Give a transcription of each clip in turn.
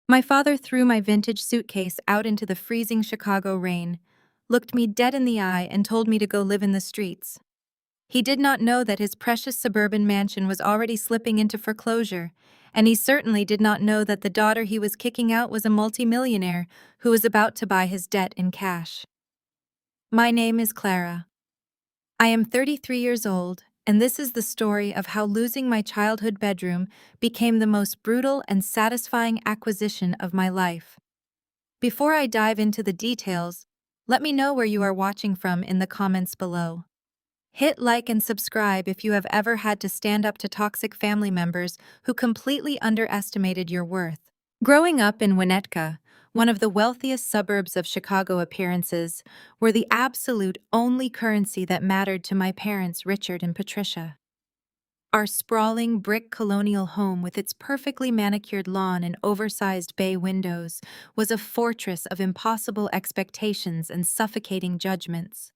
My father threw my vintage suitcase out into the freezing Chicago rain, looked me dead in the eye, and told me to go live in the streets. He did not know that his precious suburban mansion was already slipping into foreclosure, and he certainly did not know that the daughter he was kicking out was a multimillionaire who was about to buy his debt in cash. My name is Clara. I am 33 years old, and this is the story of how losing my childhood bedroom became the most brutal and satisfying acquisition of my life. Before I dive into the details, let me know where you are watching from in the comments below. Hit like and subscribe if you have ever had to stand up to toxic family members who completely underestimated your worth. Growing up in Winnetka, one of the wealthiest suburbs of Chicago, appearances were the absolute only currency that mattered to my parents, Richard and Patricia. Our sprawling brick colonial home with its perfectly manicured lawn and oversized bay windows was a fortress of impossible expectations and suffocating judgments.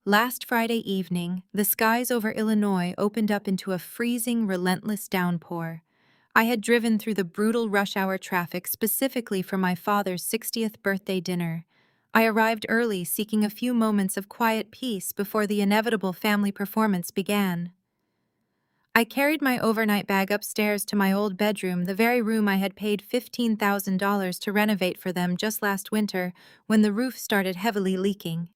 Last Friday evening, the skies over Illinois opened up into a freezing, relentless downpour. I had driven through the brutal rush-hour traffic specifically for my father's 60th birthday dinner. I arrived early, seeking a few moments of quiet peace before the inevitable family performance began. I carried my overnight bag upstairs to my old bedroom, the very room I had paid $15,000 to renovate for them just last winter when the roof started heavily leaking.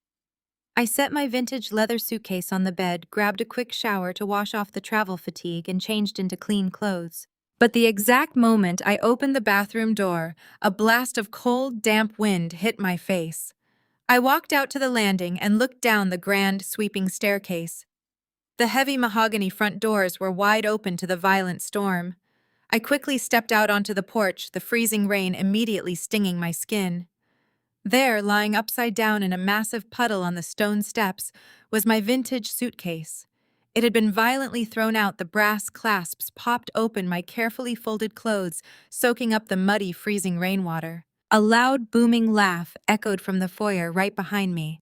I set my vintage leather suitcase on the bed, grabbed a quick shower to wash off the travel fatigue, and changed into clean clothes. But the exact moment I opened the bathroom door, a blast of cold, damp wind hit my face. I walked out to the landing and looked down the grand, sweeping staircase. The heavy mahogany front doors were wide open to the violent storm. I quickly stepped out onto the porch, the freezing rain immediately stinging my skin. There, lying upside down in a massive puddle on the stone steps, was my vintage suitcase. It had been violently thrown out, the brass clasps popped open, my carefully folded clothes soaking up the muddy, freezing rainwater. A loud, booming laugh echoed from the foyer right behind me.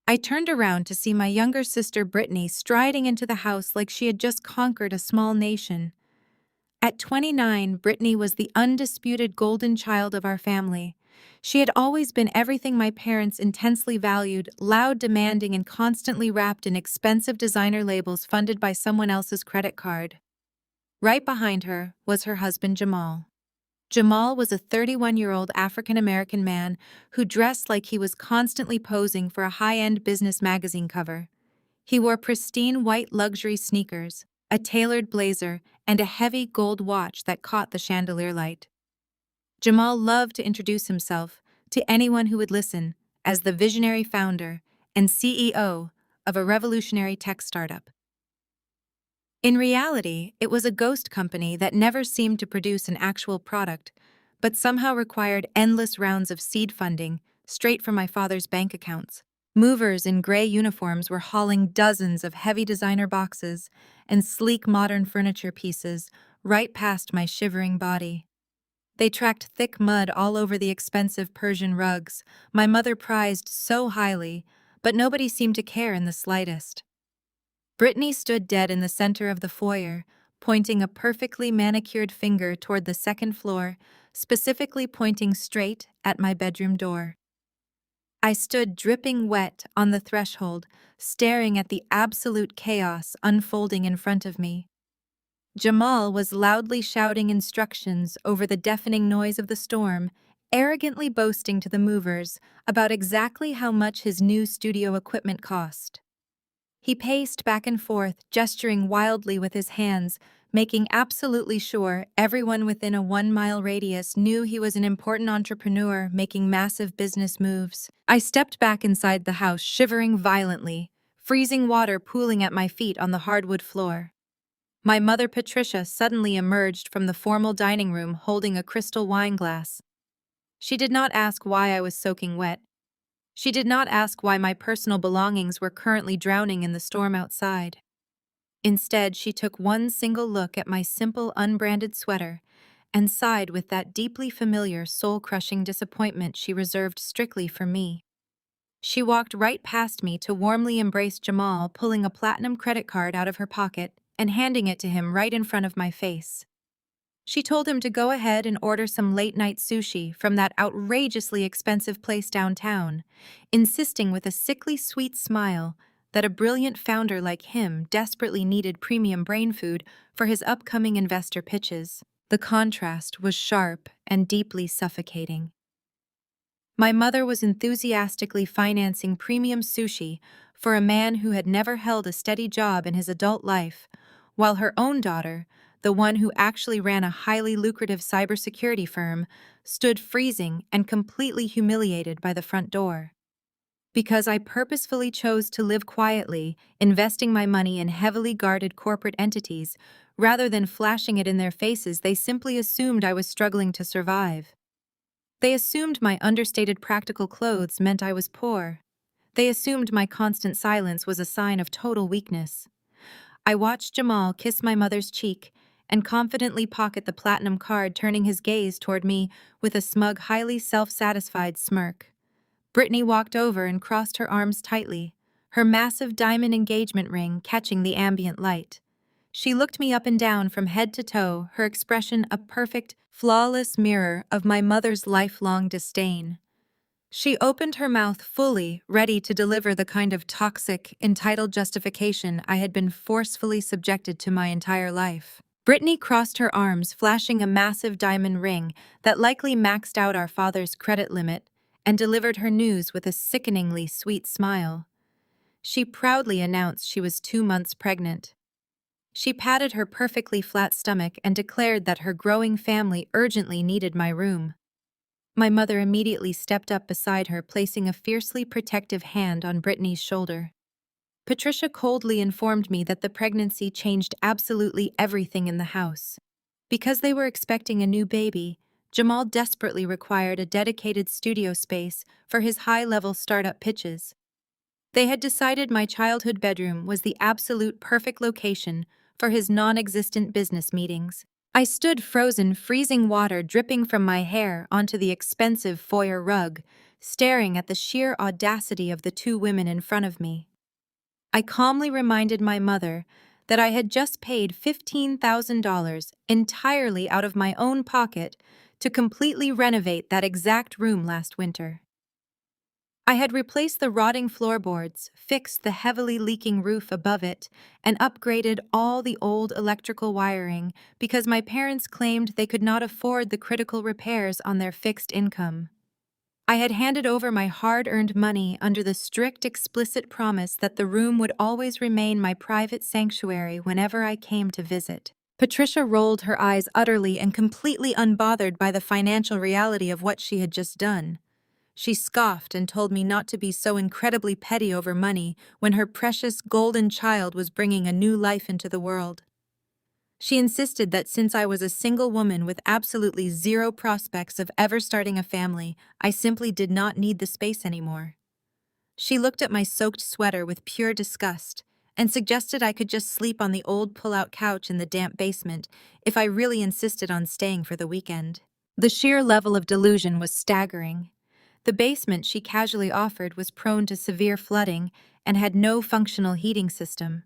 I turned around to see my younger sister Brittany striding into the house like she had just conquered a small nation. At 29, Brittany was the undisputed golden child of our family. She had always been everything my parents intensely valued: loud, demanding, and constantly wrapped in expensive designer labels funded by someone else's credit card. Right behind her was her husband Jamal. Jamal was a 31-year-old African-American man who dressed like he was constantly posing for a high-end business magazine cover. He wore pristine white luxury sneakers, a tailored blazer, and a heavy gold watch that caught the chandelier light. Jamal loved to introduce himself, to anyone who would listen, as the visionary founder and CEO of a revolutionary tech startup. In reality, it was a ghost company that never seemed to produce an actual product, but somehow required endless rounds of seed funding straight from my father's bank accounts. Movers in gray uniforms were hauling dozens of heavy designer boxes and sleek modern furniture pieces right past my shivering body. They tracked thick mud all over the expensive Persian rugs my mother prized so highly, but nobody seemed to care in the slightest. Brittany stood dead in the center of the foyer, pointing a perfectly manicured finger toward the second floor, specifically pointing straight at my bedroom door. I stood dripping wet on the threshold, staring at the absolute chaos unfolding in front of me. Jamal was loudly shouting instructions over the deafening noise of the storm, arrogantly boasting to the movers about exactly how much his new studio equipment cost. He paced back and forth, gesturing wildly with his hands, making absolutely sure everyone within a 1-mile radius knew he was an important entrepreneur making massive business moves. I stepped back inside the house, shivering violently, freezing water pooling at my feet on the hardwood floor. My mother Patricia suddenly emerged from the formal dining room holding a crystal wine glass. She did not ask why I was soaking wet. She did not ask why my personal belongings were currently drowning in the storm outside. Instead, she took one single look at my simple, unbranded sweater and sighed with that deeply familiar, soul-crushing disappointment she reserved strictly for me. She walked right past me to warmly embrace Jamal, pulling a platinum credit card out of her pocket and handing it to him right in front of my face. She told him to go ahead and order some late-night sushi from that outrageously expensive place downtown, insisting with a sickly sweet smile that a brilliant founder like him desperately needed premium brain food for his upcoming investor pitches. The contrast was sharp and deeply suffocating. My mother was enthusiastically financing premium sushi for a man who had never held a steady job in his adult life, while her own daughter, the one who actually ran a highly lucrative cybersecurity firm, stood freezing and completely humiliated by the front door. Because I purposefully chose to live quietly, investing my money in heavily guarded corporate entities, rather than flashing it in their faces, they simply assumed I was struggling to survive. They assumed my understated practical clothes meant I was poor. They assumed my constant silence was a sign of total weakness. I watched Jamal kiss my mother's cheek and confidently pocket the platinum card, turning his gaze toward me with a smug, highly self-satisfied smirk. Brittany walked over and crossed her arms tightly, her massive diamond engagement ring catching the ambient light. She looked me up and down from head to toe, her expression a perfect, flawless mirror of my mother's lifelong disdain. She opened her mouth fully, ready to deliver the kind of toxic, entitled justification I had been forcefully subjected to my entire life. Brittany crossed her arms, flashing a massive diamond ring that likely maxed out our father's credit limit, and delivered her news with a sickeningly sweet smile. She proudly announced she was 2 months pregnant. She patted her perfectly flat stomach and declared that her growing family urgently needed my room. My mother immediately stepped up beside her, placing a fiercely protective hand on Brittany's shoulder. Patricia coldly informed me that the pregnancy changed absolutely everything in the house. Because they were expecting a new baby, Jamal desperately required a dedicated studio space for his high-level startup pitches. They had decided my childhood bedroom was the absolute perfect location for his non-existent business meetings. I stood frozen, freezing water dripping from my hair onto the expensive foyer rug, staring at the sheer audacity of the two women in front of me. I calmly reminded my mother that I had just paid $15,000 entirely out of my own pocket to completely renovate that exact room last winter. I had replaced the rotting floorboards, fixed the heavily leaking roof above it, and upgraded all the old electrical wiring because my parents claimed they could not afford the critical repairs on their fixed income. I had handed over my hard-earned money under the strict, explicit promise that the room would always remain my private sanctuary whenever I came to visit. Patricia rolled her eyes utterly and completely unbothered by the financial reality of what she had just done. She scoffed and told me not to be so incredibly petty over money when her precious golden child was bringing a new life into the world. She insisted that since I was a single woman with absolutely zero prospects of ever starting a family, I simply did not need the space anymore. She looked at my soaked sweater with pure disgust and suggested I could just sleep on the old pull-out couch in the damp basement if I really insisted on staying for the weekend. The sheer level of delusion was staggering. The basement she casually offered was prone to severe flooding and had no functional heating system.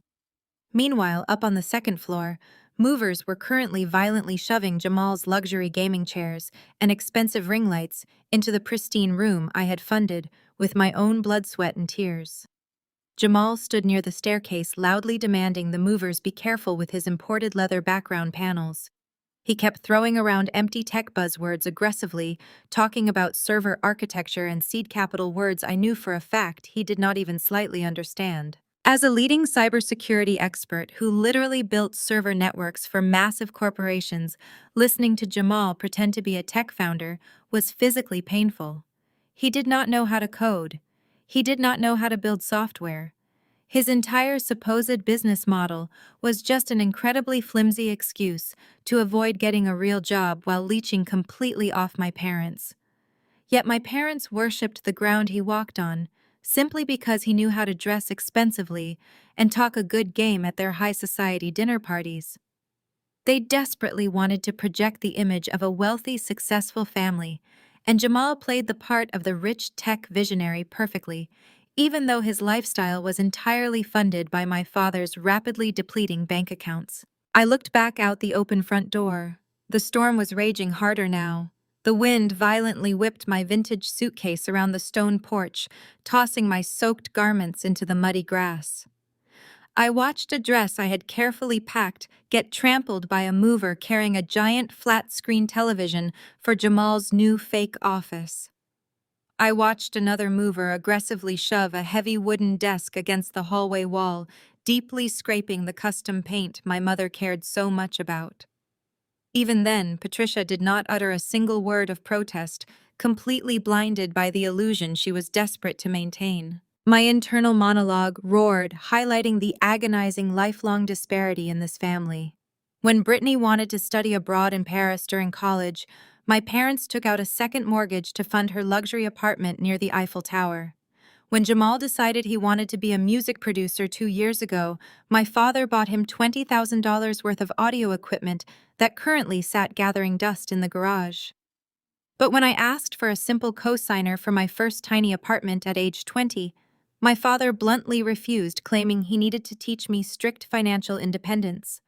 Meanwhile, up on the second floor, movers were currently violently shoving Jamal's luxury gaming chairs and expensive ring lights into the pristine room I had funded with my own blood, sweat, and tears. Jamal stood near the staircase, loudly demanding the movers be careful with his imported leather background panels. He kept throwing around empty tech buzzwords aggressively, talking about server architecture and seed capital, words I knew for a fact he did not even slightly understand. As a leading cybersecurity expert who literally built server networks for massive corporations, listening to Jamal pretend to be a tech founder was physically painful. He did not know how to code. He did not know how to build software. His entire supposed business model was just an incredibly flimsy excuse to avoid getting a real job while leeching completely off my parents. Yet my parents worshipped the ground he walked on, simply because he knew how to dress expensively and talk a good game at their high society dinner parties. They desperately wanted to project the image of a wealthy, successful family, and Jamal played the part of the rich tech visionary perfectly, even though his lifestyle was entirely funded by my father's rapidly depleting bank accounts. I looked back out the open front door. The storm was raging harder now. The wind violently whipped my vintage suitcase around the stone porch, tossing my soaked garments into the muddy grass. I watched a dress I had carefully packed get trampled by a mover carrying a giant flat-screen television for Jamal's new fake office. I watched another mover aggressively shove a heavy wooden desk against the hallway wall, deeply scraping the custom paint my mother cared so much about. Even then, Patricia did not utter a single word of protest, completely blinded by the illusion she was desperate to maintain. My internal monologue roared, highlighting the agonizing lifelong disparity in this family. When Brittany wanted to study abroad in Paris during college, my parents took out a second mortgage to fund her luxury apartment near the Eiffel Tower. When Jamal decided he wanted to be a music producer 2 years ago, my father bought him $20,000 worth of audio equipment that currently sat gathering dust in the garage. But when I asked for a simple cosigner for my first tiny apartment at age 20, my father bluntly refused, claiming he needed to teach me strict financial independence.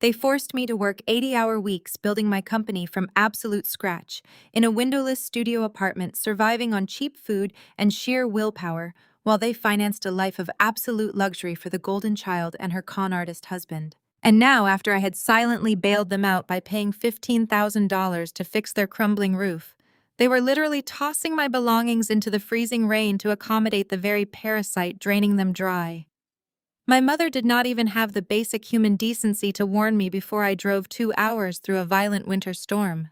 They forced me to work 80-hour weeks building my company from absolute scratch, in a windowless studio apartment surviving on cheap food and sheer willpower, while they financed a life of absolute luxury for the golden child and her con artist husband. And now, after I had silently bailed them out by paying $15,000 to fix their crumbling roof, they were literally tossing my belongings into the freezing rain to accommodate the very parasite draining them dry. My mother did not even have the basic human decency to warn me before I drove 2 hours through a violent winter storm.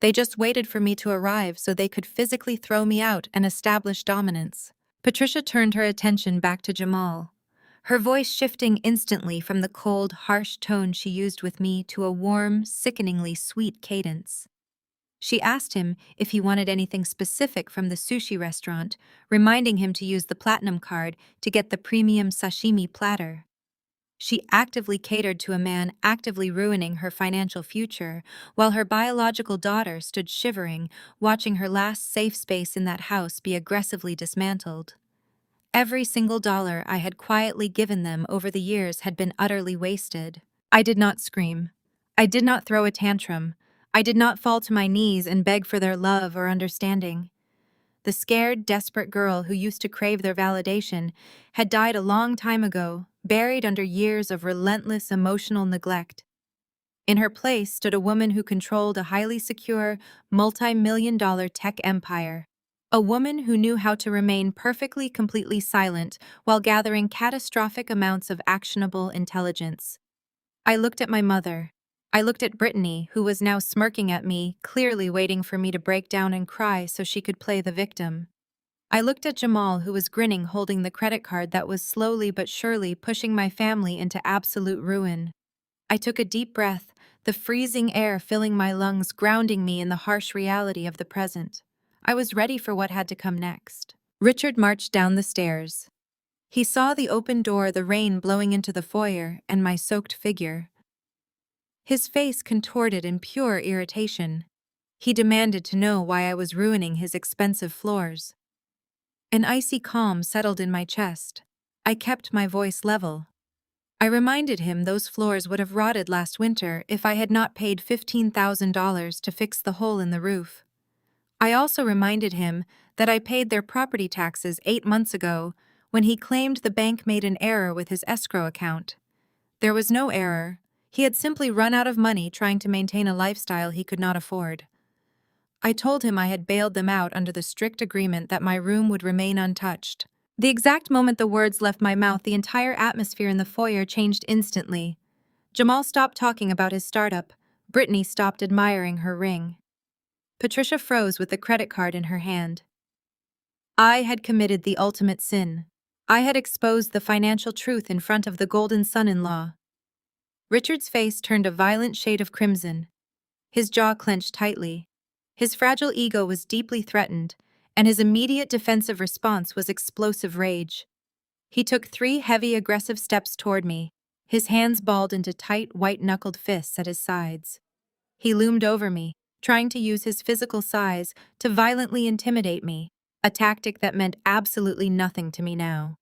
They just waited for me to arrive so they could physically throw me out and establish dominance. Patricia turned her attention back to Jamal, her voice shifting instantly from the cold, harsh tone she used with me to a warm, sickeningly sweet cadence. She asked him if he wanted anything specific from the sushi restaurant, reminding him to use the platinum card to get the premium sashimi platter. She actively catered to a man actively ruining her financial future, while her biological daughter stood shivering, watching her last safe space in that house be aggressively dismantled. Every single dollar I had quietly given them over the years had been utterly wasted. I did not scream. I did not throw a tantrum. I did not fall to my knees and beg for their love or understanding. The scared, desperate girl who used to crave their validation had died a long time ago, buried under years of relentless emotional neglect. In her place stood a woman who controlled a highly secure, multi-million-dollar tech empire. A woman who knew how to remain perfectly, completely silent while gathering catastrophic amounts of actionable intelligence. I looked at my mother. I looked at Brittany, who was now smirking at me, clearly waiting for me to break down and cry so she could play the victim. I looked at Jamal, who was grinning, holding the credit card that was slowly but surely pushing my family into absolute ruin. I took a deep breath, the freezing air filling my lungs, grounding me in the harsh reality of the present. I was ready for what had to come next. Richard marched down the stairs. He saw the open door, the rain blowing into the foyer, and my soaked figure. His face contorted in pure irritation. He demanded to know why I was ruining his expensive floors. An icy calm settled in my chest. I kept my voice level. I reminded him those floors would have rotted last winter if I had not paid $15,000 to fix the hole in the roof. I also reminded him that I paid their property taxes 8 months ago when he claimed the bank made an error with his escrow account. There was no error. He had simply run out of money trying to maintain a lifestyle he could not afford. I told him I had bailed them out under the strict agreement that my room would remain untouched. The exact moment the words left my mouth, the entire atmosphere in the foyer changed instantly. Jamal stopped talking about his startup. Brittany stopped admiring her ring. Patricia froze with the credit card in her hand. I had committed the ultimate sin. I had exposed the financial truth in front of the golden son-in-law. Richard's face turned a violent shade of crimson. His jaw clenched tightly. His fragile ego was deeply threatened, and his immediate defensive response was explosive rage. He took 3 heavy, aggressive steps toward me, his hands balled into tight, white-knuckled fists at his sides. He loomed over me, trying to use his physical size to violently intimidate me, a tactic that meant absolutely nothing to me now.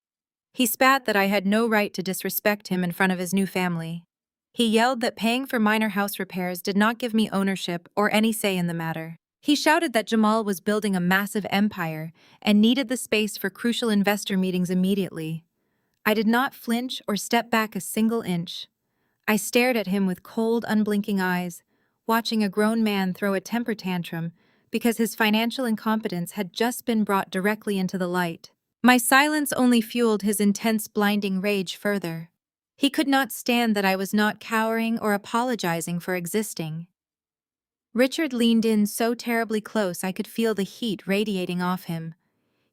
He spat that I had no right to disrespect him in front of his new family. He yelled that paying for minor house repairs did not give me ownership or any say in the matter. He shouted that Jamal was building a massive empire and needed the space for crucial investor meetings immediately. I did not flinch or step back a single inch. I stared at him with cold, unblinking eyes, watching a grown man throw a temper tantrum because his financial incompetence had just been brought directly into the light. My silence only fueled his intense, blinding rage further. He could not stand that I was not cowering or apologizing for existing. Richard leaned in so terribly close I could feel the heat radiating off him.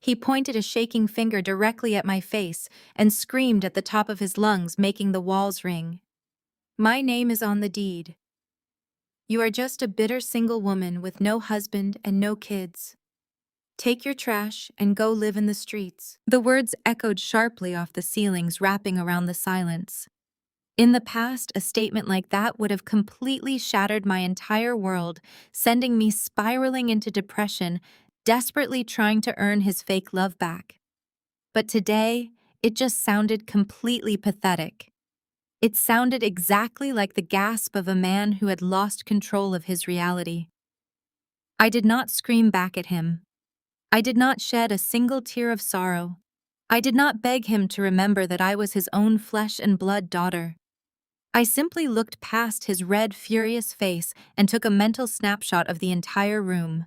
He pointed a shaking finger directly at my face and screamed at the top of his lungs, making the walls ring. "My name is on the deed. You are just a bitter single woman with no husband and no kids. Take your trash and go live in the streets." The words echoed sharply off the ceilings, wrapping around the silence. In the past, a statement like that would have completely shattered my entire world, sending me spiraling into depression, desperately trying to earn his fake love back. But today, it just sounded completely pathetic. It sounded exactly like the gasp of a man who had lost control of his reality. I did not scream back at him. I did not shed a single tear of sorrow. I did not beg him to remember that I was his own flesh and blood daughter. I simply looked past his red, furious face and took a mental snapshot of the entire room.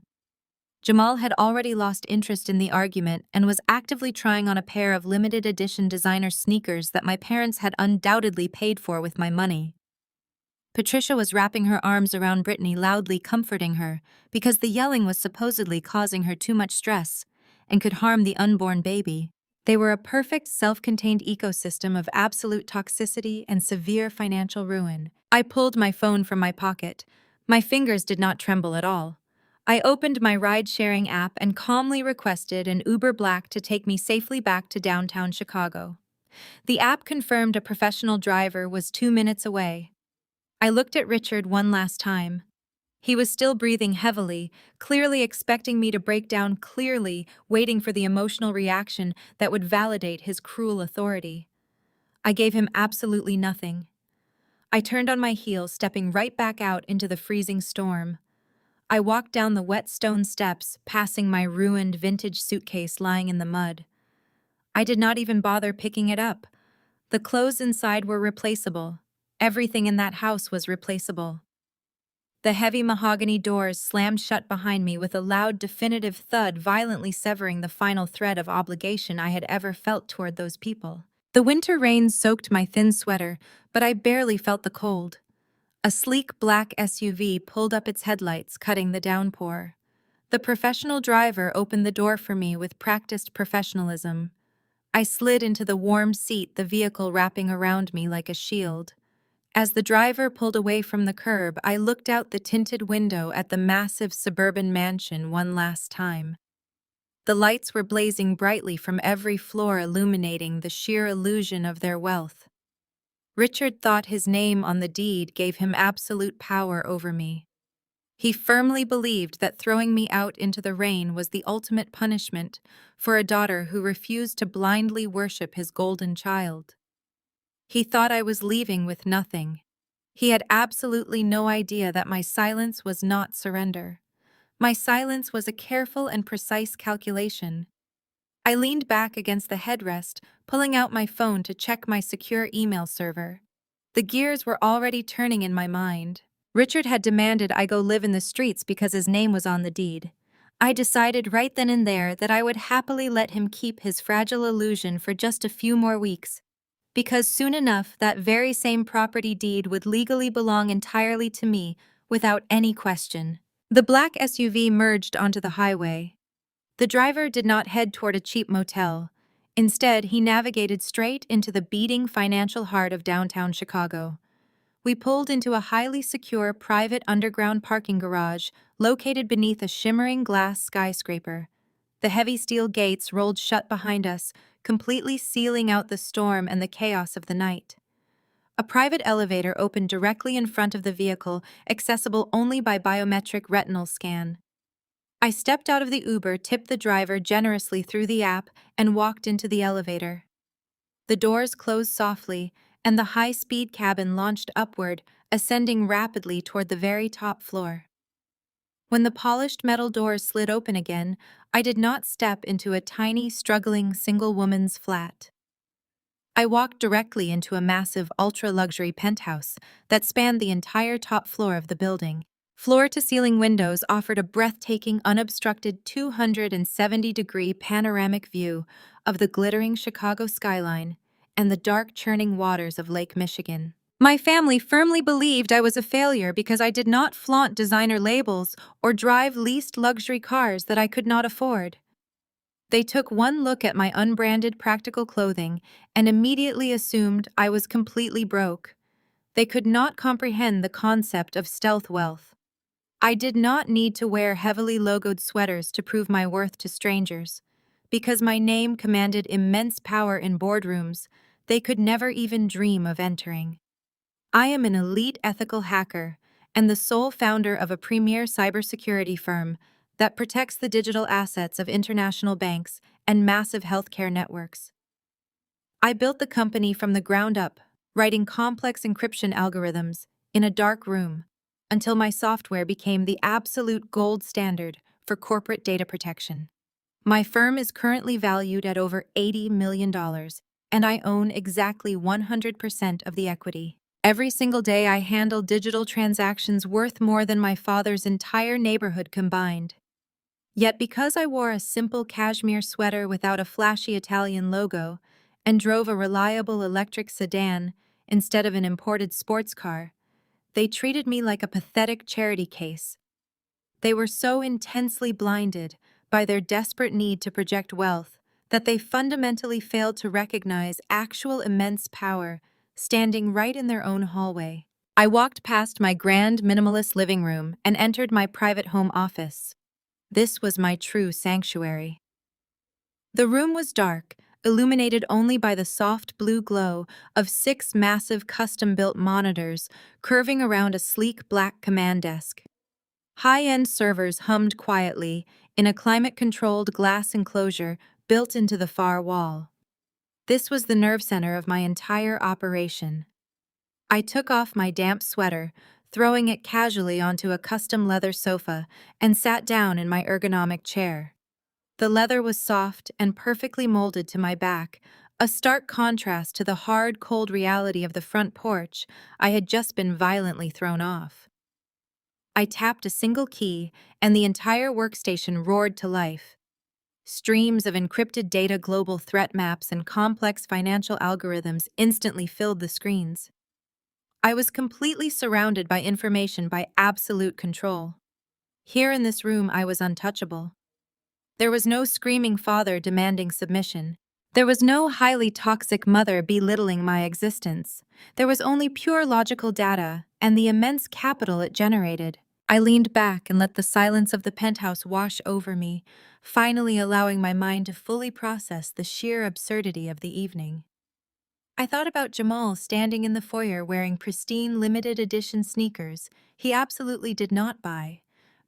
Jamal had already lost interest in the argument and was actively trying on a pair of limited edition designer sneakers that my parents had undoubtedly paid for with my money. Patricia was wrapping her arms around Brittany, loudly comforting her, because the yelling was supposedly causing her too much stress and could harm the unborn baby. They were a perfect self-contained ecosystem of absolute toxicity and severe financial ruin. I pulled my phone from my pocket. My fingers did not tremble at all. I opened my ride-sharing app and calmly requested an Uber Black to take me safely back to downtown Chicago. The app confirmed a professional driver was 2 minutes away. I looked at Richard one last time. He was still breathing heavily, clearly expecting me to break down, clearly waiting for the emotional reaction that would validate his cruel authority. I gave him absolutely nothing. I turned on my heel, stepping right back out into the freezing storm. I walked down the wet stone steps, passing my ruined vintage suitcase lying in the mud. I did not even bother picking it up. The clothes inside were replaceable. Everything in that house was replaceable. The heavy mahogany doors slammed shut behind me with a loud, definitive thud, violently severing the final thread of obligation I had ever felt toward those people. The winter rain soaked my thin sweater, but I barely felt the cold. A sleek black SUV pulled up its headlights, cutting the downpour. The professional driver opened the door for me with practiced professionalism. I slid into the warm seat, the vehicle wrapping around me like a shield. As the driver pulled away from the curb, I looked out the tinted window at the massive suburban mansion one last time. The lights were blazing brightly from every floor, illuminating the sheer illusion of their wealth. Richard thought his name on the deed gave him absolute power over me. He firmly believed that throwing me out into the rain was the ultimate punishment for a daughter who refused to blindly worship his golden child. He thought I was leaving with nothing. He had absolutely no idea that my silence was not surrender. My silence was a careful and precise calculation. I leaned back against the headrest, pulling out my phone to check my secure email server. The gears were already turning in my mind. Richard had demanded I go live in the streets because his name was on the deed. I decided right then and there that I would happily let him keep his fragile illusion for just a few more weeks, because soon enough that very same property deed would legally belong entirely to me without any question. The black SUV merged onto the highway. The driver did not head toward a cheap motel. Instead, he navigated straight into the beating financial heart of downtown Chicago. We pulled into a highly secure private underground parking garage located beneath a shimmering glass skyscraper. The heavy steel gates rolled shut behind us, completely sealing out the storm and the chaos of the night. A private elevator opened directly in front of the vehicle, accessible only by biometric retinal scan. I stepped out of the Uber, tipped the driver generously through the app, and walked into the elevator. The doors closed softly, and the high-speed cabin launched upward, ascending rapidly toward the very top floor. When the polished metal doors slid open again, I did not step into a tiny, struggling single woman's flat. I walked directly into a massive, ultra-luxury penthouse that spanned the entire top floor of the building. Floor-to-ceiling windows offered a breathtaking, unobstructed 270-degree panoramic view of the glittering Chicago skyline and the dark, churning waters of Lake Michigan. My family firmly believed I was a failure because I did not flaunt designer labels or drive leased luxury cars that I could not afford. They took one look at my unbranded practical clothing and immediately assumed I was completely broke. They could not comprehend the concept of stealth wealth. I did not need to wear heavily logoed sweaters to prove my worth to strangers. Because my name commanded immense power in boardrooms, they could never even dream of entering. I am an elite ethical hacker and the sole founder of a premier cybersecurity firm that protects the digital assets of international banks and massive healthcare networks. I built the company from the ground up, writing complex encryption algorithms in a dark room, until my software became the absolute gold standard for corporate data protection. My firm is currently valued at over $80 million, and I own exactly 100% of the equity. Every single day I handle digital transactions worth more than my father's entire neighborhood combined. Yet because I wore a simple cashmere sweater without a flashy Italian logo and drove a reliable electric sedan instead of an imported sports car, they treated me like a pathetic charity case. They were so intensely blinded by their desperate need to project wealth that they fundamentally failed to recognize actual immense power standing right in their own hallway. I walked past my grand minimalist living room and entered my private home office. This was my true sanctuary. The room was dark, illuminated only by the soft blue glow of 6 massive custom-built monitors curving around a sleek black command desk. High-end servers hummed quietly in a climate-controlled glass enclosure built into the far wall. This was the nerve center of my entire operation. I took off my damp sweater, throwing it casually onto a custom leather sofa, and sat down in my ergonomic chair. The leather was soft and perfectly molded to my back, a stark contrast to the hard, cold reality of the front porch I had just been violently thrown off. I tapped a single key, and the entire workstation roared to life. Streams of encrypted data, global threat maps, and complex financial algorithms instantly filled the screens. I was completely surrounded by information by absolute control. Here in this room, I was untouchable. There was no screaming father demanding submission. There was no highly toxic mother belittling my existence. There was only pure logical data and the immense capital it generated. I leaned back and let the silence of the penthouse wash over me, finally allowing my mind to fully process the sheer absurdity of the evening. I thought about Jamal standing in the foyer wearing pristine limited edition sneakers he absolutely did not buy,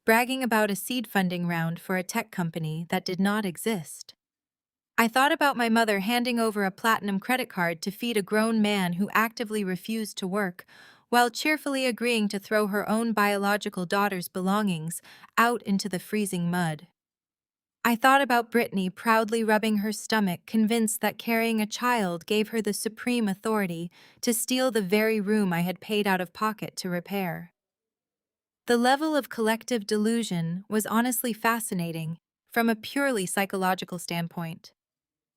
bragging about a seed funding round for a tech company that did not exist. I thought about my mother handing over a platinum credit card to feed a grown man who actively refused to work, while cheerfully agreeing to throw her own biological daughter's belongings out into the freezing mud. I thought about Brittany proudly rubbing her stomach, convinced that carrying a child gave her the supreme authority to steal the very room I had paid out of pocket to repair. The level of collective delusion was honestly fascinating from a purely psychological standpoint.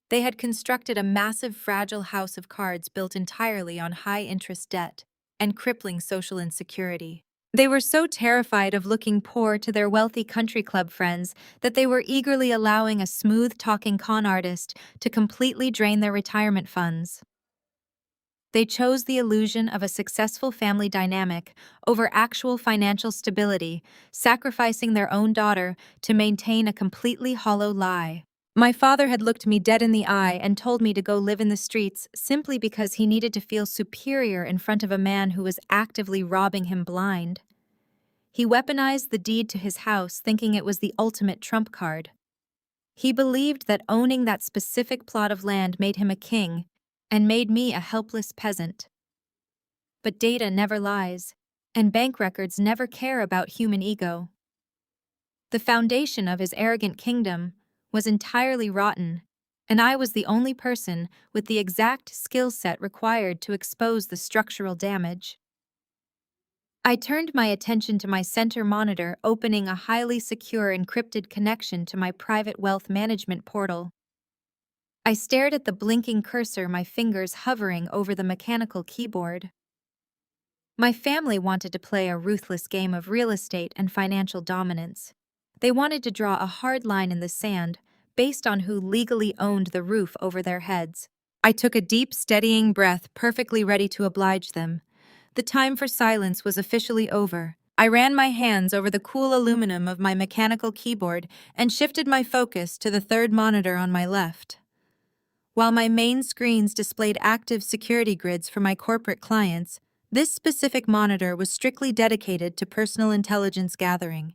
They had constructed a massive, fragile house of cards built entirely on high-interest debt and crippling social insecurity. They were so terrified of looking poor to their wealthy country club friends that they were eagerly allowing a smooth-talking con artist to completely drain their retirement funds. They chose the illusion of a successful family dynamic over actual financial stability, sacrificing their own daughter to maintain a completely hollow lie. My father had looked me dead in the eye and told me to go live in the streets simply because he needed to feel superior in front of a man who was actively robbing him blind. He weaponized the deed to his house, thinking it was the ultimate trump card. He believed that owning that specific plot of land made him a king and made me a helpless peasant. But data never lies, and bank records never care about human ego. The foundation of his arrogant kingdom was entirely rotten, and I was the only person with the exact skill set required to expose the structural damage. I turned my attention to my center monitor, opening a highly secure encrypted connection to my private wealth management portal. I stared at the blinking cursor, my fingers hovering over the mechanical keyboard. My family wanted to play a ruthless game of real estate and financial dominance. They wanted to draw a hard line in the sand based on who legally owned the roof over their heads. I took a deep, steadying breath, perfectly ready to oblige them. The time for silence was officially over. I ran my hands over the cool aluminum of my mechanical keyboard and shifted my focus to the third monitor on my left. While my main screens displayed active security grids for my corporate clients, this specific monitor was strictly dedicated to personal intelligence gathering.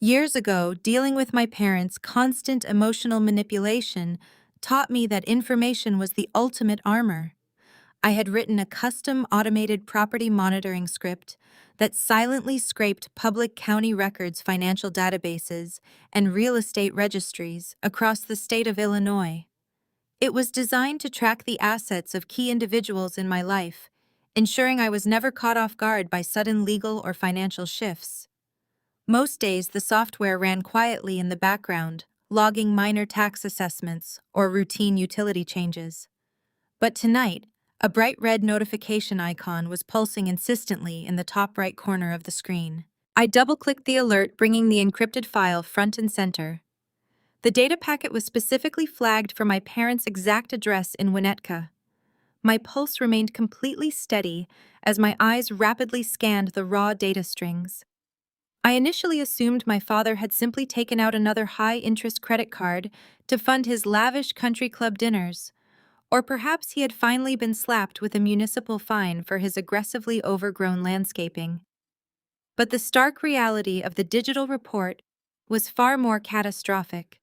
Years ago, dealing with my parents' constant emotional manipulation taught me that information was the ultimate armor. I had written a custom automated property monitoring script that silently scraped public county records, financial databases, and real estate registries across the state of Illinois. It was designed to track the assets of key individuals in my life, ensuring I was never caught off guard by sudden legal or financial shifts. Most days, the software ran quietly in the background, logging minor tax assessments or routine utility changes. But tonight, a bright red notification icon was pulsing insistently in the top right corner of the screen. I double-clicked the alert, bringing the encrypted file front and center. The data packet was specifically flagged for my parents' exact address in Winnetka. My pulse remained completely steady as my eyes rapidly scanned the raw data strings. I initially assumed my father had simply taken out another high-interest credit card to fund his lavish country club dinners, or perhaps he had finally been slapped with a municipal fine for his aggressively overgrown landscaping. But the stark reality of the digital report was far more catastrophic.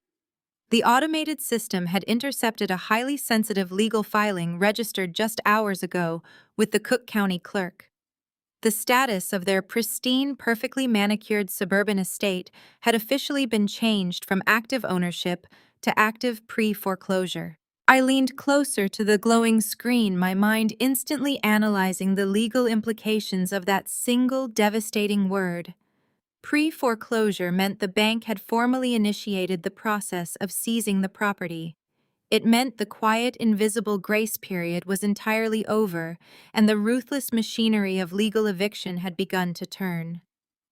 The automated system had intercepted a highly sensitive legal filing registered just hours ago with the Cook County clerk. The status of their pristine, perfectly manicured suburban estate had officially been changed from active ownership to active pre-foreclosure. I leaned closer to the glowing screen, my mind instantly analyzing the legal implications of that single devastating word. Pre-foreclosure meant the bank had formally initiated the process of seizing the property. It meant the quiet, invisible grace period was entirely over, and the ruthless machinery of legal eviction had begun to turn.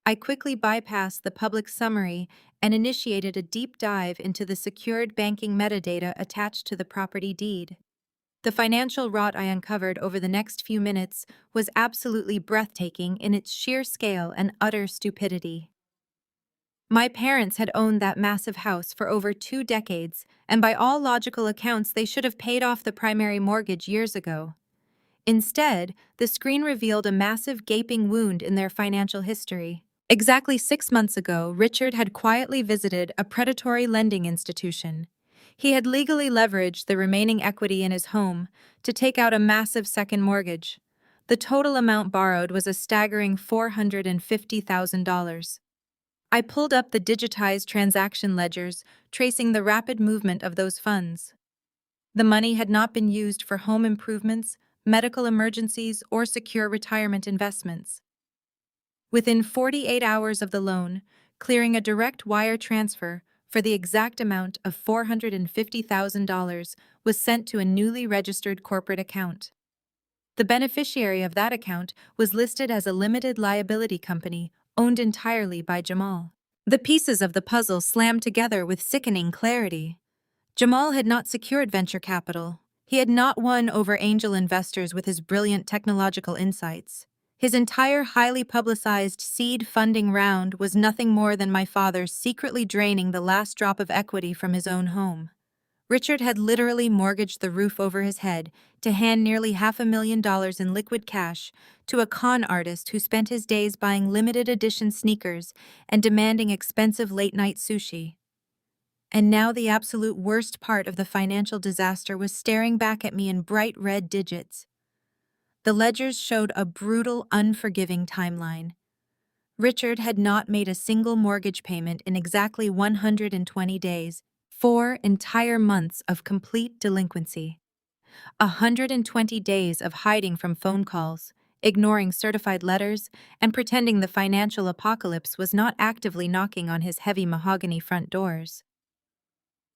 I quickly bypassed the public summary and initiated a deep dive into the secured banking metadata attached to the property deed. The financial rot I uncovered over the next few minutes was absolutely breathtaking in its sheer scale and utter stupidity. My parents had owned that massive house for over 2 decades, and by all logical accounts, they should have paid off the primary mortgage years ago. Instead, the screen revealed a massive gaping wound in their financial history. Exactly 6 months ago, Richard had quietly visited a predatory lending institution. He had legally leveraged the remaining equity in his home to take out a massive second mortgage. The total amount borrowed was a staggering $450,000. I pulled up the digitized transaction ledgers, tracing the rapid movement of those funds. The money had not been used for home improvements, medical emergencies, or secure retirement investments. Within 48 hours of the loan, clearing a direct wire transfer for the exact amount of $450,000 was sent to a newly registered corporate account. The beneficiary of that account was listed as a limited liability company owned entirely by Jamal. The pieces of the puzzle slammed together with sickening clarity. Jamal had not secured venture capital. He had not won over angel investors with his brilliant technological insights. His entire highly publicized seed funding round was nothing more than my father secretly draining the last drop of equity from his own home. Richard had literally mortgaged the roof over his head to hand nearly $500,000 in liquid cash to a con artist who spent his days buying limited edition sneakers and demanding expensive late-night sushi. And now the absolute worst part of the financial disaster was staring back at me in bright red digits. The ledgers showed a brutal, unforgiving timeline. Richard had not made a single mortgage payment in exactly 120 days, 4 entire months of complete delinquency. 120 days of hiding from phone calls, ignoring certified letters, and pretending the financial apocalypse was not actively knocking on his heavy mahogany front doors.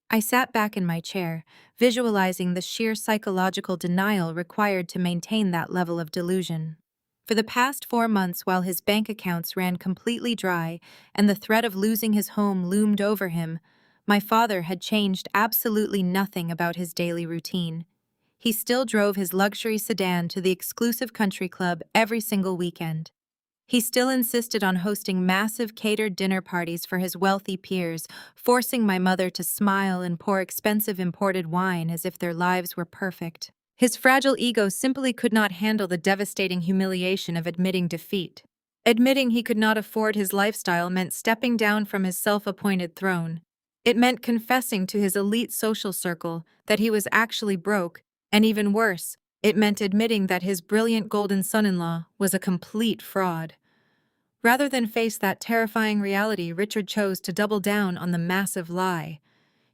I sat back in my chair, visualizing the sheer psychological denial required to maintain that level of delusion. For the past 4 months, while his bank accounts ran completely dry and the threat of losing his home loomed over him, my father had changed absolutely nothing about his daily routine. He still drove his luxury sedan to the exclusive country club every single weekend. He still insisted on hosting massive catered dinner parties for his wealthy peers, forcing my mother to smile and pour expensive imported wine as if their lives were perfect. His fragile ego simply could not handle the devastating humiliation of admitting defeat. Admitting he could not afford his lifestyle meant stepping down from his self-appointed throne. It meant confessing to his elite social circle that he was actually broke, and even worse, it meant admitting that his brilliant golden son-in-law was a complete fraud. Rather than face that terrifying reality, Richard chose to double down on the massive lie.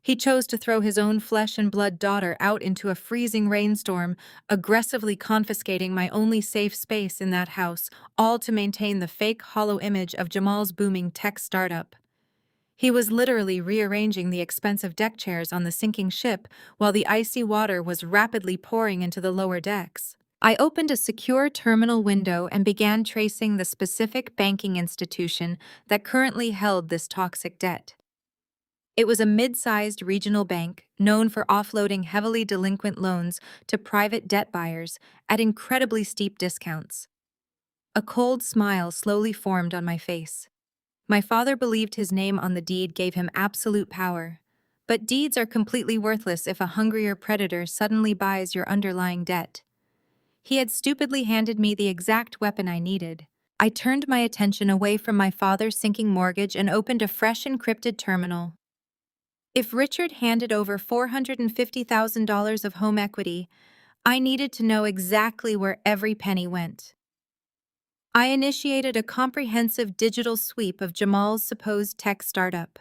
He chose to throw his own flesh and blood daughter out into a freezing rainstorm, aggressively confiscating my only safe space in that house, all to maintain the fake, hollow image of Jamal's booming tech startup. He was literally rearranging the expensive deck chairs on the sinking ship while the icy water was rapidly pouring into the lower decks. I opened a secure terminal window and began tracing the specific banking institution that currently held this toxic debt. It was a mid-sized regional bank known for offloading heavily delinquent loans to private debt buyers at incredibly steep discounts. A cold smile slowly formed on my face. My father believed his name on the deed gave him absolute power. But deeds are completely worthless if a hungrier predator suddenly buys your underlying debt. He had stupidly handed me the exact weapon I needed. I turned my attention away from my father's sinking mortgage and opened a fresh encrypted terminal. If Richard handed over $450,000 of home equity, I needed to know exactly where every penny went. I initiated a comprehensive digital sweep of Jamal's supposed tech startup.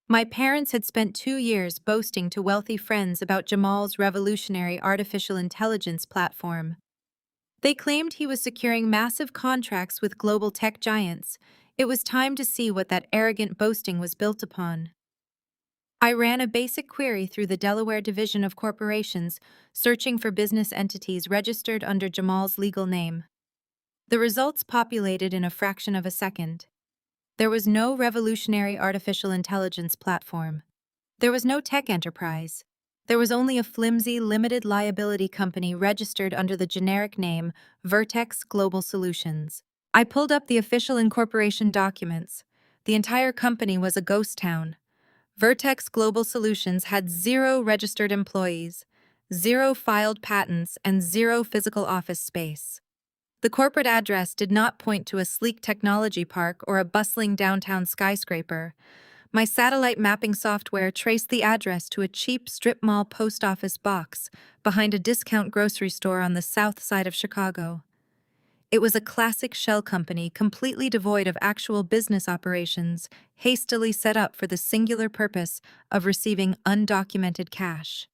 My parents had spent 2 years boasting to wealthy friends about Jamal's revolutionary artificial intelligence platform. They claimed he was securing massive contracts with global tech giants. It was time to see what that arrogant boasting was built upon. I ran a basic query through the Delaware Division of Corporations, searching for business entities registered under Jamal's legal name. The results populated in a fraction of a second. There was no revolutionary artificial intelligence platform. There was no tech enterprise. There was only a flimsy, limited liability company registered under the generic name Vertex Global Solutions. I pulled up the official incorporation documents. The entire company was a ghost town. Vertex Global Solutions had 0 registered employees, 0 filed patents, and 0 physical office space. The corporate address did not point to a sleek technology park or a bustling downtown skyscraper. My satellite mapping software traced the address to a cheap strip mall post office box behind a discount grocery store on the south side of Chicago. It was a classic shell company completely devoid of actual business operations, hastily set up for the singular purpose of receiving undocumented cash.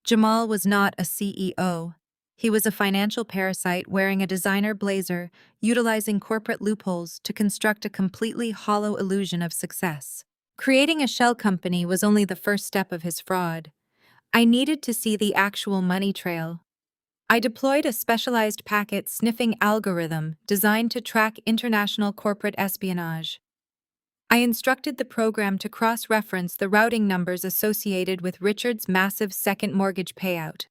Jamal was not a CEO. He was a financial parasite wearing a designer blazer, utilizing corporate loopholes to construct a completely hollow illusion of success. Creating a shell company was only the first step of his fraud. I needed to see the actual money trail. I deployed a specialized packet sniffing algorithm designed to track international corporate espionage. I instructed the program to cross-reference the routing numbers associated with Richard's massive second mortgage payout.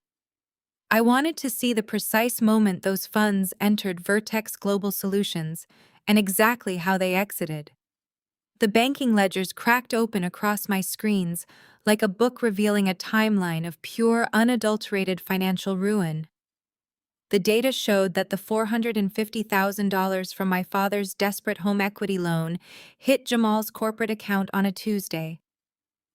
I wanted to see the precise moment those funds entered Vertex Global Solutions and exactly how they exited. The banking ledgers cracked open across my screens like a book revealing a timeline of pure, unadulterated financial ruin. The data showed that the $450,000 from my father's desperate home equity loan hit Jamal's corporate account on a Tuesday.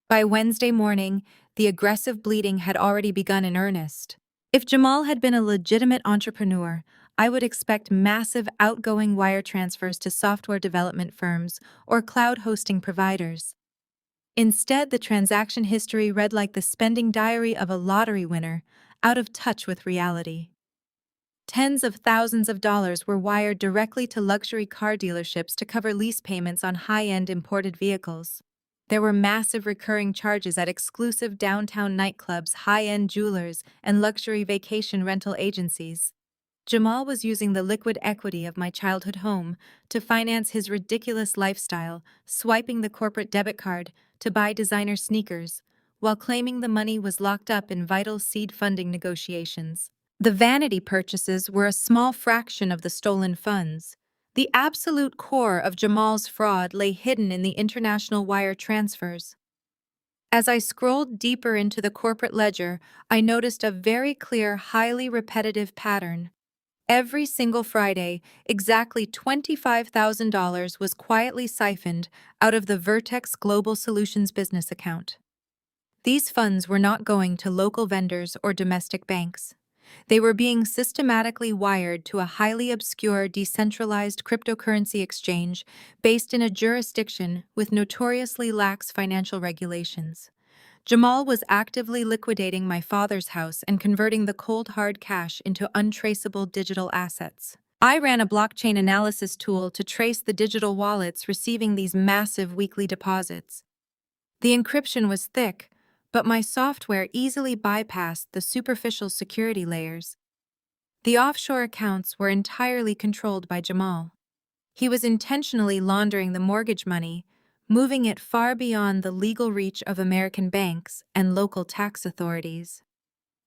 By Wednesday morning, the aggressive bleeding had already begun in earnest. If Jamal had been a legitimate entrepreneur, I would expect massive outgoing wire transfers to software development firms or cloud hosting providers. Instead, the transaction history read like the spending diary of a lottery winner, out of touch with reality. Tens of thousands of dollars were wired directly to luxury car dealerships to cover lease payments on high-end imported vehicles. There were massive recurring charges at exclusive downtown nightclubs, high-end jewelers, and luxury vacation rental agencies. Jamal was using the liquid equity of my childhood home to finance his ridiculous lifestyle, swiping the corporate debit card to buy designer sneakers, while claiming the money was locked up in vital seed funding negotiations. The vanity purchases were a small fraction of the stolen funds. The absolute core of Jamal's fraud lay hidden in the international wire transfers. As I scrolled deeper into the corporate ledger, I noticed a very clear, highly repetitive pattern. Every single Friday, exactly $25,000 was quietly siphoned out of the Vertex Global Solutions business account. These funds were not going to local vendors or domestic banks. They were being systematically wired to a highly obscure, decentralized cryptocurrency exchange based in a jurisdiction with notoriously lax financial regulations. Jamal was actively liquidating my father's house and converting the cold hard cash into untraceable digital assets. I ran a blockchain analysis tool to trace the digital wallets receiving these massive weekly deposits. The encryption was thick, but my software easily bypassed the superficial security layers. The offshore accounts were entirely controlled by Jamal. He was intentionally laundering the mortgage money, moving it far beyond the legal reach of American banks and local tax authorities.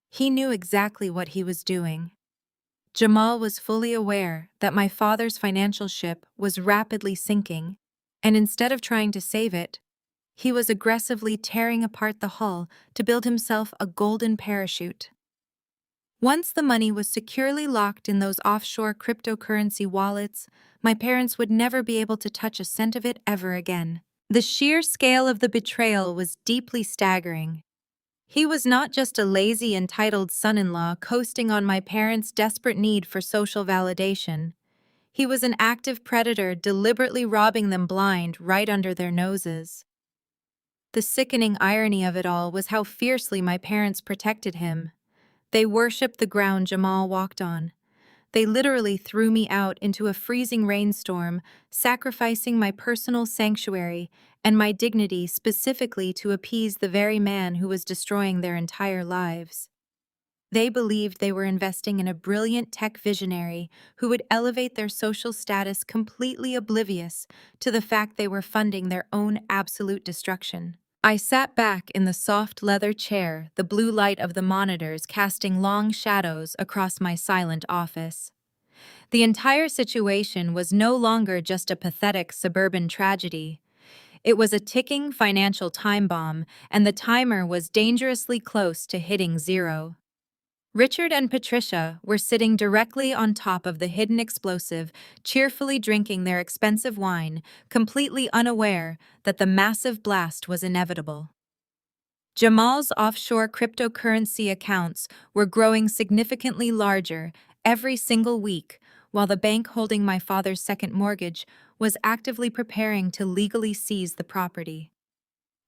He knew exactly what he was doing. Jamal was fully aware that my father's financial ship was rapidly sinking, and instead of trying to save it, he was aggressively tearing apart the hull to build himself a golden parachute. Once the money was securely locked in those offshore cryptocurrency wallets, my parents would never be able to touch a cent of it ever again. The sheer scale of the betrayal was deeply staggering. He was not just a lazy, entitled son-in-law coasting on my parents' desperate need for social validation. He was an active predator deliberately robbing them blind right under their noses. The sickening irony of it all was how fiercely my parents protected him. They worshipped the ground Jamal walked on. They literally threw me out into a freezing rainstorm, sacrificing my personal sanctuary and my dignity specifically to appease the very man who was destroying their entire lives. They believed they were investing in a brilliant tech visionary who would elevate their social status, completely oblivious to the fact they were funding their own absolute destruction. I sat back in the soft leather chair, the blue light of the monitors casting long shadows across my silent office. The entire situation was no longer just a pathetic suburban tragedy. It was a ticking financial time bomb, and the timer was dangerously close to hitting zero. Richard and Patricia were sitting directly on top of the hidden explosive, cheerfully drinking their expensive wine, completely unaware that the massive blast was inevitable. Jamal's offshore cryptocurrency accounts were growing significantly larger every single week, while the bank holding my father's second mortgage was actively preparing to legally seize the property.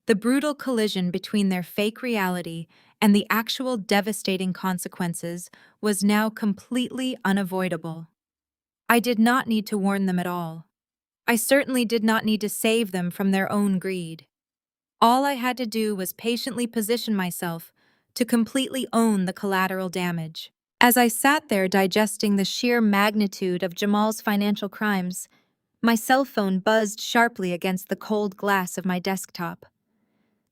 The brutal collision between their fake reality and the actual devastating consequences was now completely unavoidable. I did not need to warn them at all. I certainly did not need to save them from their own greed. All I had to do was patiently position myself to completely own the collateral damage. As I sat there digesting the sheer magnitude of Jamal's financial crimes, my cell phone buzzed sharply against the cold glass of my desktop.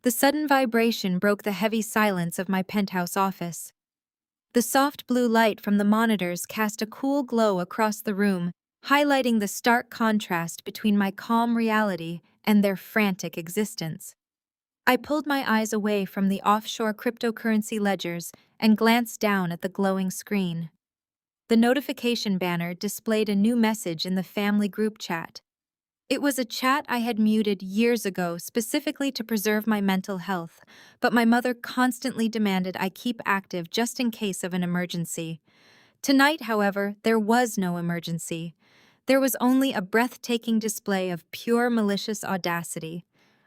The sudden vibration broke the heavy silence of my penthouse office. The soft blue light from the monitors cast a cool glow across the room, highlighting the stark contrast between my calm reality and their frantic existence. I pulled my eyes away from the offshore cryptocurrency ledgers and glanced down at the glowing screen. The notification banner displayed a new message in the family group chat. It was a chat I had muted years ago specifically to preserve my mental health, but my mother constantly demanded I keep active just in case of an emergency. Tonight, however, there was no emergency. There was only a breathtaking display of pure malicious audacity.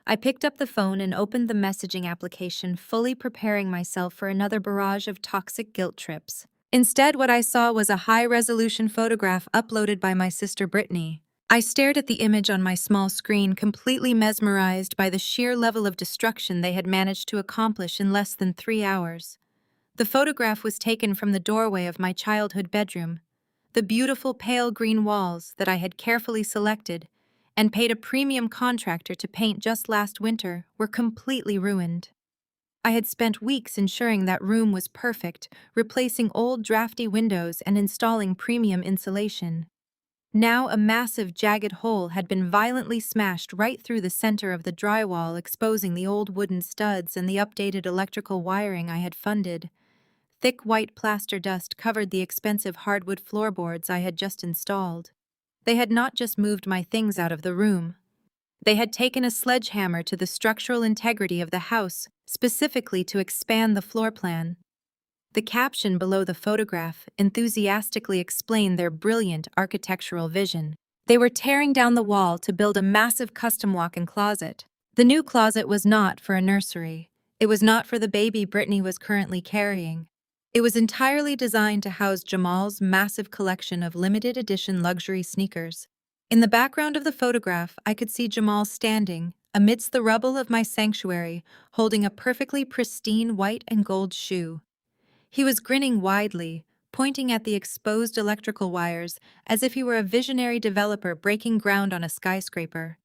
I picked up the phone and opened the messaging application, fully preparing myself for another barrage of toxic guilt trips. Instead, what I saw was a high-resolution photograph uploaded by my sister Brittany. I stared at the image on my small screen, completely mesmerized by the sheer level of destruction they had managed to accomplish in less than 3 hours. The photograph was taken from the doorway of my childhood bedroom. The beautiful pale green walls that I had carefully selected and paid a premium contractor to paint just last winter were completely ruined. I had spent weeks ensuring that room was perfect, replacing old drafty windows and installing premium insulation. Now a massive jagged hole had been violently smashed right through the center of the drywall, exposing the old wooden studs and the updated electrical wiring I had funded. Thick white plaster dust covered the expensive hardwood floorboards I had just installed. They had not just moved my things out of the room. They had taken a sledgehammer to the structural integrity of the house, specifically to expand the floor plan. The caption below the photograph enthusiastically explained their brilliant architectural vision. They were tearing down the wall to build a massive custom walk-in closet. The new closet was not for a nursery. It was not for the baby Brittany was currently carrying. It was entirely designed to house Jamal's massive collection of limited edition luxury sneakers. In the background of the photograph, I could see Jamal standing, amidst the rubble of my sanctuary, holding a perfectly pristine white and gold shoe. He was grinning widely, pointing at the exposed electrical wires as if he were a visionary developer breaking ground on a skyscraper.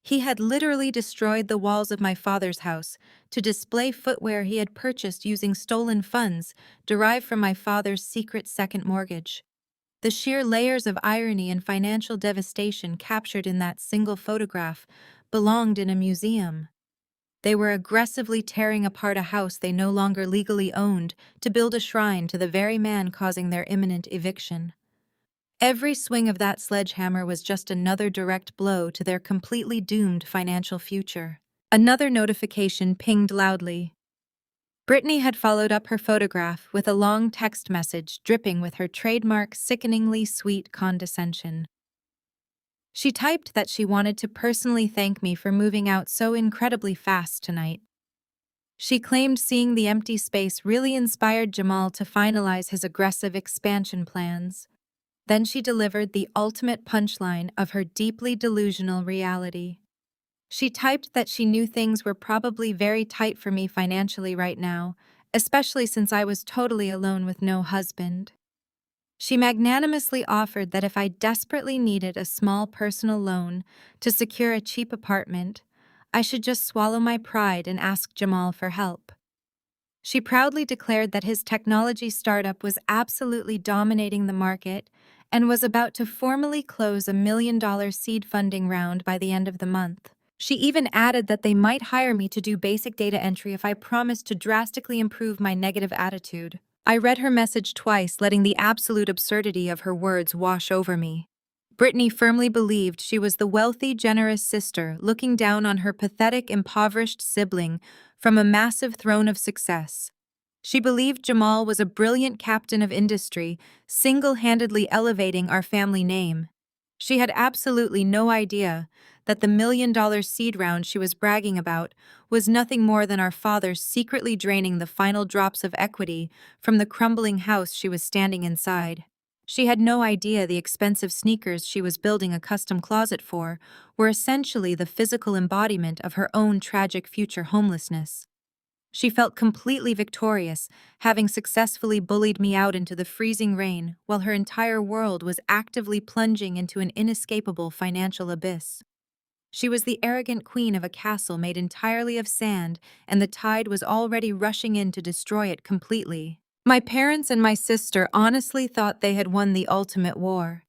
He had literally destroyed the walls of my father's house to display footwear he had purchased using stolen funds derived from my father's secret second mortgage. The sheer layers of irony and financial devastation captured in that single photograph belonged in a museum. They were aggressively tearing apart a house they no longer legally owned to build a shrine to the very man causing their imminent eviction. Every swing of that sledgehammer was just another direct blow to their completely doomed financial future. Another notification pinged loudly. Brittany had followed up her photograph with a long text message dripping with her trademark sickeningly sweet condescension. She typed that she wanted to personally thank me for moving out so incredibly fast tonight. She claimed seeing the empty space really inspired Jamal to finalize his aggressive expansion plans. Then she delivered the ultimate punchline of her deeply delusional reality. She typed that she knew things were probably very tight for me financially right now, especially since I was totally alone with no husband. She magnanimously offered that if I desperately needed a small personal loan to secure a cheap apartment, I should just swallow my pride and ask Jamal for help. She proudly declared that his technology startup was absolutely dominating the market and was about to formally close a $1 million seed funding round by the end of the month. She even added that they might hire me to do basic data entry if I promised to drastically improve my negative attitude. I read her message twice, letting the absolute absurdity of her words wash over me. Brittany firmly believed she was the wealthy, generous sister looking down on her pathetic, impoverished sibling from a massive throne of success. She believed Jamal was a brilliant captain of industry, single-handedly elevating our family name. She had absolutely no idea that the $1 million seed round she was bragging about was nothing more than our father secretly draining the final drops of equity from the crumbling house she was standing inside. She had no idea the expensive sneakers she was building a custom closet for were essentially the physical embodiment of her own tragic future homelessness. She felt completely victorious, having successfully bullied me out into the freezing rain while her entire world was actively plunging into an inescapable financial abyss. She was the arrogant queen of a castle made entirely of sand, and the tide was already rushing in to destroy it completely. My parents and my sister honestly thought they had won the ultimate war.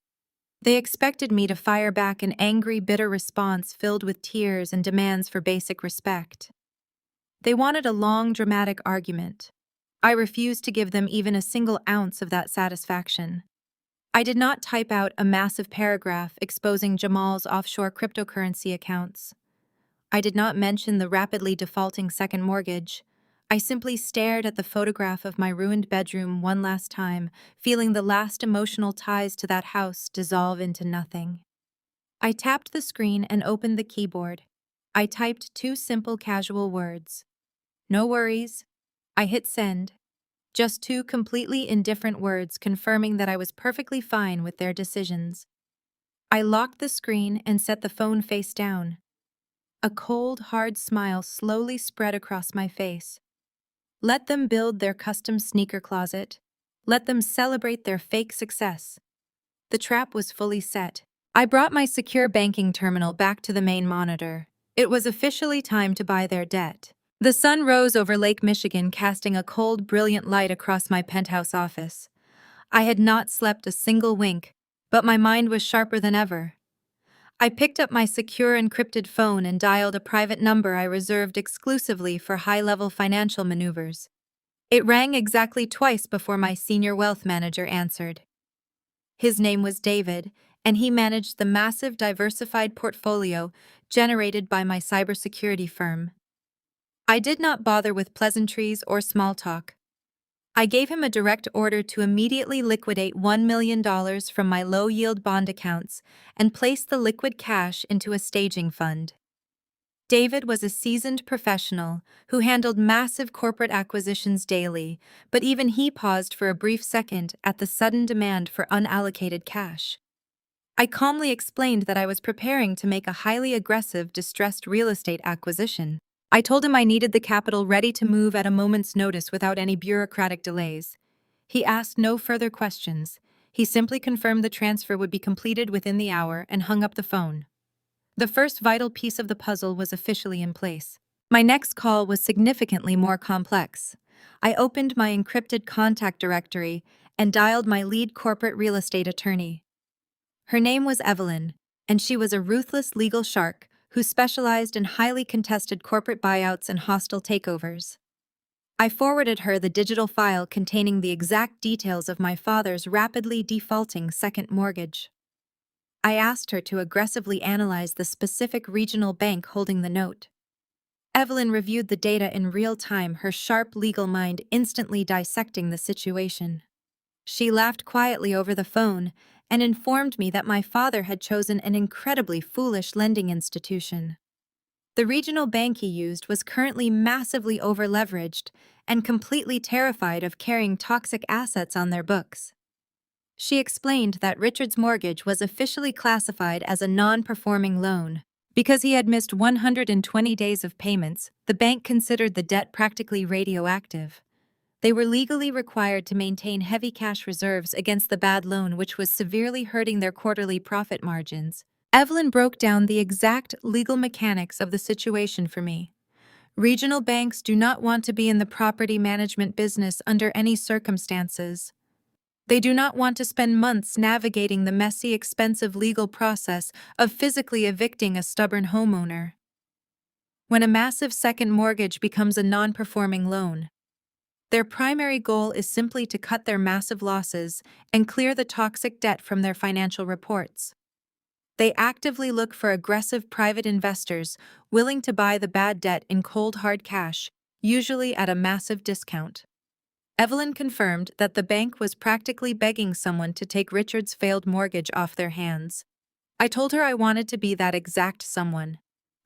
They expected me to fire back an angry, bitter response filled with tears and demands for basic respect. They wanted a long, dramatic argument. I refused to give them even a single ounce of that satisfaction. I did not type out a massive paragraph exposing Jamal's offshore cryptocurrency accounts. I did not mention the rapidly defaulting second mortgage. I simply stared at the photograph of my ruined bedroom one last time, feeling the last emotional ties to that house dissolve into nothing. I tapped the screen and opened the keyboard. I typed two simple casual words. No worries. I hit send. Just two completely indifferent words confirming that I was perfectly fine with their decisions. I locked the screen and set the phone face down. A cold, hard smile slowly spread across my face. Let them build their custom sneaker closet. Let them celebrate their fake success. The trap was fully set. I brought my secure banking terminal back to the main monitor. It was officially time to buy their debt. The sun rose over Lake Michigan, casting a cold, brilliant light across my penthouse office. I had not slept a single wink, but my mind was sharper than ever. I picked up my secure encrypted phone and dialed a private number I reserved exclusively for high-level financial maneuvers. It rang exactly twice before my senior wealth manager answered. His name was David, and he managed the massive diversified portfolio generated by my cybersecurity firm. I did not bother with pleasantries or small talk. I gave him a direct order to immediately liquidate $1 million from my low-yield bond accounts and place the liquid cash into a staging fund. David was a seasoned professional who handled massive corporate acquisitions daily, but even he paused for a brief second at the sudden demand for unallocated cash. I calmly explained that I was preparing to make a highly aggressive, distressed real estate acquisition. I told him I needed the capital ready to move at a moment's notice without any bureaucratic delays. He asked no further questions. He simply confirmed the transfer would be completed within the hour and hung up the phone. The first vital piece of the puzzle was officially in place. My next call was significantly more complex. I opened my encrypted contact directory and dialed my lead corporate real estate attorney. Her name was Evelyn, and she was a ruthless legal shark who specialized in highly contested corporate buyouts and hostile takeovers. I forwarded her the digital file containing the exact details of my father's rapidly defaulting second mortgage. I asked her to aggressively analyze the specific regional bank holding the note. Evelyn reviewed the data in real time, her sharp legal mind instantly dissecting the situation. She laughed quietly over the phone and informed me that my father had chosen an incredibly foolish lending institution. The regional bank he used was currently massively over-leveraged and completely terrified of carrying toxic assets on their books. She explained that Richard's mortgage was officially classified as a non-performing loan. Because he had missed 120 days of payments, the bank considered the debt practically radioactive. They were legally required to maintain heavy cash reserves against the bad loan, which was severely hurting their quarterly profit margins. Evelyn broke down the exact legal mechanics of the situation for me. Regional banks do not want to be in the property management business under any circumstances. They do not want to spend months navigating the messy, expensive legal process of physically evicting a stubborn homeowner. When a massive second mortgage becomes a non-performing loan, their primary goal is simply to cut their massive losses and clear the toxic debt from their financial reports. They actively look for aggressive private investors willing to buy the bad debt in cold hard cash, usually at a massive discount. Evelyn confirmed that the bank was practically begging someone to take Richard's failed mortgage off their hands. I told her I wanted to be that exact someone.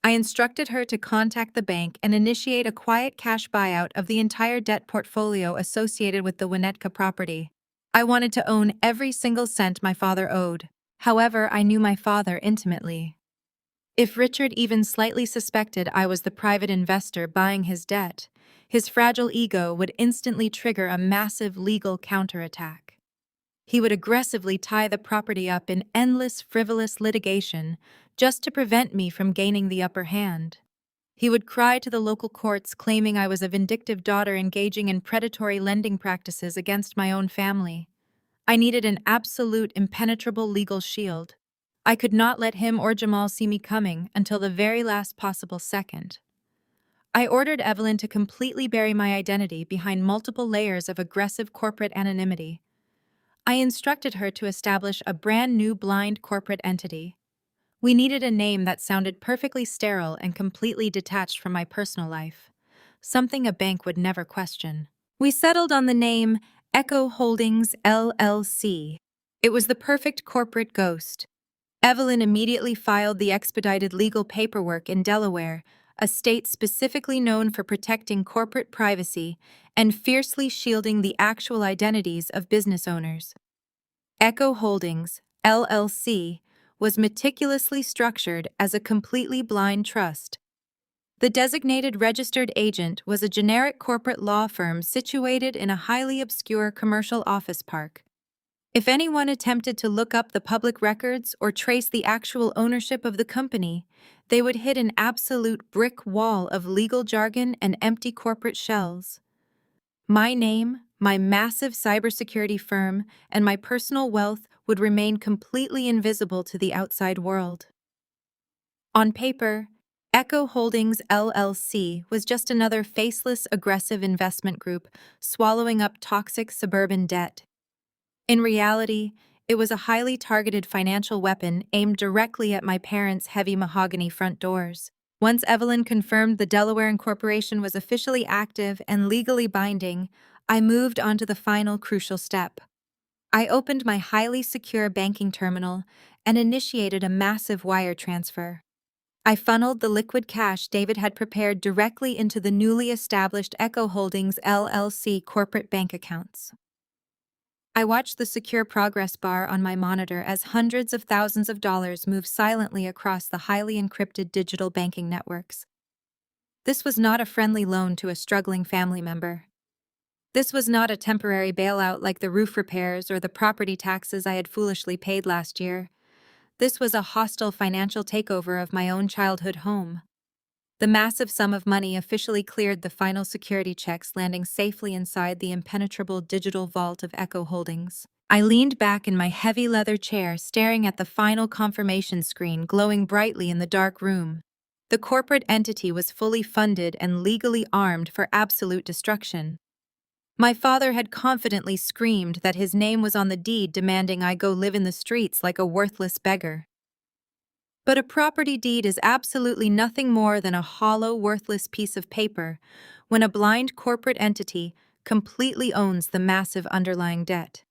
I instructed her to contact the bank and initiate a quiet cash buyout of the entire debt portfolio associated with the Winnetka property. I wanted to own every single cent my father owed. However, I knew my father intimately. If Richard even slightly suspected I was the private investor buying his debt, his fragile ego would instantly trigger a massive legal counterattack. He would aggressively tie the property up in endless, frivolous litigation just to prevent me from gaining the upper hand. He would cry to the local courts claiming I was a vindictive daughter engaging in predatory lending practices against my own family. I needed an absolute, impenetrable legal shield. I could not let him or Jamal see me coming until the very last possible second. I ordered Evelyn to completely bury my identity behind multiple layers of aggressive corporate anonymity. I instructed her to establish a brand new blind corporate entity. We needed a name that sounded perfectly sterile and completely detached from my personal life, something a bank would never question. We settled on the name Echo Holdings LLC. It was the perfect corporate ghost. Evelyn immediately filed the expedited legal paperwork in Delaware, a state specifically known for protecting corporate privacy and fiercely shielding the actual identities of business owners. Echo Holdings, LLC, was meticulously structured as a completely blind trust. The designated registered agent was a generic corporate law firm situated in a highly obscure commercial office park. If anyone attempted to look up the public records or trace the actual ownership of the company, they would hit an absolute brick wall of legal jargon and empty corporate shells. My name, my massive cybersecurity firm, and my personal wealth would remain completely invisible to the outside world. On paper, Echo Holdings LLC was just another faceless, aggressive investment group swallowing up toxic suburban debt. In reality, it was a highly targeted financial weapon aimed directly at my parents' heavy mahogany front doors. Once Evelyn confirmed the Delaware incorporation was officially active and legally binding, I moved on to the final crucial step. I opened my highly secure banking terminal and initiated a massive wire transfer. I funneled the liquid cash David had prepared directly into the newly established Echo Holdings LLC corporate bank accounts. I watched the secure progress bar on my monitor as hundreds of thousands of dollars moved silently across the highly encrypted digital banking networks. This was not a friendly loan to a struggling family member. This was not a temporary bailout like the roof repairs or the property taxes I had foolishly paid last year. This was a hostile financial takeover of my own childhood home. The massive sum of money officially cleared the final security checks, landing safely inside the impenetrable digital vault of Echo Holdings. I leaned back in my heavy leather chair, staring at the final confirmation screen glowing brightly in the dark room. The corporate entity was fully funded and legally armed for absolute destruction. My father had confidently screamed that his name was on the deed, demanding I go live in the streets like a worthless beggar. But a property deed is absolutely nothing more than a hollow, worthless piece of paper when a blind corporate entity completely owns the massive underlying debt.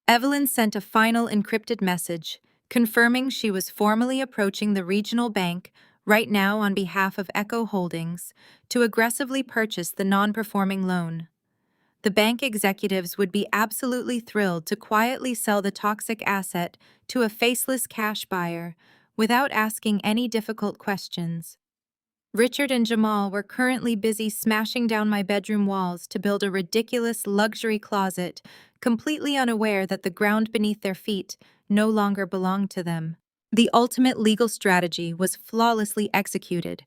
Evelyn sent a final encrypted message confirming she was formally approaching the regional bank right now on behalf of Echo Holdings to aggressively purchase the non-performing loan. The bank executives would be absolutely thrilled to quietly sell the toxic asset to a faceless cash buyer without asking any difficult questions. Richard and Jamal were currently busy smashing down my bedroom walls to build a ridiculous luxury closet, completely unaware that the ground beneath their feet no longer belonged to them. The ultimate legal strategy was flawlessly executed.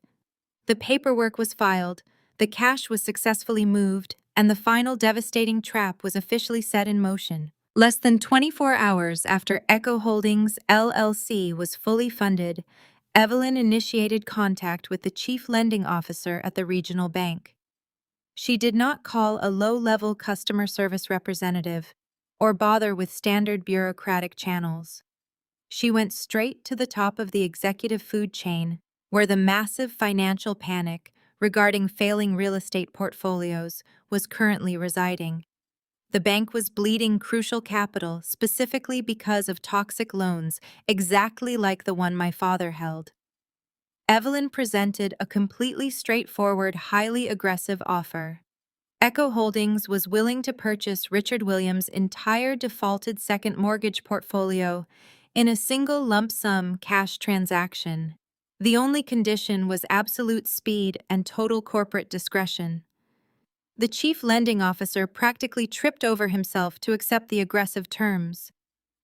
The paperwork was filed, the cash was successfully moved, and the final devastating trap was officially set in motion. Less than 24 hours after Echo Holdings LLC was fully funded, Evelyn initiated contact with the chief lending officer at the regional bank. She did not call a low-level customer service representative or bother with standard bureaucratic channels. She went straight to the top of the executive food chain, where the massive financial panic regarding failing real estate portfolios was currently residing. The bank was bleeding crucial capital specifically because of toxic loans, exactly like the one my father held. Evelyn presented a completely straightforward, highly aggressive offer. Echo Holdings was willing to purchase Richard Williams' entire defaulted second mortgage portfolio in a single lump sum cash transaction. The only condition was absolute speed and total corporate discretion. The chief lending officer practically tripped over himself to accept the aggressive terms.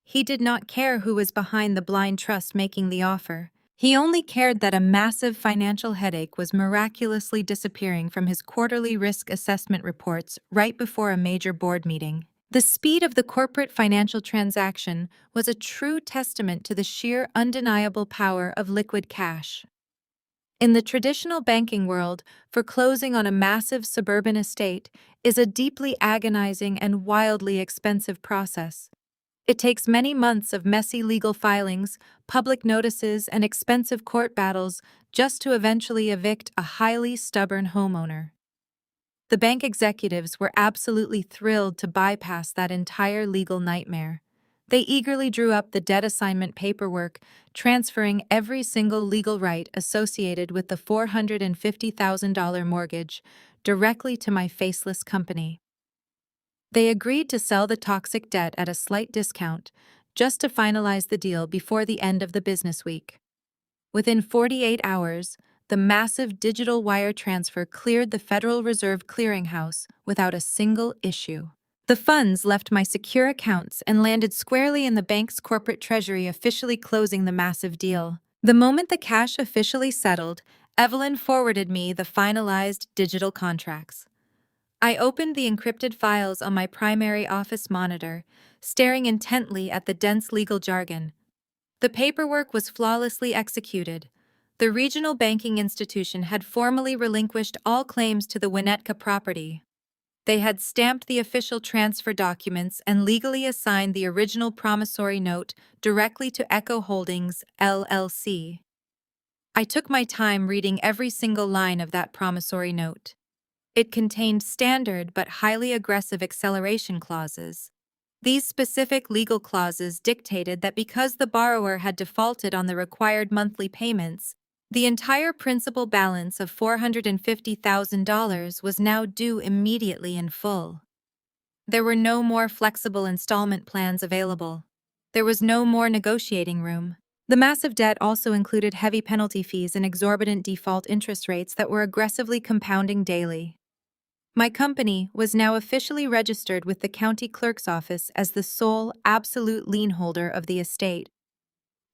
He did not care who was behind the blind trust making the offer. He only cared that a massive financial headache was miraculously disappearing from his quarterly risk assessment reports right before a major board meeting. The speed of the corporate financial transaction was a true testament to the sheer undeniable power of liquid cash. In the traditional banking world, foreclosing on a massive suburban estate is a deeply agonizing and wildly expensive process. It takes many months of messy legal filings, public notices, and expensive court battles just to eventually evict a highly stubborn homeowner. The bank executives were absolutely thrilled to bypass that entire legal nightmare. They eagerly drew up the debt assignment paperwork, transferring every single legal right associated with the $450,000 mortgage directly to my faceless company. They agreed to sell the toxic debt at a slight discount, just to finalize the deal before the end of the business week. Within 48 hours, the massive digital wire transfer cleared the Federal Reserve Clearinghouse without a single issue. The funds left my secure accounts and landed squarely in the bank's corporate treasury, officially closing the massive deal. The moment the cash officially settled, Evelyn forwarded me the finalized digital contracts. I opened the encrypted files on my primary office monitor, staring intently at the dense legal jargon. The paperwork was flawlessly executed. The regional banking institution had formally relinquished all claims to the Winnetka property. They had stamped the official transfer documents and legally assigned the original promissory note directly to Echo Holdings, LLC. I took my time reading every single line of that promissory note. It contained standard but highly aggressive acceleration clauses. These specific legal clauses dictated that because the borrower had defaulted on the required monthly payments, the entire principal balance of $450,000 was now due immediately in full. There were no more flexible installment plans available. There was no more negotiating room. The massive debt also included heavy penalty fees and exorbitant default interest rates that were aggressively compounding daily. My company was now officially registered with the county clerk's office as the sole, absolute lien holder of the estate.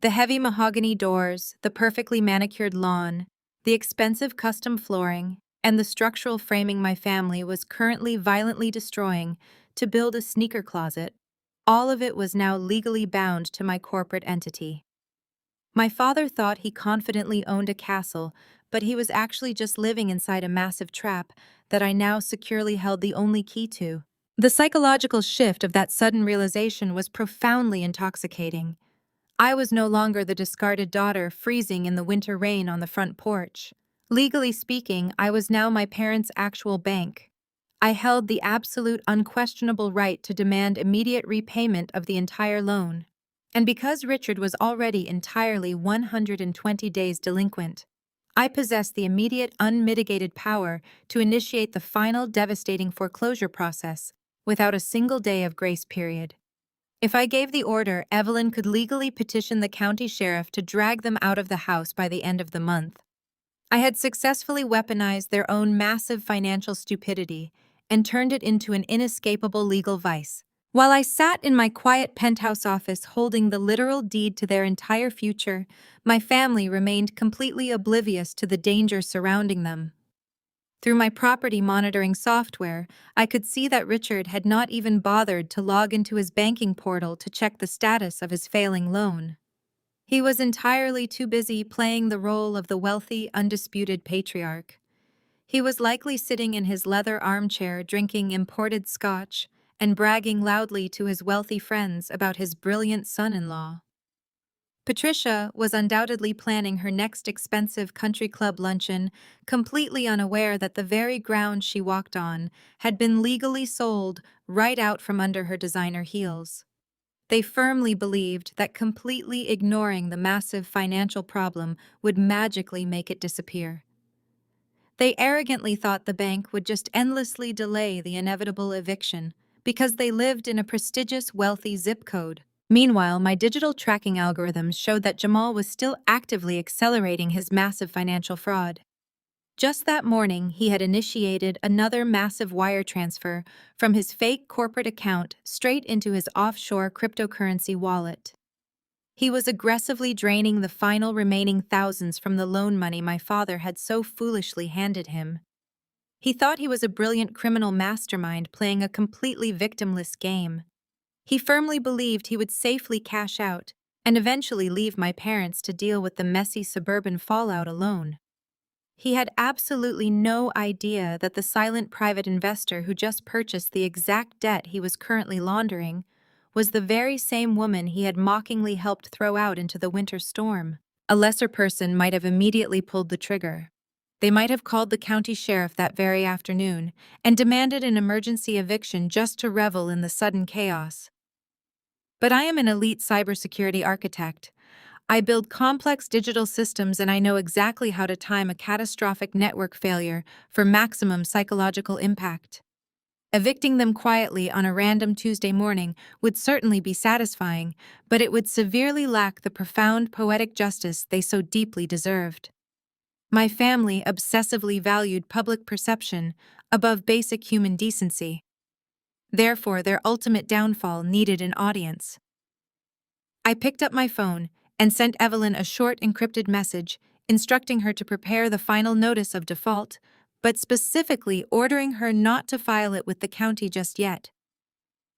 The heavy mahogany doors, the perfectly manicured lawn, the expensive custom flooring, and the structural framing my family was currently violently destroying to build a sneaker closet, all of it was now legally bound to my corporate entity. My father thought he confidently owned a castle, but he was actually just living inside a massive trap that I now securely held the only key to. The psychological shift of that sudden realization was profoundly intoxicating. I was no longer the discarded daughter freezing in the winter rain on the front porch. Legally speaking, I was now my parents' actual bank. I held the absolute unquestionable right to demand immediate repayment of the entire loan. And because Richard was already entirely 120 days delinquent, I possessed the immediate unmitigated power to initiate the final devastating foreclosure process without a single day of grace period. If I gave the order, Evelyn could legally petition the county sheriff to drag them out of the house by the end of the month. I had successfully weaponized their own massive financial stupidity and turned it into an inescapable legal vice. While I sat in my quiet penthouse office holding the literal deed to their entire future, my family remained completely oblivious to the danger surrounding them. Through my property monitoring software, I could see that Richard had not even bothered to log into his banking portal to check the status of his failing loan. He was entirely too busy playing the role of the wealthy, undisputed patriarch. He was likely sitting in his leather armchair drinking imported scotch and bragging loudly to his wealthy friends about his brilliant son-in-law. Patricia was undoubtedly planning her next expensive country club luncheon, completely unaware that the very ground she walked on had been legally sold right out from under her designer heels. They firmly believed that completely ignoring the massive financial problem would magically make it disappear. They arrogantly thought the bank would just endlessly delay the inevitable eviction because they lived in a prestigious, wealthy zip code. Meanwhile, my digital tracking algorithms showed that Jamal was still actively accelerating his massive financial fraud. Just that morning, he had initiated another massive wire transfer from his fake corporate account straight into his offshore cryptocurrency wallet. He was aggressively draining the final remaining thousands from the loan money my father had so foolishly handed him. He thought he was a brilliant criminal mastermind playing a completely victimless game. He firmly believed he would safely cash out and eventually leave my parents to deal with the messy suburban fallout alone. He had absolutely no idea that the silent private investor who just purchased the exact debt he was currently laundering was the very same woman he had mockingly helped throw out into the winter storm. A lesser person might have immediately pulled the trigger. They might have called the county sheriff that very afternoon and demanded an emergency eviction just to revel in the sudden chaos. But I am an elite cybersecurity architect. I build complex digital systems and I know exactly how to time a catastrophic network failure for maximum psychological impact. Evicting them quietly on a random Tuesday morning would certainly be satisfying, but it would severely lack the profound poetic justice they so deeply deserved. My family obsessively valued public perception above basic human decency. Therefore, their ultimate downfall needed an audience. I picked up my phone and sent Evelyn a short encrypted message instructing her to prepare the final notice of default, but specifically ordering her not to file it with the county just yet.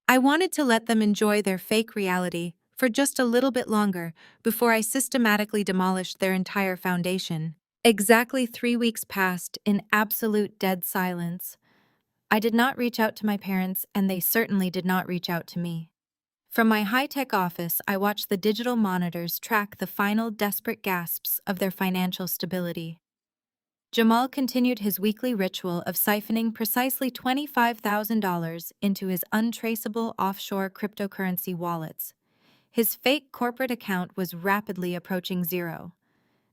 I wanted to let them enjoy their fake reality for just a little bit longer before I systematically demolished their entire foundation. Exactly 3 weeks passed in absolute dead silence. I did not reach out to my parents, and they certainly did not reach out to me. From my high-tech office, I watched the digital monitors track the final desperate gasps of their financial stability. Jamal continued his weekly ritual of siphoning precisely $25,000 into his untraceable offshore cryptocurrency wallets. His fake corporate account was rapidly approaching zero.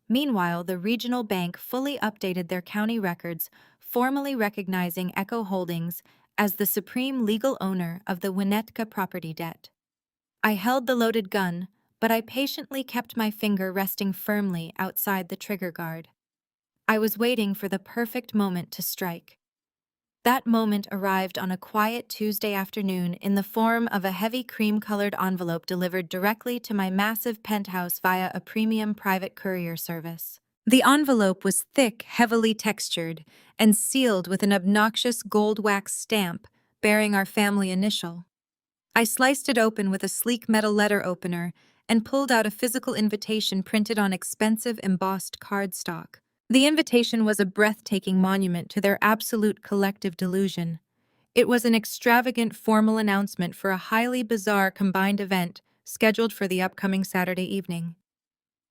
Meanwhile, the regional bank fully updated their county records, formally recognizing Echo Holdings as the supreme legal owner of the Winnetka property debt. I held the loaded gun, but I patiently kept my finger resting firmly outside the trigger guard. I was waiting for the perfect moment to strike. That moment arrived on a quiet Tuesday afternoon in the form of a heavy cream-colored envelope delivered directly to my massive penthouse via a premium private courier service. The envelope was thick, heavily textured, and sealed with an obnoxious gold wax stamp bearing our family initial. I sliced it open with a sleek metal letter opener and pulled out a physical invitation printed on expensive embossed cardstock. The invitation was a breathtaking monument to their absolute collective delusion. It was an extravagant formal announcement for a highly bizarre combined event scheduled for the upcoming Saturday evening.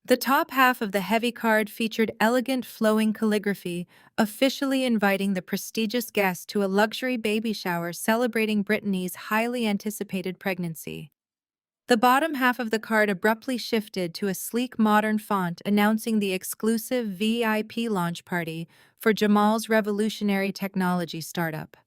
The top half of the heavy card featured elegant flowing calligraphy, officially inviting the prestigious guests to a luxury baby shower celebrating Brittany's highly anticipated pregnancy. The bottom half of the card abruptly shifted to a sleek modern font announcing the exclusive VIP launch party for Jamal's revolutionary technology startup.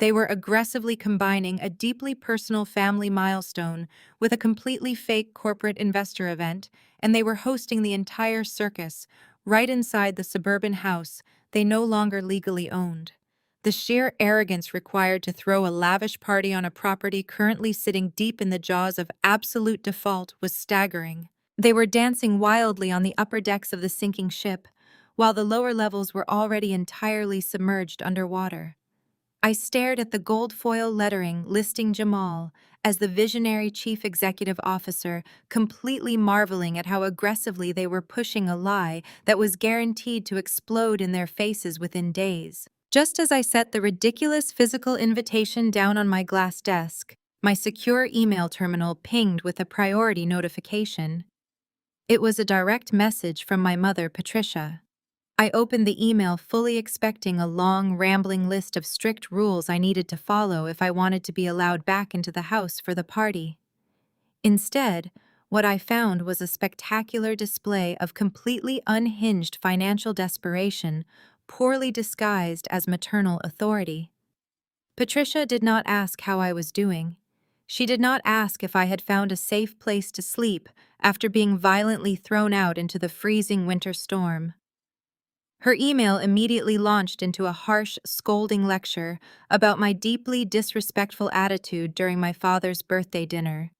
They were aggressively combining a deeply personal family milestone with a completely fake corporate investor event, and they were hosting the entire circus right inside the suburban house they no longer legally owned. The sheer arrogance required to throw a lavish party on a property currently sitting deep in the jaws of absolute default was staggering. They were dancing wildly on the upper decks of the sinking ship, while the lower levels were already entirely submerged underwater. I stared at the gold foil lettering listing Jamal as the visionary chief executive officer, completely marveling at how aggressively they were pushing a lie that was guaranteed to explode in their faces within days. Just as I set the ridiculous physical invitation down on my glass desk, my secure email terminal pinged with a priority notification. It was a direct message from my mother, Patricia. I opened the email fully expecting a long, rambling list of strict rules I needed to follow if I wanted to be allowed back into the house for the party. Instead, what I found was a spectacular display of completely unhinged financial desperation, poorly disguised as maternal authority. Patricia did not ask how I was doing. She did not ask if I had found a safe place to sleep after being violently thrown out into the freezing winter storm. Her email immediately launched into a harsh, scolding lecture about my deeply disrespectful attitude during my father's birthday dinner.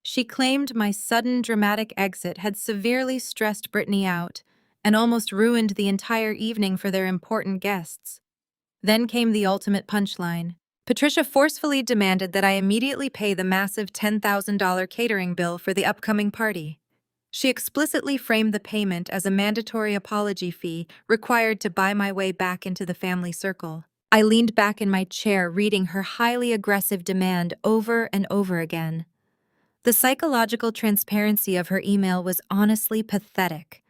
She claimed my sudden dramatic exit had severely stressed Brittany out and almost ruined the entire evening for their important guests. Then came the ultimate punchline. Patricia forcefully demanded that I immediately pay the massive $10,000 catering bill for the upcoming party. She explicitly framed the payment as a mandatory apology fee required to buy my way back into the family circle. I leaned back in my chair, reading her highly aggressive demand over and over again. The psychological transparency of her email was honestly pathetic.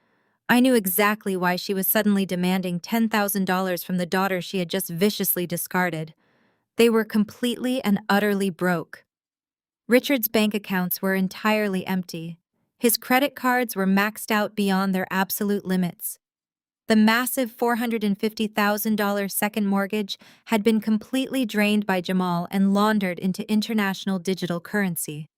I knew exactly why she was suddenly demanding $10,000 from the daughter she had just viciously discarded. They were completely and utterly broke. Richard's bank accounts were entirely empty. His credit cards were maxed out beyond their absolute limits. The massive $450,000 second mortgage had been completely drained by Jamal and laundered into international digital currency.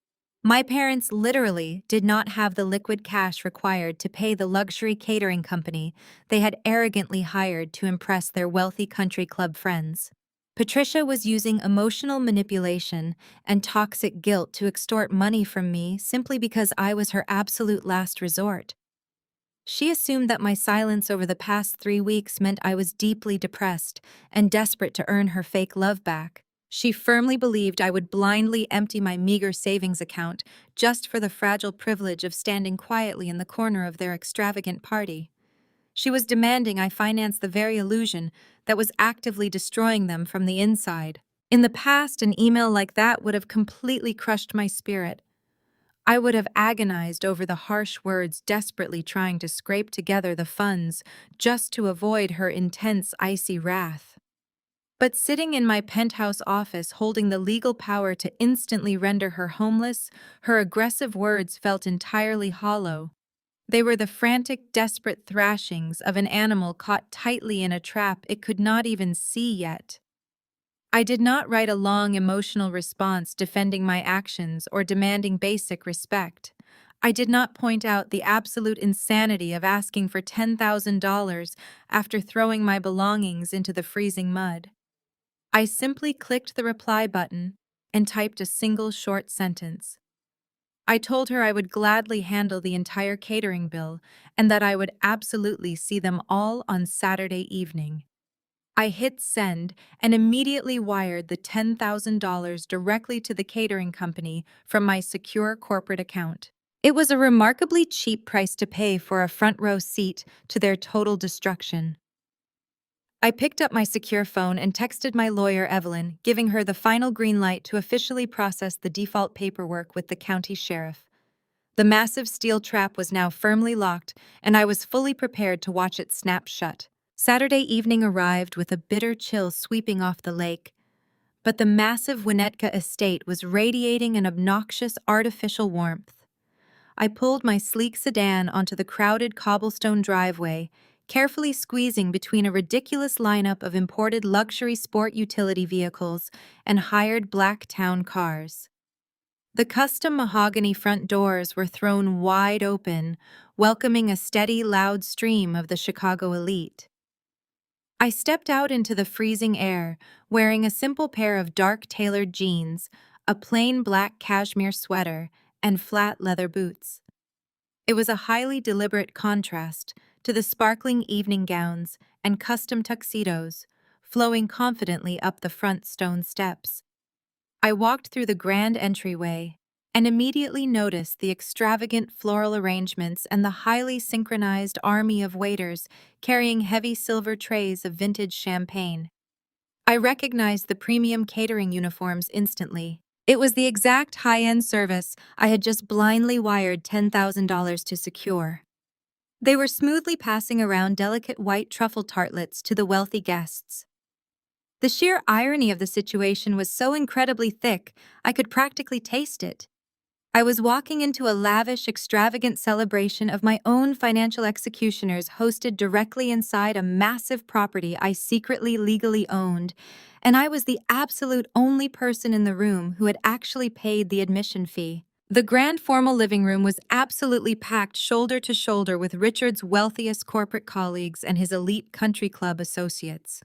My parents literally did not have the liquid cash required to pay the luxury catering company they had arrogantly hired to impress their wealthy country club friends. Patricia was using emotional manipulation and toxic guilt to extort money from me simply because I was her absolute last resort. She assumed that my silence over the past 3 weeks meant I was deeply depressed and desperate to earn her fake love back. She firmly believed I would blindly empty my meager savings account just for the fragile privilege of standing quietly in the corner of their extravagant party. She was demanding I finance the very illusion that was actively destroying them from the inside. In the past, an email like that would have completely crushed my spirit. I would have agonized over the harsh words, desperately trying to scrape together the funds just to avoid her intense, icy wrath. But sitting in my penthouse office holding the legal power to instantly render her homeless, her aggressive words felt entirely hollow. They were the frantic, desperate thrashings of an animal caught tightly in a trap it could not even see yet. I did not write a long emotional response defending my actions or demanding basic respect. I did not point out the absolute insanity of asking for $10,000 after throwing my belongings into the freezing mud. I simply clicked the reply button and typed a single short sentence. I told her I would gladly handle the entire catering bill and that I would absolutely see them all on Saturday evening. I hit send and immediately wired the $10,000 directly to the catering company from my secure corporate account. It was a remarkably cheap price to pay for a front row seat to their total destruction. I picked up my secure phone and texted my lawyer, Evelyn, giving her the final green light to officially process the default paperwork with the county sheriff. The massive steel trap was now firmly locked, and I was fully prepared to watch it snap shut. Saturday evening arrived with a bitter chill sweeping off the lake, but the massive Winnetka estate was radiating an obnoxious artificial warmth. I pulled my sleek sedan onto the crowded cobblestone driveway, carefully squeezing between a ridiculous lineup of imported luxury sport utility vehicles and hired black town cars. The custom mahogany front doors were thrown wide open, welcoming a steady, loud stream of the Chicago elite. I stepped out into the freezing air, wearing a simple pair of dark tailored jeans, a plain black cashmere sweater, and flat leather boots. It was a highly deliberate contrast to the sparkling evening gowns and custom tuxedos, flowing confidently up the front stone steps. I walked through the grand entryway and immediately noticed the extravagant floral arrangements and the highly synchronized army of waiters carrying heavy silver trays of vintage champagne. I recognized the premium catering uniforms instantly. It was the exact high-end service I had just blindly wired $10,000 to secure. They were smoothly passing around delicate white truffle tartlets to the wealthy guests. The sheer irony of the situation was so incredibly thick, I could practically taste it. I was walking into a lavish, extravagant celebration of my own financial executioners hosted directly inside a massive property I secretly legally owned, and I was the absolute only person in the room who had actually paid the admission fee. The grand formal living room was absolutely packed shoulder to shoulder with Richard's wealthiest corporate colleagues and his elite country club associates.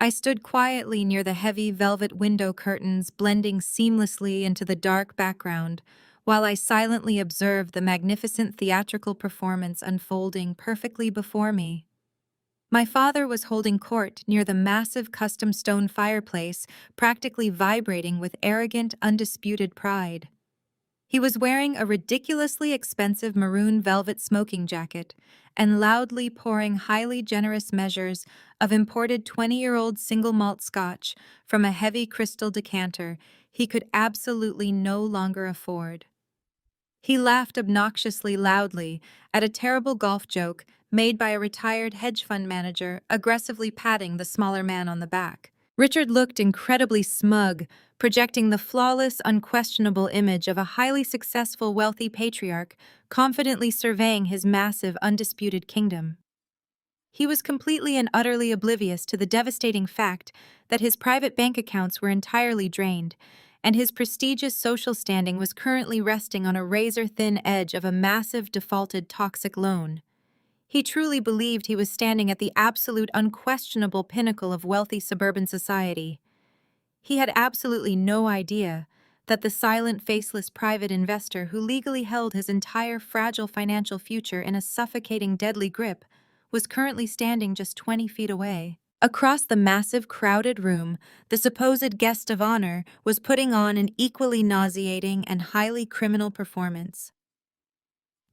I stood quietly near the heavy velvet window curtains blending seamlessly into the dark background, while I silently observed the magnificent theatrical performance unfolding perfectly before me. My father was holding court near the massive custom stone fireplace, practically vibrating with arrogant, undisputed pride. He was wearing a ridiculously expensive maroon velvet smoking jacket and loudly pouring highly generous measures of imported 20-year-old single malt scotch from a heavy crystal decanter he could absolutely no longer afford. He laughed obnoxiously loudly at a terrible golf joke made by a retired hedge fund manager aggressively patting the smaller man on the back. Richard looked incredibly smug, projecting the flawless, unquestionable image of a highly successful, wealthy patriarch confidently surveying his massive, undisputed kingdom. He was completely and utterly oblivious to the devastating fact that his private bank accounts were entirely drained, and his prestigious social standing was currently resting on a razor-thin edge of a massive defaulted toxic loan. He truly believed he was standing at the absolute unquestionable pinnacle of wealthy suburban society. He had absolutely no idea that the silent, faceless private investor who legally held his entire fragile financial future in a suffocating, deadly grip was currently standing just 20 feet away. Across the massive, crowded room, the supposed guest of honor was putting on an equally nauseating and highly criminal performance.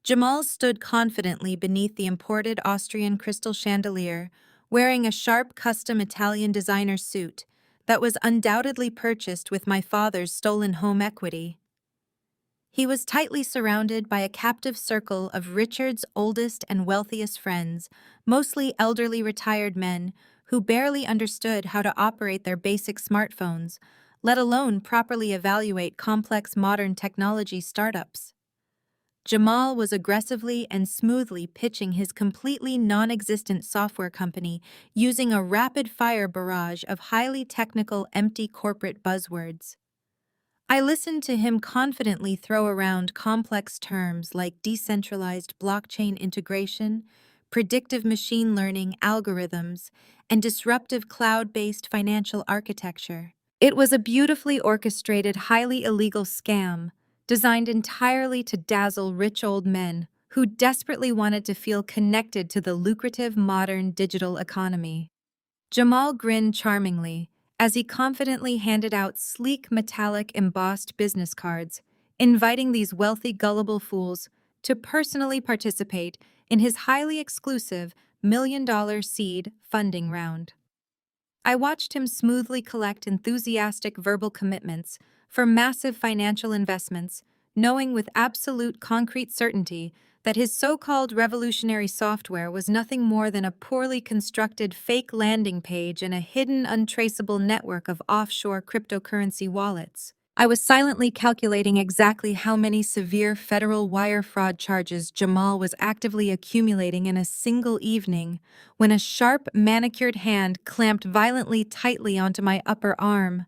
Jamal stood confidently beneath the imported Austrian crystal chandelier, wearing a sharp custom Italian designer suit that was undoubtedly purchased with my father's stolen home equity. He was tightly surrounded by a captive circle of Richard's oldest and wealthiest friends, mostly elderly retired men who barely understood how to operate their basic smartphones, let alone properly evaluate complex modern technology startups. Jamal was aggressively and smoothly pitching his completely non-existent software company using a rapid-fire barrage of highly technical, empty corporate buzzwords. I listened to him confidently throw around complex terms like decentralized blockchain integration, predictive machine learning algorithms, and disruptive cloud-based financial architecture. It was a beautifully orchestrated, highly illegal scam designed entirely to dazzle rich old men who desperately wanted to feel connected to the lucrative modern digital economy. Jamal grinned charmingly as he confidently handed out sleek metallic embossed business cards, inviting these wealthy gullible fools to personally participate in his highly exclusive $1 million seed funding round. I watched him smoothly collect enthusiastic verbal commitments for massive financial investments, knowing with absolute concrete certainty that his so-called revolutionary software was nothing more than a poorly constructed fake landing page in a hidden, untraceable network of offshore cryptocurrency wallets. I was silently calculating exactly how many severe federal wire fraud charges Jamal was actively accumulating in a single evening when a sharp, manicured hand clamped violently tightly onto my upper arm.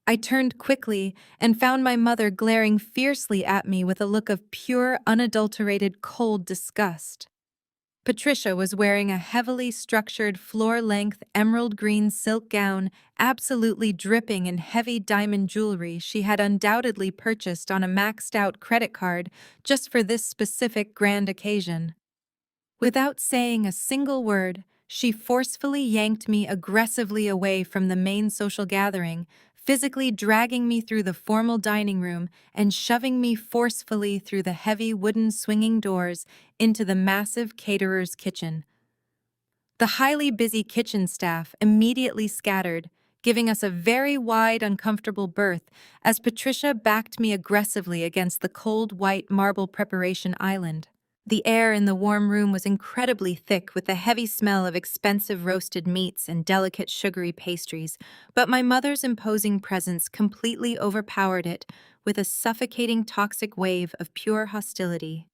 I turned quickly and found my mother glaring fiercely at me with a look of pure, unadulterated, cold disgust. Patricia was wearing a heavily structured floor-length emerald green silk gown, absolutely dripping in heavy diamond jewelry she had undoubtedly purchased on a maxed-out credit card just for this specific grand occasion. Without saying a single word, she forcefully yanked me aggressively away from the main social gathering, physically dragging me through the formal dining room and shoving me forcefully through the heavy wooden swinging doors into the massive caterer's kitchen. The highly busy kitchen staff immediately scattered, giving us a very wide, uncomfortable berth as Patricia backed me aggressively against the cold white marble preparation island. The air in the warm room was incredibly thick with the heavy smell of expensive roasted meats and delicate sugary pastries, but my mother's imposing presence completely overpowered it with a suffocating toxic wave of pure hostility.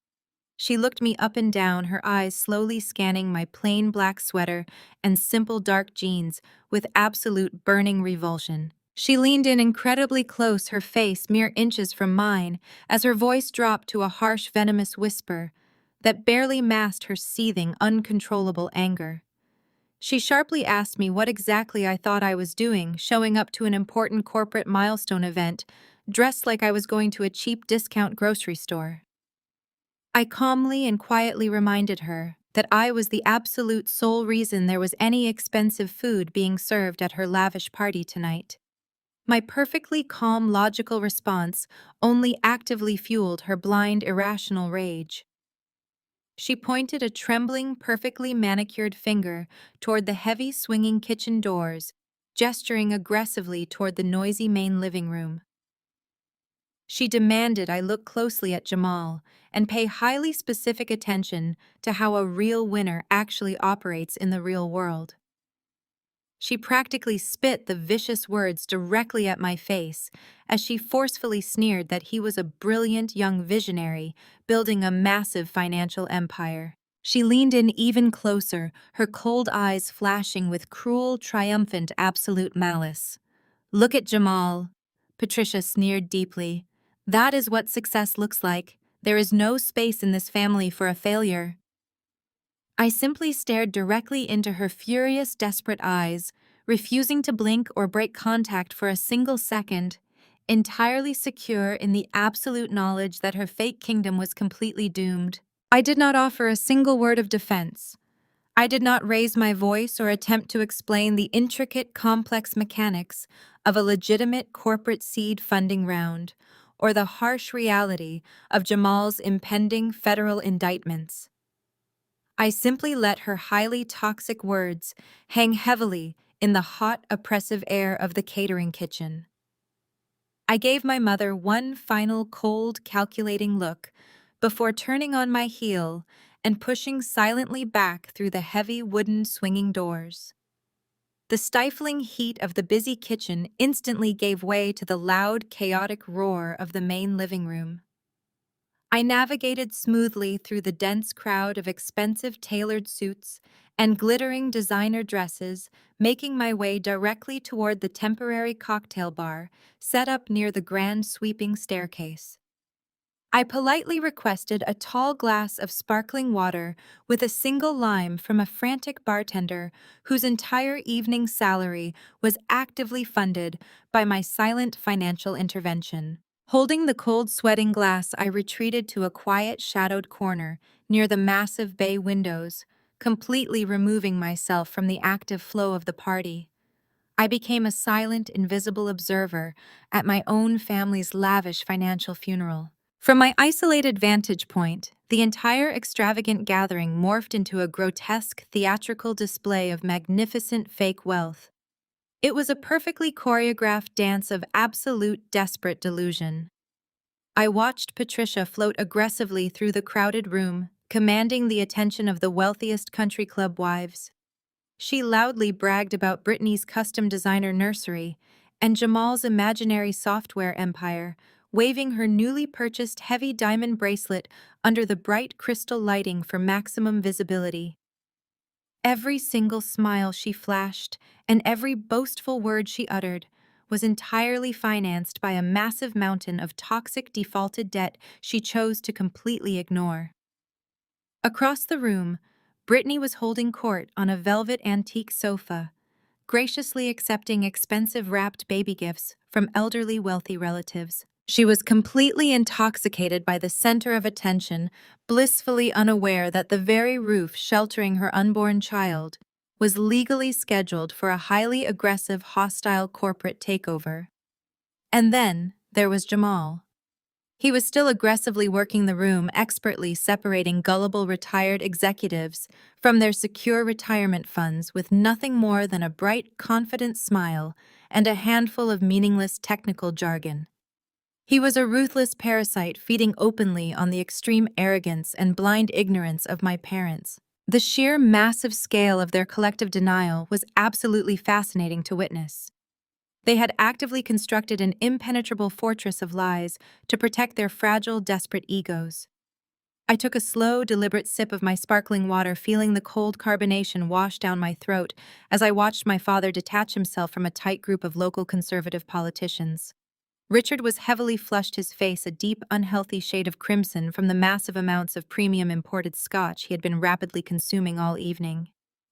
She looked me up and down, her eyes slowly scanning my plain black sweater and simple dark jeans with absolute burning revulsion. She leaned in incredibly close, her face mere inches from mine, as her voice dropped to a harsh, venomous whisper that barely masked her seething, uncontrollable anger. She sharply asked me what exactly I thought I was doing, showing up to an important corporate milestone event, dressed like I was going to a cheap discount grocery store. I calmly and quietly reminded her that I was the absolute sole reason there was any expensive food being served at her lavish party tonight. My perfectly calm, logical response only actively fueled her blind, irrational rage. She pointed a trembling, perfectly manicured finger toward the heavy, swinging kitchen doors, gesturing aggressively toward the noisy main living room. She demanded I look closely at Jamal and pay highly specific attention to how a real winner actually operates in the real world. She practically spit the vicious words directly at my face as she forcefully sneered that he was a brilliant young visionary building a massive financial empire. She leaned in even closer, her cold eyes flashing with cruel, triumphant, absolute malice. "Look at Jamal," Patricia sneered deeply. "That is what success looks like. There is no space in this family for a failure." I simply stared directly into her furious, desperate eyes, refusing to blink or break contact for a single second, entirely secure in the absolute knowledge that her fake kingdom was completely doomed. I did not offer a single word of defense. I did not raise my voice or attempt to explain the intricate, complex mechanics of a legitimate corporate seed funding round, or the harsh reality of Jamal's impending federal indictments. I simply let her highly toxic words hang heavily in the hot, oppressive air of the catering kitchen. I gave my mother one final cold, calculating look before turning on my heel and pushing silently back through the heavy wooden swinging doors. The stifling heat of the busy kitchen instantly gave way to the loud, chaotic roar of the main living room. I navigated smoothly through the dense crowd of expensive tailored suits and glittering designer dresses, making my way directly toward the temporary cocktail bar set up near the grand sweeping staircase. I politely requested a tall glass of sparkling water with a single lime from a frantic bartender whose entire evening salary was actively funded by my silent financial intervention. Holding the cold, sweating glass, I retreated to a quiet, shadowed corner near the massive bay windows, completely removing myself from the active flow of the party. I became a silent, invisible observer at my own family's lavish financial funeral. From my isolated vantage point, the entire extravagant gathering morphed into a grotesque, theatrical display of magnificent fake wealth. It was a perfectly choreographed dance of absolute, desperate delusion. I watched Patricia float aggressively through the crowded room, commanding the attention of the wealthiest country club wives. She loudly bragged about Brittany's custom designer nursery and Jamal's imaginary software empire, waving her newly purchased heavy diamond bracelet under the bright crystal lighting for maximum visibility. Every single smile she flashed and every boastful word she uttered was entirely financed by a massive mountain of toxic defaulted debt she chose to completely ignore. Across the room, Brittany was holding court on a velvet antique sofa, graciously accepting expensive wrapped baby gifts from elderly wealthy relatives. She was completely intoxicated by the center of attention, blissfully unaware that the very roof sheltering her unborn child was legally scheduled for a highly aggressive, hostile corporate takeover. And then there was Jamal. He was still aggressively working the room, expertly separating gullible retired executives from their secure retirement funds with nothing more than a bright, confident smile and a handful of meaningless technical jargon. He was a ruthless parasite feeding openly on the extreme arrogance and blind ignorance of my parents. The sheer massive scale of their collective denial was absolutely fascinating to witness. They had actively constructed an impenetrable fortress of lies to protect their fragile, desperate egos. I took a slow, deliberate sip of my sparkling water, feeling the cold carbonation wash down my throat as I watched my father detach himself from a tight group of local conservative politicians. Richard was heavily flushed, his face a deep, unhealthy shade of crimson from the massive amounts of premium imported scotch he had been rapidly consuming all evening.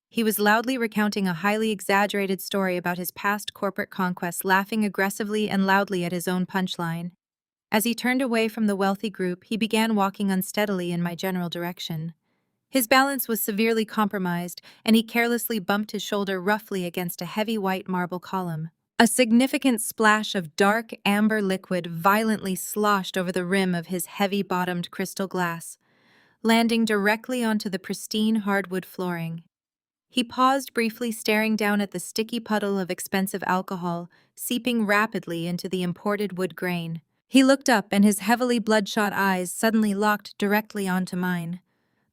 He was loudly recounting a highly exaggerated story about his past corporate conquests, laughing aggressively and loudly at his own punchline. As he turned away from the wealthy group, he began walking unsteadily in my general direction. His balance was severely compromised, and he carelessly bumped his shoulder roughly against a heavy white marble column. A significant splash of dark amber liquid violently sloshed over the rim of his heavy-bottomed crystal glass, landing directly onto the pristine hardwood flooring. He paused briefly, staring down at the sticky puddle of expensive alcohol seeping rapidly into the imported wood grain. He looked up and his heavily bloodshot eyes suddenly locked directly onto mine.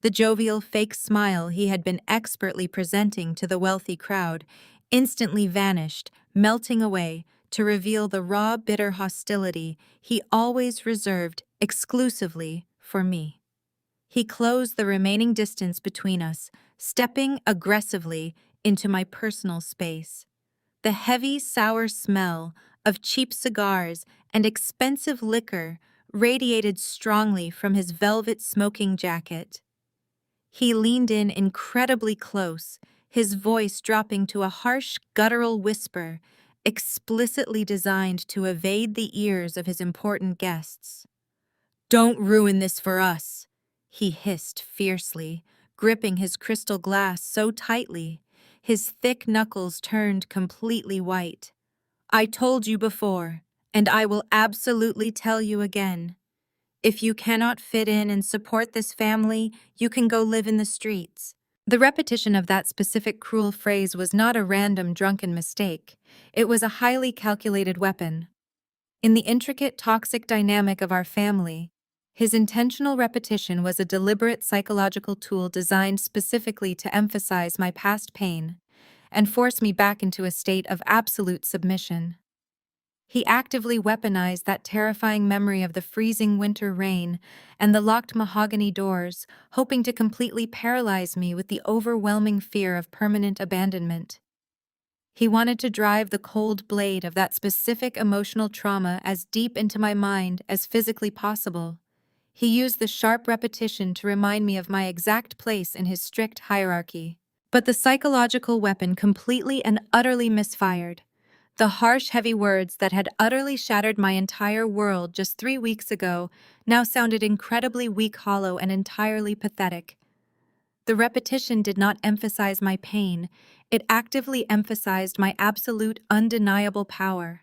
The jovial fake smile he had been expertly presenting to the wealthy crowd instantly vanished, melting away to reveal the raw, bitter hostility he always reserved exclusively for me. He closed the remaining distance between us, stepping aggressively into my personal space. The heavy, sour smell of cheap cigars and expensive liquor radiated strongly from his velvet smoking jacket. He leaned in incredibly close, his voice dropping to a harsh, guttural whisper, explicitly designed to evade the ears of his important guests. "Don't ruin this for us," he hissed fiercely, gripping his crystal glass so tightly, his thick knuckles turned completely white. "I told you before, and I will absolutely tell you again. If you cannot fit in and support this family, you can go live in the streets." The repetition of that specific cruel phrase was not a random drunken mistake. It was a highly calculated weapon. In the intricate toxic dynamic of our family, his intentional repetition was a deliberate psychological tool designed specifically to emphasize my past pain and force me back into a state of absolute submission. He actively weaponized that terrifying memory of the freezing winter rain and the locked mahogany doors, hoping to completely paralyze me with the overwhelming fear of permanent abandonment. He wanted to drive the cold blade of that specific emotional trauma as deep into my mind as physically possible. He used the sharp repetition to remind me of my exact place in his strict hierarchy. But the psychological weapon completely and utterly misfired. The harsh, heavy words that had utterly shattered my entire world just 3 weeks ago now sounded incredibly weak, hollow, and entirely pathetic. The repetition did not emphasize my pain, it actively emphasized my absolute, undeniable power.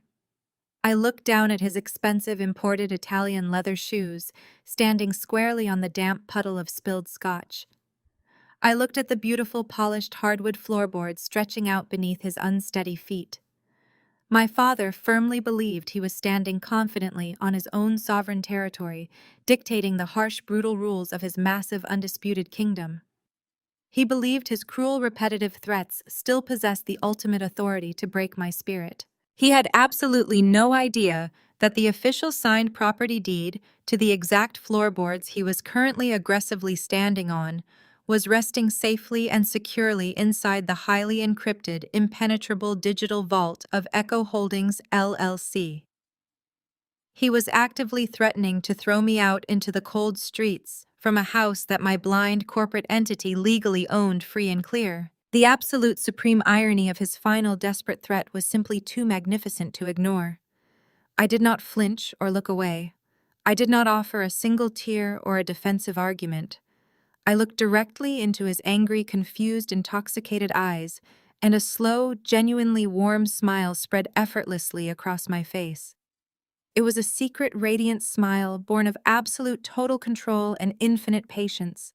I looked down at his expensive imported Italian leather shoes, standing squarely on the damp puddle of spilled scotch. I looked at the beautiful polished hardwood floorboards stretching out beneath his unsteady feet. My father firmly believed he was standing confidently on his own sovereign territory, dictating the harsh, brutal rules of his massive, undisputed kingdom. He believed his cruel, repetitive threats still possessed the ultimate authority to break my spirit. He had absolutely no idea that the official signed property deed to the exact floorboards he was currently aggressively standing on was resting safely and securely inside the highly encrypted, impenetrable digital vault of Echo Holdings LLC. He was actively threatening to throw me out into the cold streets from a house that my blind corporate entity legally owned free and clear. The absolute supreme irony of his final desperate threat was simply too magnificent to ignore. I did not flinch or look away. I did not offer a single tear or a defensive argument. I looked directly into his angry, confused, intoxicated eyes, and a slow, genuinely warm smile spread effortlessly across my face. It was a secret, radiant smile born of absolute total control and infinite patience.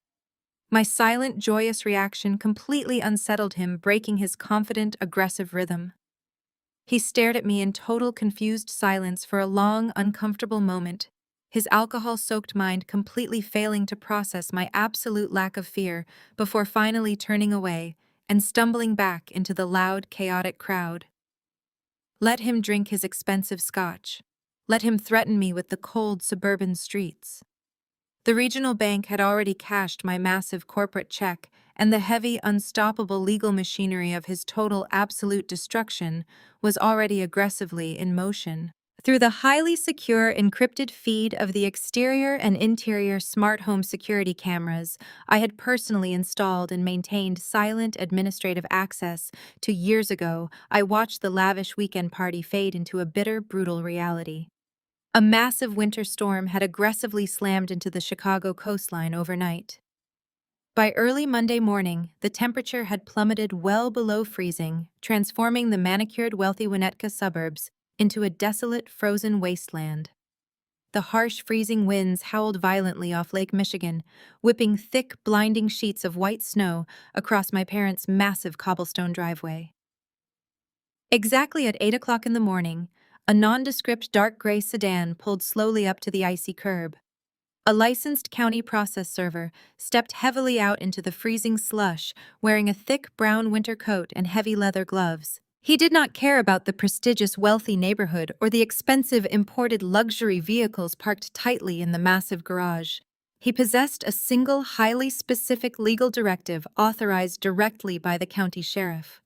My silent, joyous reaction completely unsettled him, breaking his confident, aggressive rhythm. He stared at me in total confused silence for a long, uncomfortable moment, his alcohol-soaked mind completely failing to process my absolute lack of fear before finally turning away and stumbling back into the loud, chaotic crowd. Let him drink his expensive scotch. Let him threaten me with the cold suburban streets. The regional bank had already cashed my massive corporate check, and the heavy, unstoppable legal machinery of his total, absolute destruction was already aggressively in motion. Through the highly secure, encrypted feed of the exterior and interior smart home security cameras I had personally installed and maintained silent administrative access to years ago, I watched the lavish weekend party fade into a bitter, brutal reality. A massive winter storm had aggressively slammed into the Chicago coastline overnight. By early Monday morning, the temperature had plummeted well below freezing, transforming the manicured, wealthy Winnetka suburbs into a desolate, frozen wasteland. The harsh, freezing winds howled violently off Lake Michigan, whipping thick, blinding sheets of white snow across my parents' massive cobblestone driveway. Exactly at 8 o'clock in the morning, A nondescript dark gray sedan pulled slowly up to the icy curb. A licensed county process server stepped heavily out into the freezing slush, wearing a thick brown winter coat and heavy leather gloves. He did not care about the prestigious wealthy neighborhood or the expensive imported luxury vehicles parked tightly in the massive garage. He possessed a single highly specific legal directive authorized directly by the county sheriff.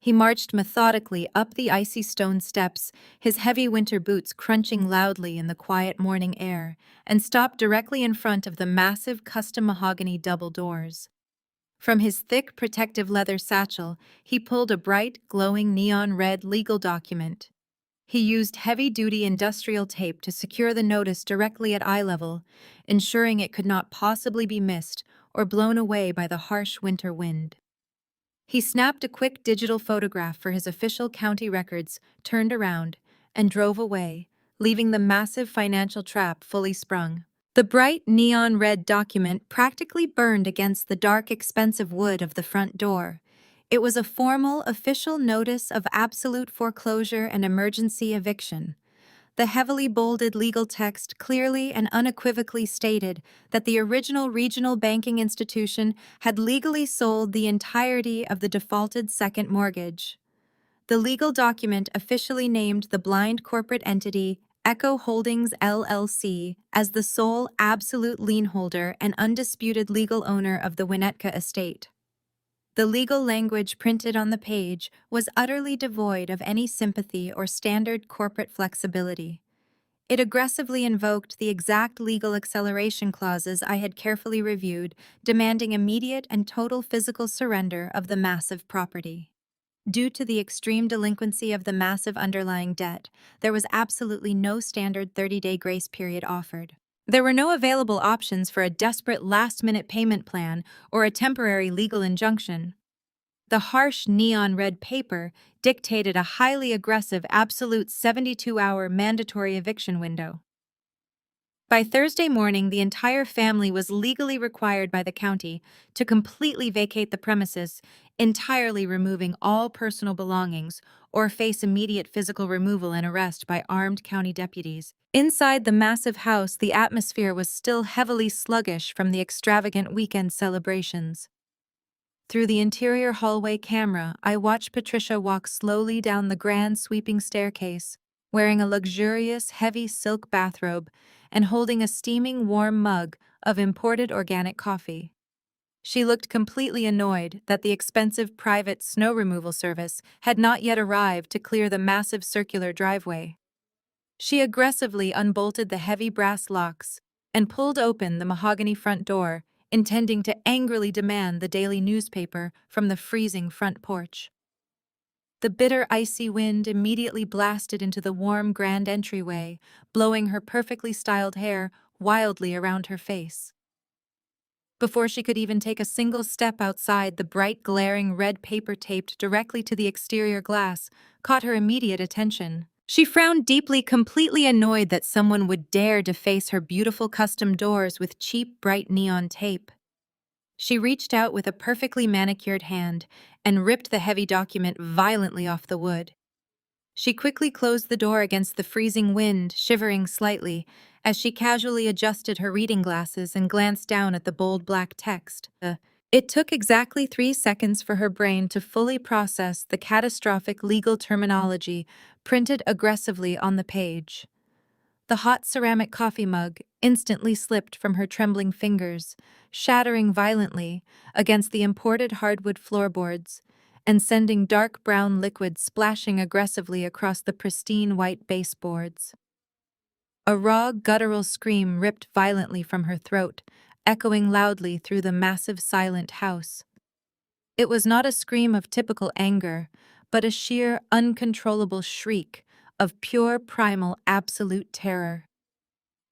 He marched methodically up the icy stone steps, his heavy winter boots crunching loudly in the quiet morning air, and stopped directly in front of the massive custom mahogany double doors. From his thick protective leather satchel, he pulled a bright, glowing neon red legal document. He used heavy-duty industrial tape to secure the notice directly at eye level, ensuring it could not possibly be missed or blown away by the harsh winter wind. He snapped a quick digital photograph for his official county records, turned around, and drove away, leaving the massive financial trap fully sprung. The bright neon red document practically burned against the dark, expensive wood of the front door. It was a formal, official notice of absolute foreclosure and emergency eviction. The heavily bolded legal text clearly and unequivocally stated that the original regional banking institution had legally sold the entirety of the defaulted second mortgage. The legal document officially named the blind corporate entity Echo Holdings LLC as the sole absolute lien holder and undisputed legal owner of the Winnetka estate. The legal language printed on the page was utterly devoid of any sympathy or standard corporate flexibility. It aggressively invoked the exact legal acceleration clauses I had carefully reviewed, demanding immediate and total physical surrender of the massive property. Due to the extreme delinquency of the massive underlying debt, there was absolutely no standard 30-day grace period offered. There were no available options for a desperate last-minute payment plan or a temporary legal injunction. The harsh neon red paper dictated a highly aggressive absolute 72-hour mandatory eviction window. By Thursday morning, the entire family was legally required by the county to completely vacate the premises, entirely removing all personal belongings, or face immediate physical removal and arrest by armed county deputies. Inside the massive house, the atmosphere was still heavily sluggish from the extravagant weekend celebrations. Through the interior hallway camera, I watched Patricia walk slowly down the grand sweeping staircase, wearing a luxurious, heavy silk bathrobe and holding a steaming warm mug of imported organic coffee. She looked completely annoyed that the expensive private snow removal service had not yet arrived to clear the massive circular driveway. She aggressively unbolted the heavy brass locks and pulled open the mahogany front door, intending to angrily demand the daily newspaper from the freezing front porch. The bitter, icy wind immediately blasted into the warm grand entryway, blowing her perfectly styled hair wildly around her face. Before she could even take a single step outside, the bright, glaring red paper taped directly to the exterior glass caught her immediate attention. She frowned deeply, completely annoyed that someone would dare deface her beautiful custom doors with cheap, bright neon tape. She reached out with a perfectly manicured hand and ripped the heavy document violently off the wood. She quickly closed the door against the freezing wind, shivering slightly, as she casually adjusted her reading glasses and glanced down at the bold black text. It took exactly 3 seconds for her brain to fully process the catastrophic legal terminology printed aggressively on the page. The hot ceramic coffee mug instantly slipped from her trembling fingers, shattering violently against the imported hardwood floorboards and sending dark brown liquid splashing aggressively across the pristine white baseboards. A raw, guttural scream ripped violently from her throat, echoing loudly through the massive, silent house. It was not a scream of typical anger, but a sheer, uncontrollable shriek of pure, primal, absolute terror.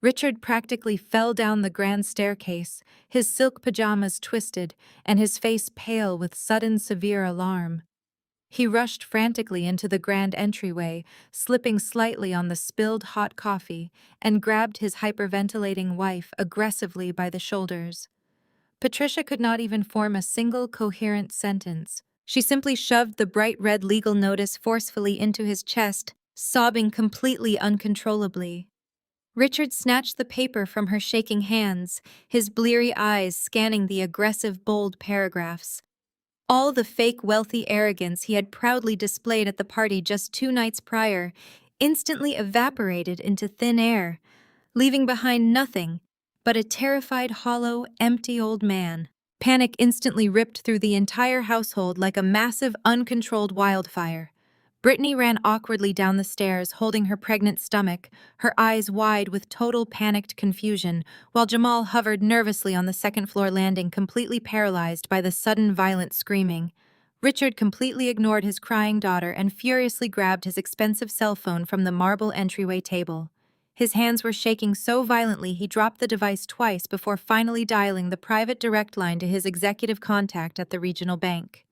Richard practically fell down the grand staircase, his silk pajamas twisted and his face pale with sudden, severe alarm. He rushed frantically into the grand entryway, slipping slightly on the spilled hot coffee, and grabbed his hyperventilating wife aggressively by the shoulders. Patricia could not even form a single coherent sentence. She simply shoved the bright red legal notice forcefully into his chest, sobbing completely uncontrollably. Richard snatched the paper from her shaking hands, his bleary eyes scanning the aggressive, bold paragraphs. All the fake wealthy arrogance he had proudly displayed at the party just 2 nights prior instantly evaporated into thin air, leaving behind nothing but a terrified, hollow, empty old man. Panic instantly ripped through the entire household like a massive, uncontrolled wildfire. Brittany ran awkwardly down the stairs, holding her pregnant stomach, her eyes wide with total panicked confusion, while Jamal hovered nervously on the second-floor landing, completely paralyzed by the sudden violent screaming. Richard completely ignored his crying daughter and furiously grabbed his expensive cell phone from the marble entryway table. His hands were shaking so violently he dropped the device twice before finally dialing the private direct line to his executive contact at the regional bank.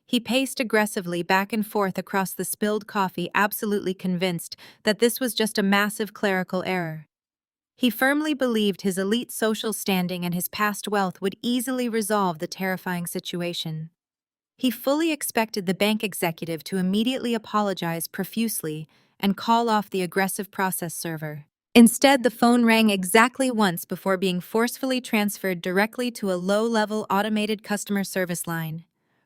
He paced aggressively back and forth across the spilled coffee, absolutely convinced that this was just a massive clerical error. He firmly believed his elite social standing and his past wealth would easily resolve the terrifying situation. He fully expected the bank executive to immediately apologize profusely and call off the aggressive process server. Instead, the phone rang exactly once before being forcefully transferred directly to a low-level automated customer service line.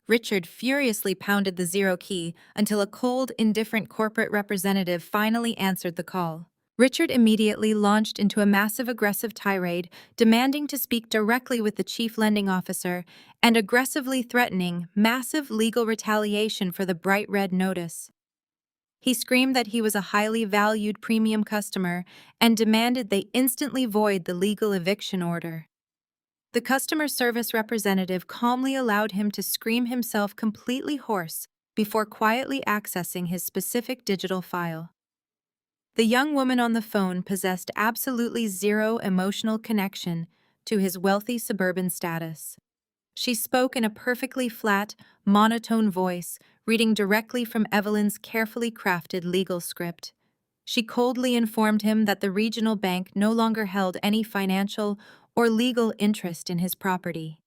Richard furiously pounded the zero key until a cold, indifferent corporate representative finally answered the call. Richard immediately launched into a massive aggressive tirade, demanding to speak directly with the chief lending officer and aggressively threatening massive legal retaliation for the bright red notice. He screamed that he was a highly valued premium customer and demanded they instantly void the legal eviction order. The customer service representative calmly allowed him to scream himself completely hoarse before quietly accessing his specific digital file. The young woman on the phone possessed absolutely zero emotional connection to his wealthy suburban status. She spoke in a perfectly flat, monotone voice, reading directly from Evelyn's carefully crafted legal script. She coldly informed him that the regional bank no longer held any financial or legal interest in his property.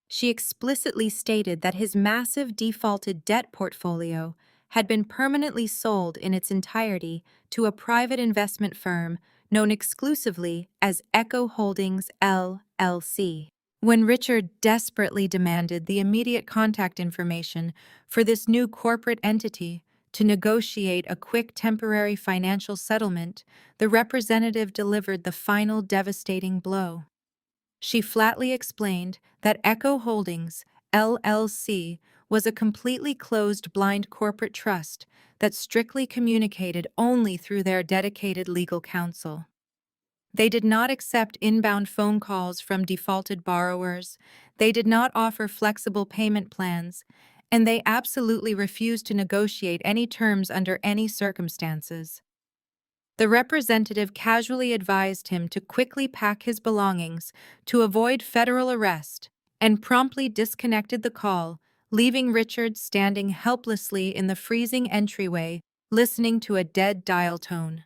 She explicitly stated that his massive defaulted debt portfolio had been permanently sold in its entirety to a private investment firm known exclusively as Echo Holdings LLC. When Richard desperately demanded the immediate contact information for this new corporate entity to negotiate a quick temporary financial settlement, the representative delivered the final devastating blow. She flatly explained that Echo Holdings LLC was a completely closed blind corporate trust that strictly communicated only through their dedicated legal counsel. They did not accept inbound phone calls from defaulted borrowers, they did not offer flexible payment plans, and they absolutely refused to negotiate any terms under any circumstances. The representative casually advised him to quickly pack his belongings to avoid federal arrest and promptly disconnected the call, leaving Richard standing helplessly in the freezing entryway, listening to a dead dial tone.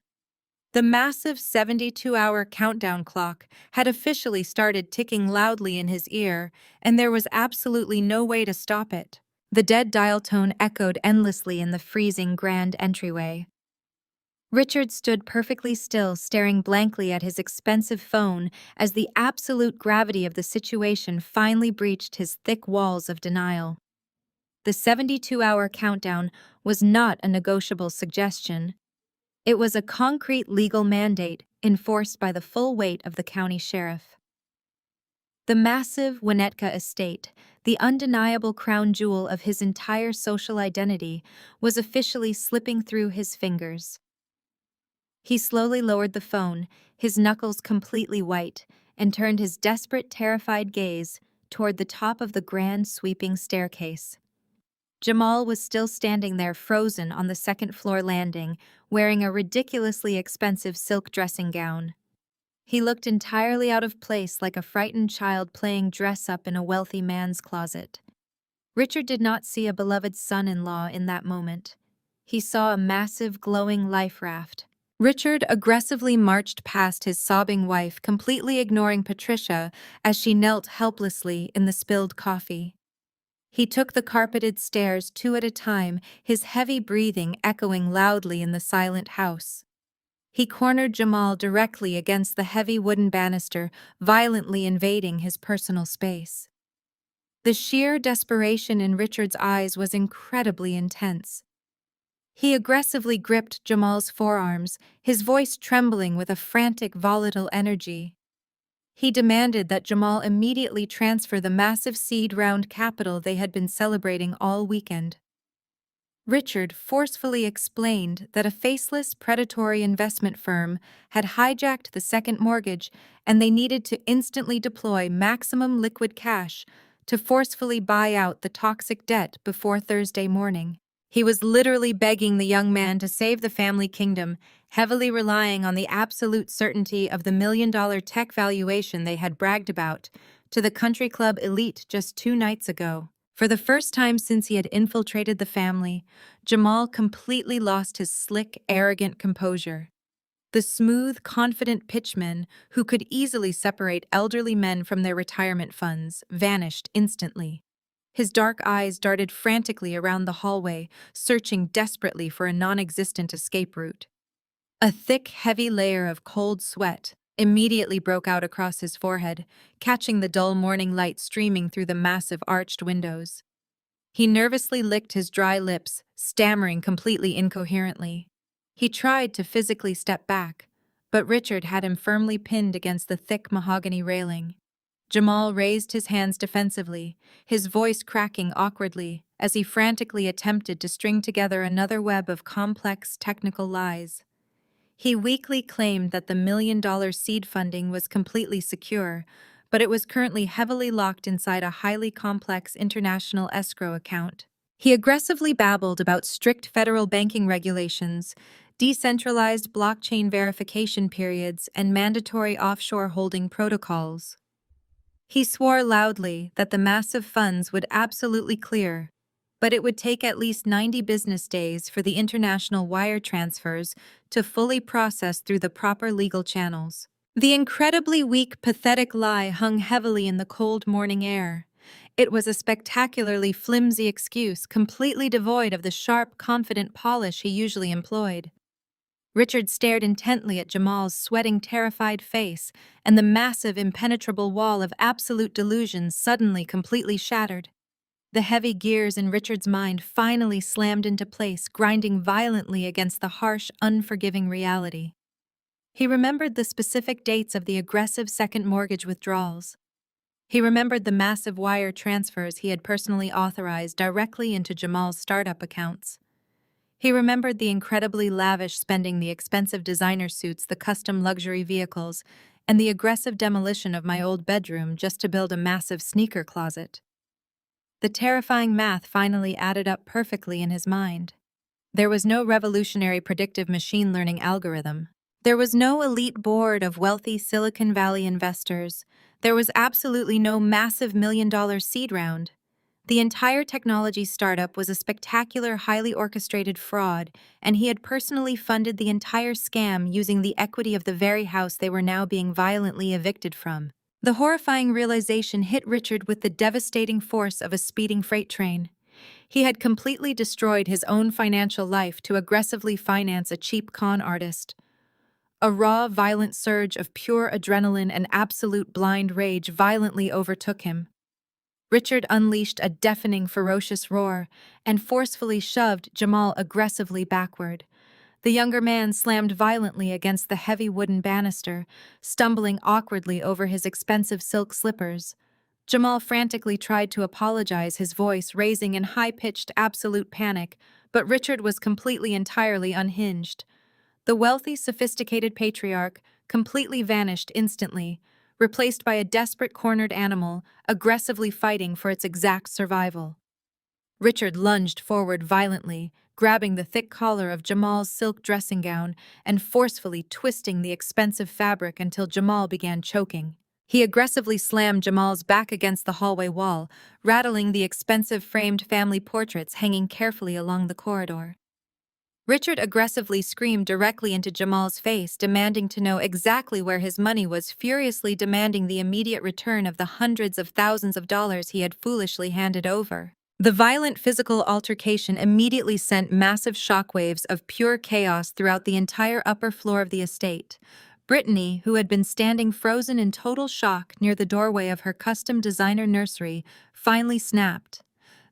The massive 72-hour countdown clock had officially started ticking loudly in his ear, and there was absolutely no way to stop it. The dead dial tone echoed endlessly in the freezing grand entryway. Richard stood perfectly still, staring blankly at his expensive phone as the absolute gravity of the situation finally breached his thick walls of denial. The 72-hour countdown was not a negotiable suggestion. It was a concrete legal mandate enforced by the full weight of the county sheriff. The massive Winnetka estate, the undeniable crown jewel of his entire social identity, was officially slipping through his fingers. He slowly lowered the phone, his knuckles completely white, and turned his desperate, terrified gaze toward the top of the grand, sweeping staircase. Jamal was still standing there frozen on the second-floor landing, wearing a ridiculously expensive silk dressing gown. He looked entirely out of place, like a frightened child playing dress-up in a wealthy man's closet. Richard did not see a beloved son-in-law in that moment. He saw a massive, glowing life raft. Richard aggressively marched past his sobbing wife, completely ignoring Patricia as she knelt helplessly in the spilled coffee. He took the carpeted stairs two at a time, his heavy breathing echoing loudly in the silent house. He cornered Jamal directly against the heavy wooden banister, violently invading his personal space. The sheer desperation in Richard's eyes was incredibly intense. He aggressively gripped Jamal's forearms, his voice trembling with a frantic, volatile energy. He demanded that Jamal immediately transfer the massive seed-round capital they had been celebrating all weekend. Richard forcefully explained that a faceless, predatory investment firm had hijacked the second mortgage and they needed to instantly deploy maximum liquid cash to forcefully buy out the toxic debt before Thursday morning. He was literally begging the young man to save the family kingdom, heavily relying on the absolute certainty of the million-dollar tech valuation they had bragged about to the country club elite just 2 nights ago. For the first time since he had infiltrated the family, Jamal completely lost his slick, arrogant composure. The smooth, confident pitchman who could easily separate elderly men from their retirement funds vanished instantly. His dark eyes darted frantically around the hallway, searching desperately for a non-existent escape route. A thick, heavy layer of cold sweat immediately broke out across his forehead, catching the dull morning light streaming through the massive arched windows. He nervously licked his dry lips, stammering completely incoherently. He tried to physically step back, but Richard had him firmly pinned against the thick mahogany railing. Jamal raised his hands defensively, his voice cracking awkwardly as he frantically attempted to string together another web of complex technical lies. He weakly claimed that the million-dollar seed funding was completely secure, but it was currently heavily locked inside a highly complex international escrow account. He aggressively babbled about strict federal banking regulations, decentralized blockchain verification periods, and mandatory offshore holding protocols. He swore loudly that the massive funds would absolutely clear, but it would take at least 90 business days for the international wire transfers to fully process through the proper legal channels. The incredibly weak, pathetic lie hung heavily in the cold morning air. It was a spectacularly flimsy excuse, completely devoid of the sharp, confident polish he usually employed. Richard stared intently at Jamal's sweating, terrified face, and the massive, impenetrable wall of absolute delusion suddenly completely shattered. The heavy gears in Richard's mind finally slammed into place, grinding violently against the harsh, unforgiving reality. He remembered the specific dates of the aggressive second mortgage withdrawals. He remembered the massive wire transfers he had personally authorized directly into Jamal's startup accounts. He remembered the incredibly lavish spending, the expensive designer suits, the custom luxury vehicles, and the aggressive demolition of my old bedroom just to build a massive sneaker closet. The terrifying math finally added up perfectly in his mind. There was no revolutionary predictive machine learning algorithm. There was no elite board of wealthy Silicon Valley investors. There was absolutely no massive million-dollar seed round. The entire technology startup was a spectacular, highly orchestrated fraud, and he had personally funded the entire scam using the equity of the very house they were now being violently evicted from. The horrifying realization hit Richard with the devastating force of a speeding freight train. He had completely destroyed his own financial life to aggressively finance a cheap con artist. A raw, violent surge of pure adrenaline and absolute blind rage violently overtook him. Richard unleashed a deafening, ferocious roar and forcefully shoved Jamal aggressively backward. The younger man slammed violently against the heavy wooden banister, stumbling awkwardly over his expensive silk slippers. Jamal frantically tried to apologize, his voice raising in high-pitched absolute panic, but Richard was completely, entirely unhinged. The wealthy, sophisticated patriarch completely vanished instantly, replaced by a desperate, cornered animal, aggressively fighting for its exact survival. Richard lunged forward violently, grabbing the thick collar of Jamal's silk dressing gown and forcefully twisting the expensive fabric until Jamal began choking. He aggressively slammed Jamal's back against the hallway wall, rattling the expensive framed family portraits hanging carefully along the corridor. Richard aggressively screamed directly into Jamal's face, demanding to know exactly where his money was, furiously demanding the immediate return of the hundreds of thousands of dollars he had foolishly handed over. The violent physical altercation immediately sent massive shockwaves of pure chaos throughout the entire upper floor of the estate. Brittany, who had been standing frozen in total shock near the doorway of her custom designer nursery, finally snapped.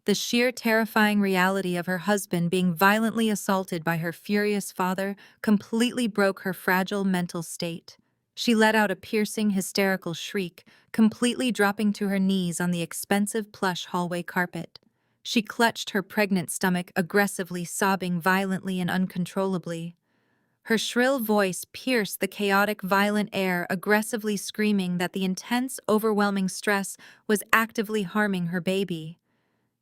The sheer terrifying reality of her husband being violently assaulted by her furious father completely broke her fragile mental state. She let out a piercing, hysterical shriek, completely dropping to her knees on the expensive plush hallway carpet. She clutched her pregnant stomach, aggressively sobbing violently and uncontrollably. Her shrill voice pierced the chaotic, violent air, aggressively screaming that the intense, overwhelming stress was actively harming her baby.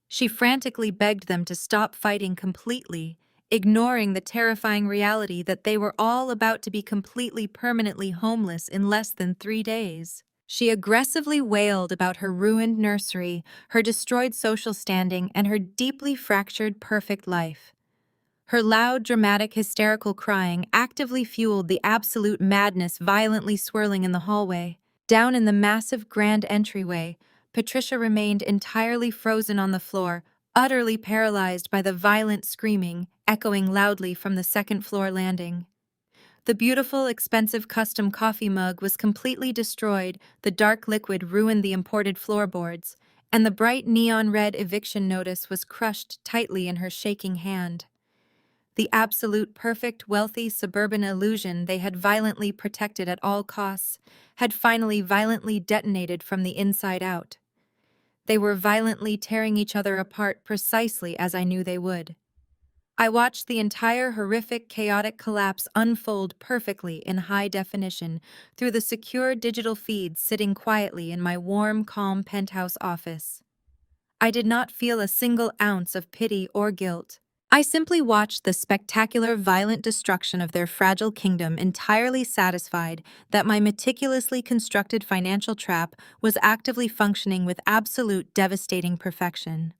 She frantically begged them to stop fighting completely, ignoring the terrifying reality that they were all about to be completely permanently homeless in less than 3 days. She aggressively wailed about her ruined nursery, her destroyed social standing, and her deeply fractured perfect life. Her loud, dramatic, hysterical crying actively fueled the absolute madness violently swirling in the hallway. Down in the massive grand entryway, Patricia remained entirely frozen on the floor, utterly paralyzed by the violent screaming echoing loudly from the second-floor landing. The beautiful, expensive custom coffee mug was completely destroyed, the dark liquid ruined the imported floorboards, and the bright neon red eviction notice was crushed tightly in her shaking hand. The absolute perfect, wealthy, suburban illusion they had violently protected at all costs had finally violently detonated from the inside out. They were violently tearing each other apart precisely as I knew they would. I watched the entire horrific, chaotic collapse unfold perfectly in high definition through the secure digital feeds sitting quietly in my warm, calm penthouse office. I did not feel a single ounce of pity or guilt. I simply watched the spectacular, violent destruction of their fragile kingdom, entirely satisfied that my meticulously constructed financial trap was actively functioning with absolute devastating perfection.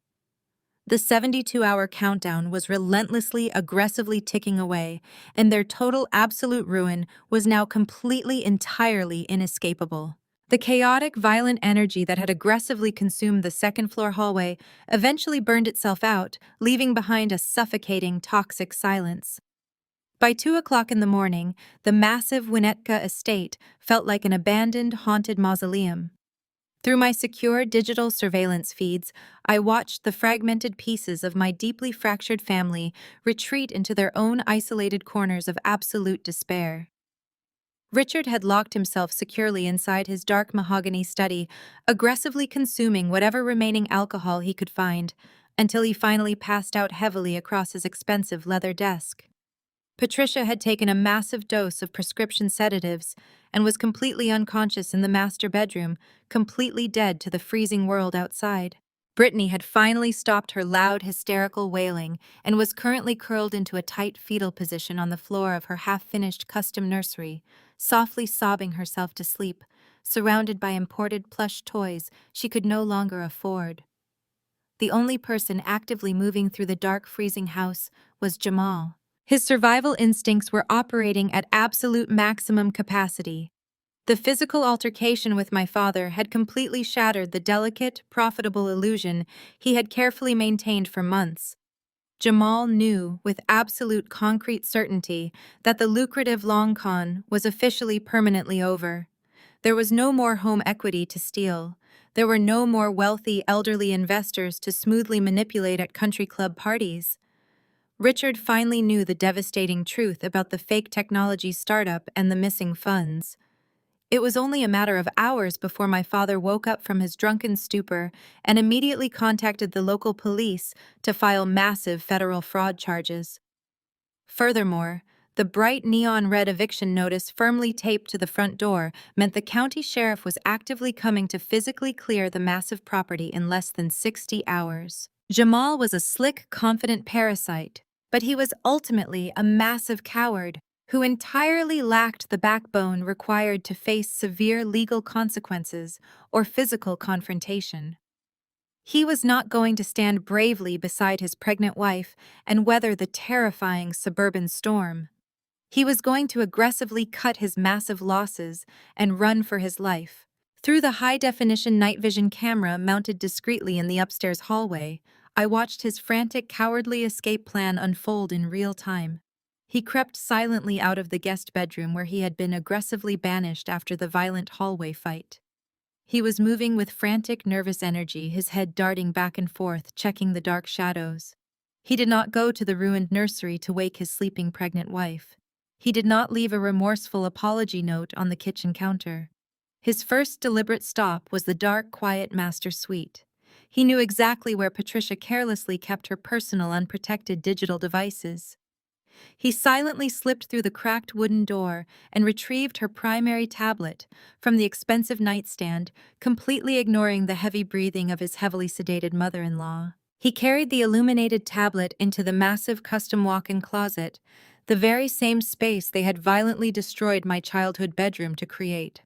The 72-hour countdown was relentlessly, aggressively ticking away, and their total absolute ruin was now completely, entirely inescapable. The chaotic, violent energy that had aggressively consumed the second-floor hallway eventually burned itself out, leaving behind a suffocating, toxic silence. By 2 o'clock in the morning, the massive Winnetka estate felt like an abandoned, haunted mausoleum. Through my secure digital surveillance feeds, I watched the fragmented pieces of my deeply fractured family retreat into their own isolated corners of absolute despair. Richard had locked himself securely inside his dark mahogany study, aggressively consuming whatever remaining alcohol he could find, until he finally passed out heavily across his expensive leather desk. Patricia had taken a massive dose of prescription sedatives and was completely unconscious in the master bedroom, completely dead to the freezing world outside. Brittany had finally stopped her loud, hysterical wailing and was currently curled into a tight fetal position on the floor of her half-finished custom nursery, softly sobbing herself to sleep, surrounded by imported plush toys she could no longer afford. The only person actively moving through the dark, freezing house was Jamal. His survival instincts were operating at absolute maximum capacity. The physical altercation with my father had completely shattered the delicate, profitable illusion he had carefully maintained for months. Jamal knew with absolute concrete certainty that the lucrative long con was officially permanently over. There was no more home equity to steal. There were no more wealthy elderly investors to smoothly manipulate at country club parties. Richard finally knew the devastating truth about the fake technology startup and the missing funds. It was only a matter of hours before my father woke up from his drunken stupor and immediately contacted the local police to file massive federal fraud charges. Furthermore, the bright neon red eviction notice firmly taped to the front door meant the county sheriff was actively coming to physically clear the massive property in less than 60 hours. Jamal was a slick, confident parasite, but he was ultimately a massive coward who entirely lacked the backbone required to face severe legal consequences or physical confrontation. He was not going to stand bravely beside his pregnant wife and weather the terrifying suburban storm. He was going to aggressively cut his massive losses and run for his life. Through the high-definition night vision camera mounted discreetly in the upstairs hallway, I watched his frantic, cowardly escape plan unfold in real time. He crept silently out of the guest bedroom where he had been aggressively banished after the violent hallway fight. He was moving with frantic, nervous energy, his head darting back and forth, checking the dark shadows. He did not go to the ruined nursery to wake his sleeping pregnant wife. He did not leave a remorseful apology note on the kitchen counter. His first deliberate stop was the dark, quiet master suite. He knew exactly where Patricia carelessly kept her personal, unprotected digital devices. He silently slipped through the cracked wooden door and retrieved her primary tablet from the expensive nightstand, completely ignoring the heavy breathing of his heavily sedated mother-in-law. He carried the illuminated tablet into the massive custom walk-in closet, the very same space they had violently destroyed my childhood bedroom to create.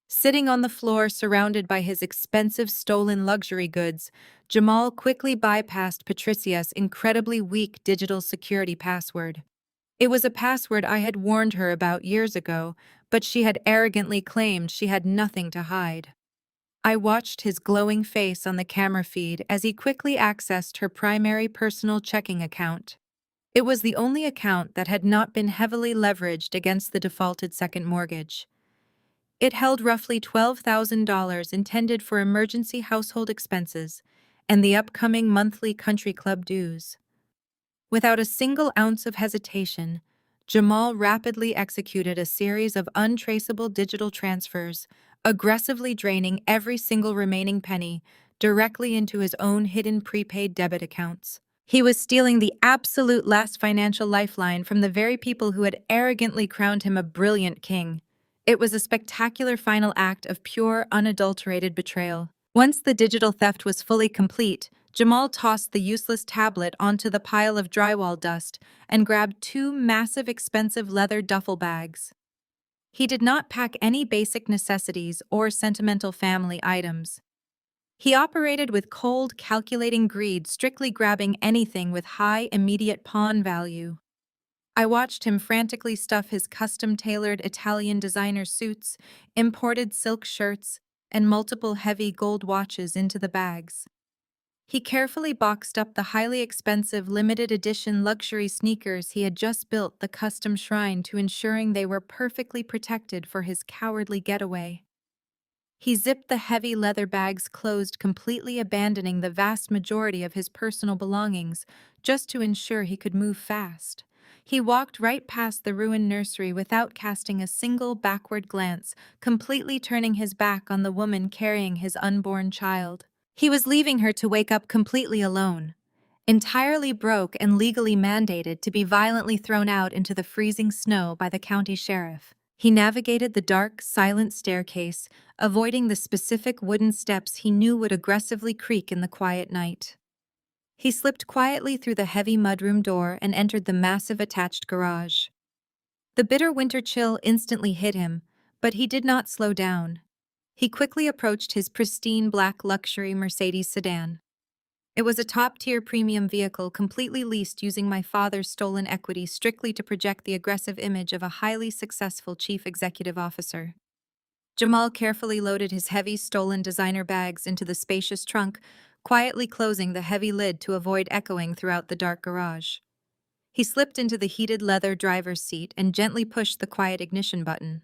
Sitting on the floor surrounded by his expensive stolen luxury goods, Jamal quickly bypassed Patricia's incredibly weak digital security password. It was a password I had warned her about years ago, but she had arrogantly claimed she had nothing to hide. I watched his glowing face on the camera feed as he quickly accessed her primary personal checking account. It was the only account that had not been heavily leveraged against the defaulted second mortgage. It held roughly $12,000 intended for emergency household expenses and the upcoming monthly country club dues. Without a single ounce of hesitation, Jamal rapidly executed a series of untraceable digital transfers, aggressively draining every single remaining penny directly into his own hidden prepaid debit accounts. He was stealing the absolute last financial lifeline from the very people who had arrogantly crowned him a brilliant king. It was a spectacular final act of pure, unadulterated betrayal. Once the digital theft was fully complete, Jamal tossed the useless tablet onto the pile of drywall dust and grabbed two massive, expensive leather duffel bags. He did not pack any basic necessities or sentimental family items. He operated with cold, calculating greed, strictly grabbing anything with high, immediate pawn value. I watched him frantically stuff his custom-tailored Italian designer suits, imported silk shirts, and multiple heavy gold watches into the bags. He carefully boxed up the highly expensive limited edition luxury sneakers he had just built the custom shrine to, ensuring they were perfectly protected for his cowardly getaway. He zipped the heavy leather bags closed, completely abandoning the vast majority of his personal belongings, just to ensure he could move fast. He walked right past the ruined nursery without casting a single backward glance, completely turning his back on the woman carrying his unborn child. He was leaving her to wake up completely alone, entirely broke and legally mandated to be violently thrown out into the freezing snow by the county sheriff. He navigated the dark, silent staircase, avoiding the specific wooden steps he knew would aggressively creak in the quiet night. He slipped quietly through the heavy mudroom door and entered the massive attached garage. The bitter winter chill instantly hit him, but he did not slow down. He quickly approached his pristine black luxury Mercedes sedan. It was a top-tier premium vehicle completely leased using my father's stolen equity strictly to project the aggressive image of a highly successful chief executive officer. Jamal carefully loaded his heavy stolen designer bags into the spacious trunk, quietly closing the heavy lid to avoid echoing throughout the dark garage. He slipped into the heated leather driver's seat and gently pushed the quiet ignition button.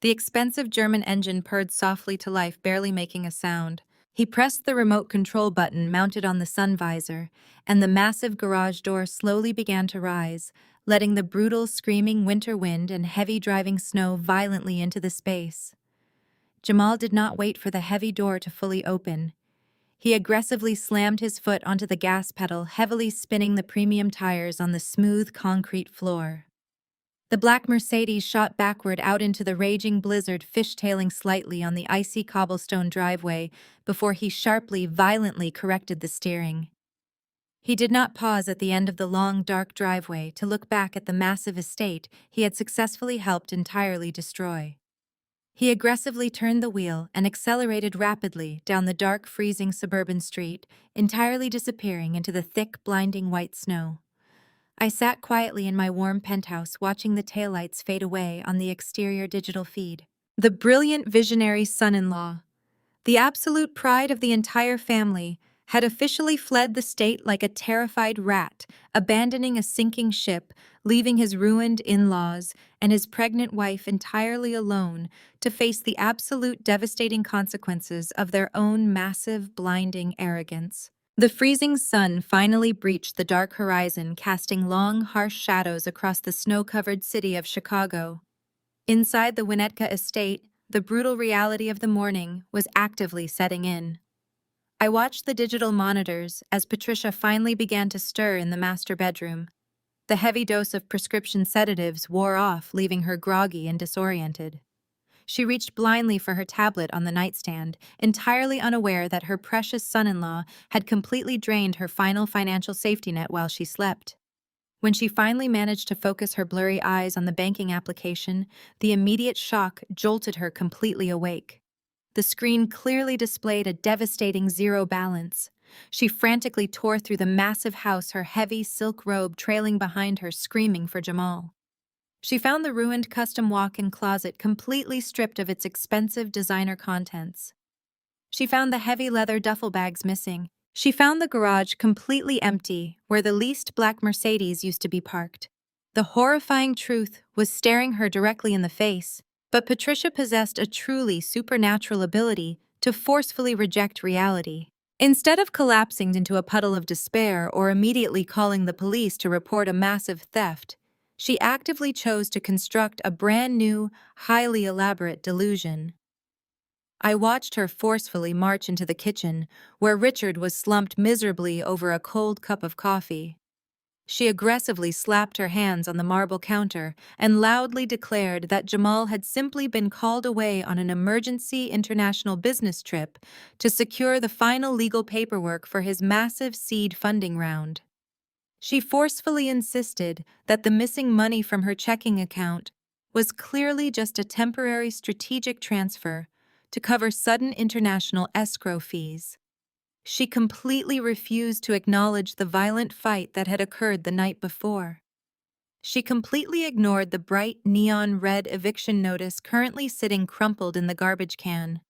The expensive German engine purred softly to life, barely making a sound. He pressed the remote control button mounted on the sun visor, and the massive garage door slowly began to rise, letting the brutal, screaming winter wind and heavy driving snow violently into the space. Jamal did not wait for the heavy door to fully open. He aggressively slammed his foot onto the gas pedal, heavily spinning the premium tires on the smooth concrete floor. The black Mercedes shot backward out into the raging blizzard, fishtailing slightly on the icy cobblestone driveway before he sharply, violently corrected the steering. He did not pause at the end of the long, dark driveway to look back at the massive estate he had successfully helped entirely destroy. He aggressively turned the wheel and accelerated rapidly down the dark, freezing suburban street, entirely disappearing into the thick, blinding white snow. I sat quietly in my warm penthouse watching the taillights fade away on the exterior digital feed. The brilliant visionary son-in-law, the absolute pride of the entire family, had officially fled the state like a terrified rat, abandoning a sinking ship, leaving his ruined in-laws and his pregnant wife entirely alone to face the absolute devastating consequences of their own massive, blinding arrogance. The freezing sun finally breached the dark horizon, casting long, harsh shadows across the snow-covered city of Chicago. Inside the Winnetka estate, the brutal reality of the morning was actively setting in. I watched the digital monitors as Patricia finally began to stir in the master bedroom. The heavy dose of prescription sedatives wore off, leaving her groggy and disoriented. She reached blindly for her tablet on the nightstand, entirely unaware that her precious son-in-law had completely drained her final financial safety net while she slept. When she finally managed to focus her blurry eyes on the banking application, the immediate shock jolted her completely awake. The screen clearly displayed a devastating zero balance. She frantically tore through the massive house, her heavy silk robe trailing behind her, screaming for Jamal. She found the ruined custom walk-in closet completely stripped of its expensive designer contents. She found the heavy leather duffel bags missing. She found the garage completely empty, where the leased black Mercedes used to be parked. The horrifying truth was staring her directly in the face, but Patricia possessed a truly supernatural ability to forcefully reject reality. Instead of collapsing into a puddle of despair or immediately calling the police to report a massive theft, she actively chose to construct a brand new, highly elaborate delusion. I watched her forcefully march into the kitchen, where Richard was slumped miserably over a cold cup of coffee. She aggressively slapped her hands on the marble counter and loudly declared that Jamal had simply been called away on an emergency international business trip to secure the final legal paperwork for his massive seed funding round. She forcefully insisted that the missing money from her checking account was clearly just a temporary strategic transfer to cover sudden international escrow fees. She completely refused to acknowledge the violent fight that had occurred the night before. She completely ignored the bright neon red eviction notice currently sitting crumpled in the garbage can.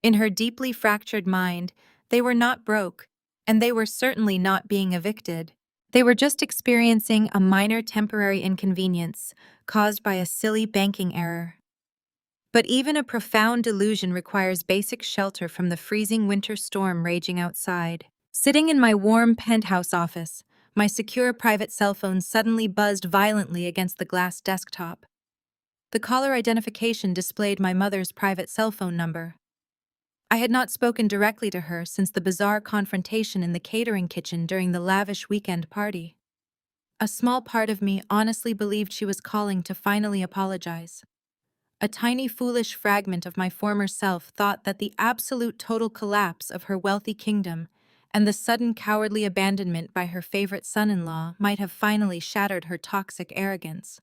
In her deeply fractured mind, they were not broke, and they were certainly not being evicted. They were just experiencing a minor temporary inconvenience caused by a silly banking error. But even a profound delusion requires basic shelter from the freezing winter storm raging outside. Sitting in my warm penthouse office, my secure private cell phone suddenly buzzed violently against the glass desktop. The caller identification displayed my mother's private cell phone number. I had not spoken directly to her since the bizarre confrontation in the catering kitchen during the lavish weekend party. A small part of me honestly believed she was calling to finally apologize. A tiny foolish fragment of my former self thought that the absolute total collapse of her wealthy kingdom and the sudden cowardly abandonment by her favorite son-in-law might have finally shattered her toxic arrogance.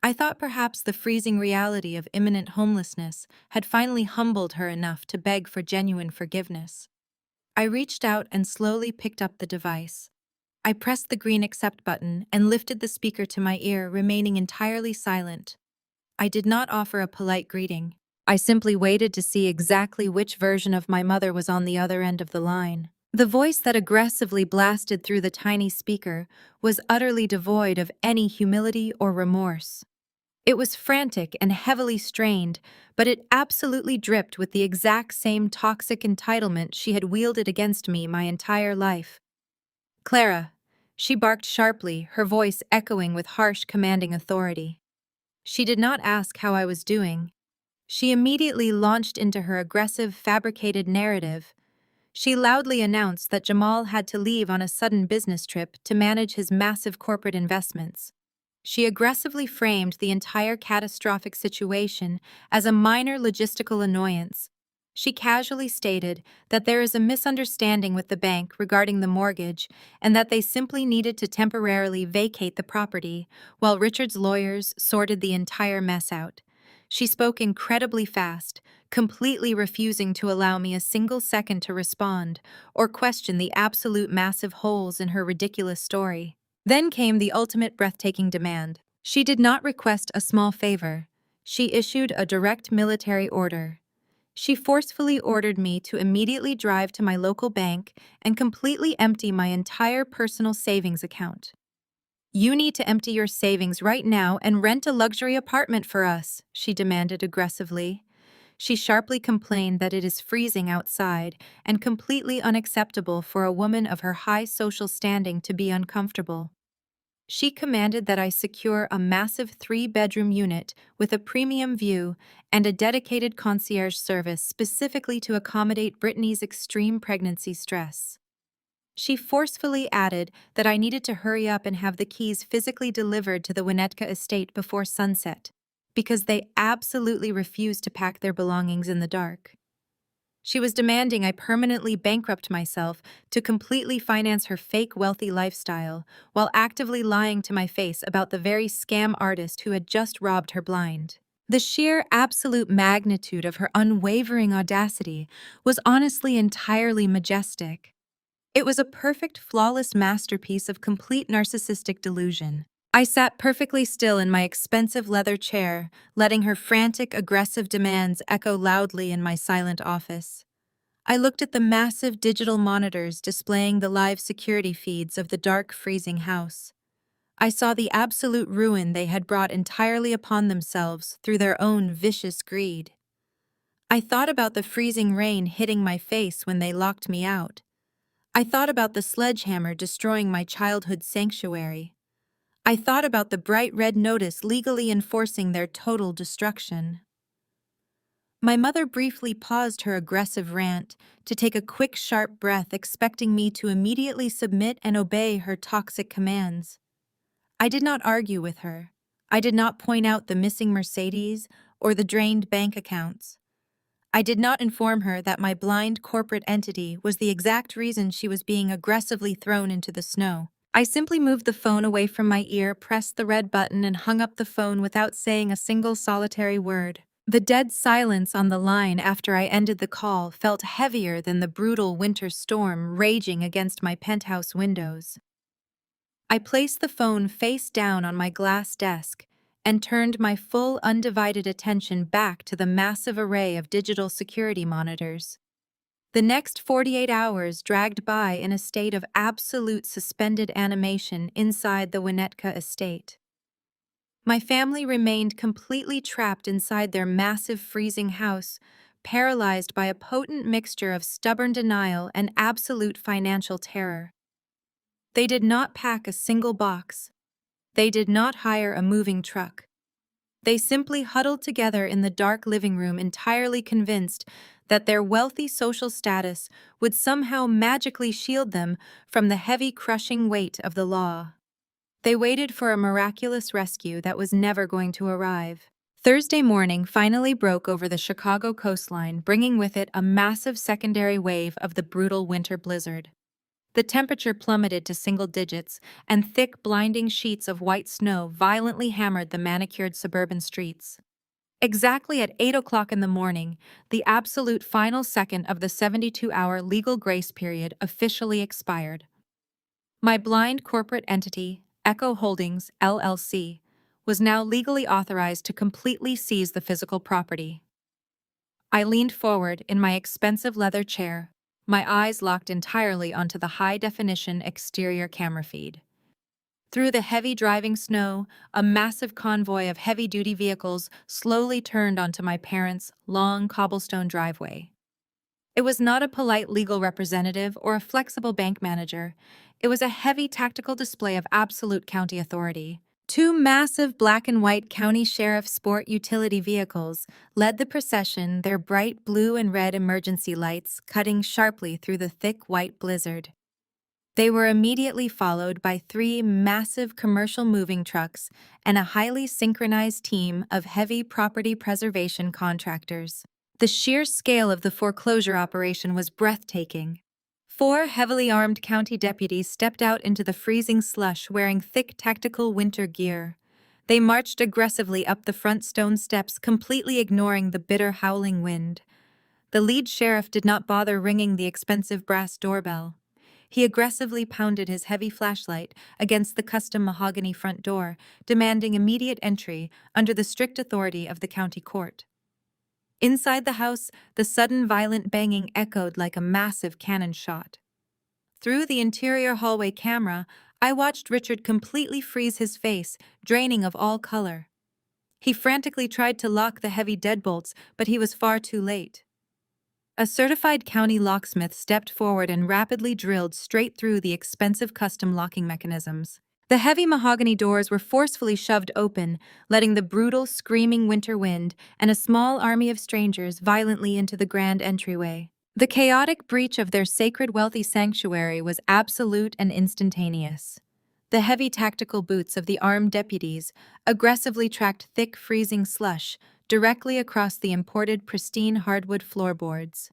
I thought perhaps the freezing reality of imminent homelessness had finally humbled her enough to beg for genuine forgiveness. I reached out and slowly picked up the device. I pressed the green accept button and lifted the speaker to my ear, remaining entirely silent. I did not offer a polite greeting. I simply waited to see exactly which version of my mother was on the other end of the line. The voice that aggressively blasted through the tiny speaker was utterly devoid of any humility or remorse. It was frantic and heavily strained, but it absolutely dripped with the exact same toxic entitlement she had wielded against me my entire life. "Clara," she barked sharply, her voice echoing with harsh, commanding authority. She did not ask how I was doing. She immediately launched into her aggressive, fabricated narrative. She loudly announced that Jamal had to leave on a sudden business trip to manage his massive corporate investments. She aggressively framed the entire catastrophic situation as a minor logistical annoyance. She casually stated that there is a misunderstanding with the bank regarding the mortgage and that they simply needed to temporarily vacate the property while Richard's lawyers sorted the entire mess out. She spoke incredibly fast, completely refusing to allow me a single second to respond or question the absolute massive holes in her ridiculous story. Then came the ultimate breathtaking demand. She did not request a small favor. She issued a direct military order. She forcefully ordered me to immediately drive to my local bank and completely empty my entire personal savings account. "You need to empty your savings right now and rent a luxury apartment for us," she demanded aggressively. She sharply complained that it is freezing outside and completely unacceptable for a woman of her high social standing to be uncomfortable. She commanded that I secure a massive 3-bedroom unit with a premium view and a dedicated concierge service specifically to accommodate Brittany's extreme pregnancy stress. She forcefully added that I needed to hurry up and have the keys physically delivered to the Winnetka estate before sunset, because they absolutely refused to pack their belongings in the dark. She was demanding I permanently bankrupt myself to completely finance her fake wealthy lifestyle, while actively lying to my face about the very scam artist who had just robbed her blind. The sheer absolute magnitude of her unwavering audacity was honestly entirely majestic. It was a perfect, flawless masterpiece of complete narcissistic delusion. I sat perfectly still in my expensive leather chair, letting her frantic, aggressive demands echo loudly in my silent office. I looked at the massive digital monitors displaying the live security feeds of the dark, freezing house. I saw the absolute ruin they had brought entirely upon themselves through their own vicious greed. I thought about the freezing rain hitting my face when they locked me out. I thought about the sledgehammer destroying my childhood sanctuary. I thought about the bright red notice legally enforcing their total destruction. My mother briefly paused her aggressive rant to take a quick, sharp breath, expecting me to immediately submit and obey her toxic commands. I did not argue with her. I did not point out the missing Mercedes or the drained bank accounts. I did not inform her that my blind corporate entity was the exact reason she was being aggressively thrown into the snow. I simply moved the phone away from my ear, pressed the red button, and hung up the phone without saying a single solitary word. The dead silence on the line after I ended the call felt heavier than the brutal winter storm raging against my penthouse windows. I placed the phone face down on my glass desk and turned my full, undivided attention back to the massive array of digital security monitors. The next 48 hours dragged by in a state of absolute suspended animation inside the Winnetka estate. My family remained completely trapped inside their massive freezing house, paralyzed by a potent mixture of stubborn denial and absolute financial terror. They did not pack a single box. They did not hire a moving truck. They simply huddled together in the dark living room, entirely convinced that their wealthy social status would somehow magically shield them from the heavy, crushing weight of the law. They waited for a miraculous rescue that was never going to arrive. Thursday morning finally broke over the Chicago coastline, bringing with it a massive secondary wave of the brutal winter blizzard. The temperature plummeted to single digits, and thick, blinding sheets of white snow violently hammered the manicured suburban streets. Exactly at 8 o'clock in the morning, the absolute final second of the 72-hour legal grace period officially expired. My blind corporate entity, Echo Holdings, LLC, was now legally authorized to completely seize the physical property. I leaned forward in my expensive leather chair, my eyes locked entirely onto the high-definition exterior camera feed. Through the heavy driving snow, a massive convoy of heavy-duty vehicles slowly turned onto my parents' long cobblestone driveway. It was not a polite legal representative or a flexible bank manager. It was a heavy tactical display of absolute county authority. Two massive black and white county sheriff sport utility vehicles led the procession, their bright blue and red emergency lights cutting sharply through the thick white blizzard. They were immediately followed by 3 massive commercial moving trucks and a highly synchronized team of heavy property preservation contractors. The sheer scale of the foreclosure operation was breathtaking. 4 heavily armed county deputies stepped out into the freezing slush wearing thick tactical winter gear. They marched aggressively up the front stone steps, completely ignoring the bitter howling wind. The lead sheriff did not bother ringing the expensive brass doorbell. He aggressively pounded his heavy flashlight against the custom mahogany front door, demanding immediate entry under the strict authority of the county court. Inside the house, the sudden violent banging echoed like a massive cannon shot. Through the interior hallway camera, I watched Richard completely freeze his face, draining of all color. He frantically tried to lock the heavy deadbolts, but he was far too late. A certified county locksmith stepped forward and rapidly drilled straight through the expensive custom locking mechanisms. The heavy mahogany doors were forcefully shoved open, letting the brutal, screaming winter wind and a small army of strangers violently into the grand entryway. The chaotic breach of their sacred wealthy sanctuary was absolute and instantaneous. The heavy tactical boots of the armed deputies aggressively tracked thick, freezing slush directly across the imported pristine hardwood floorboards.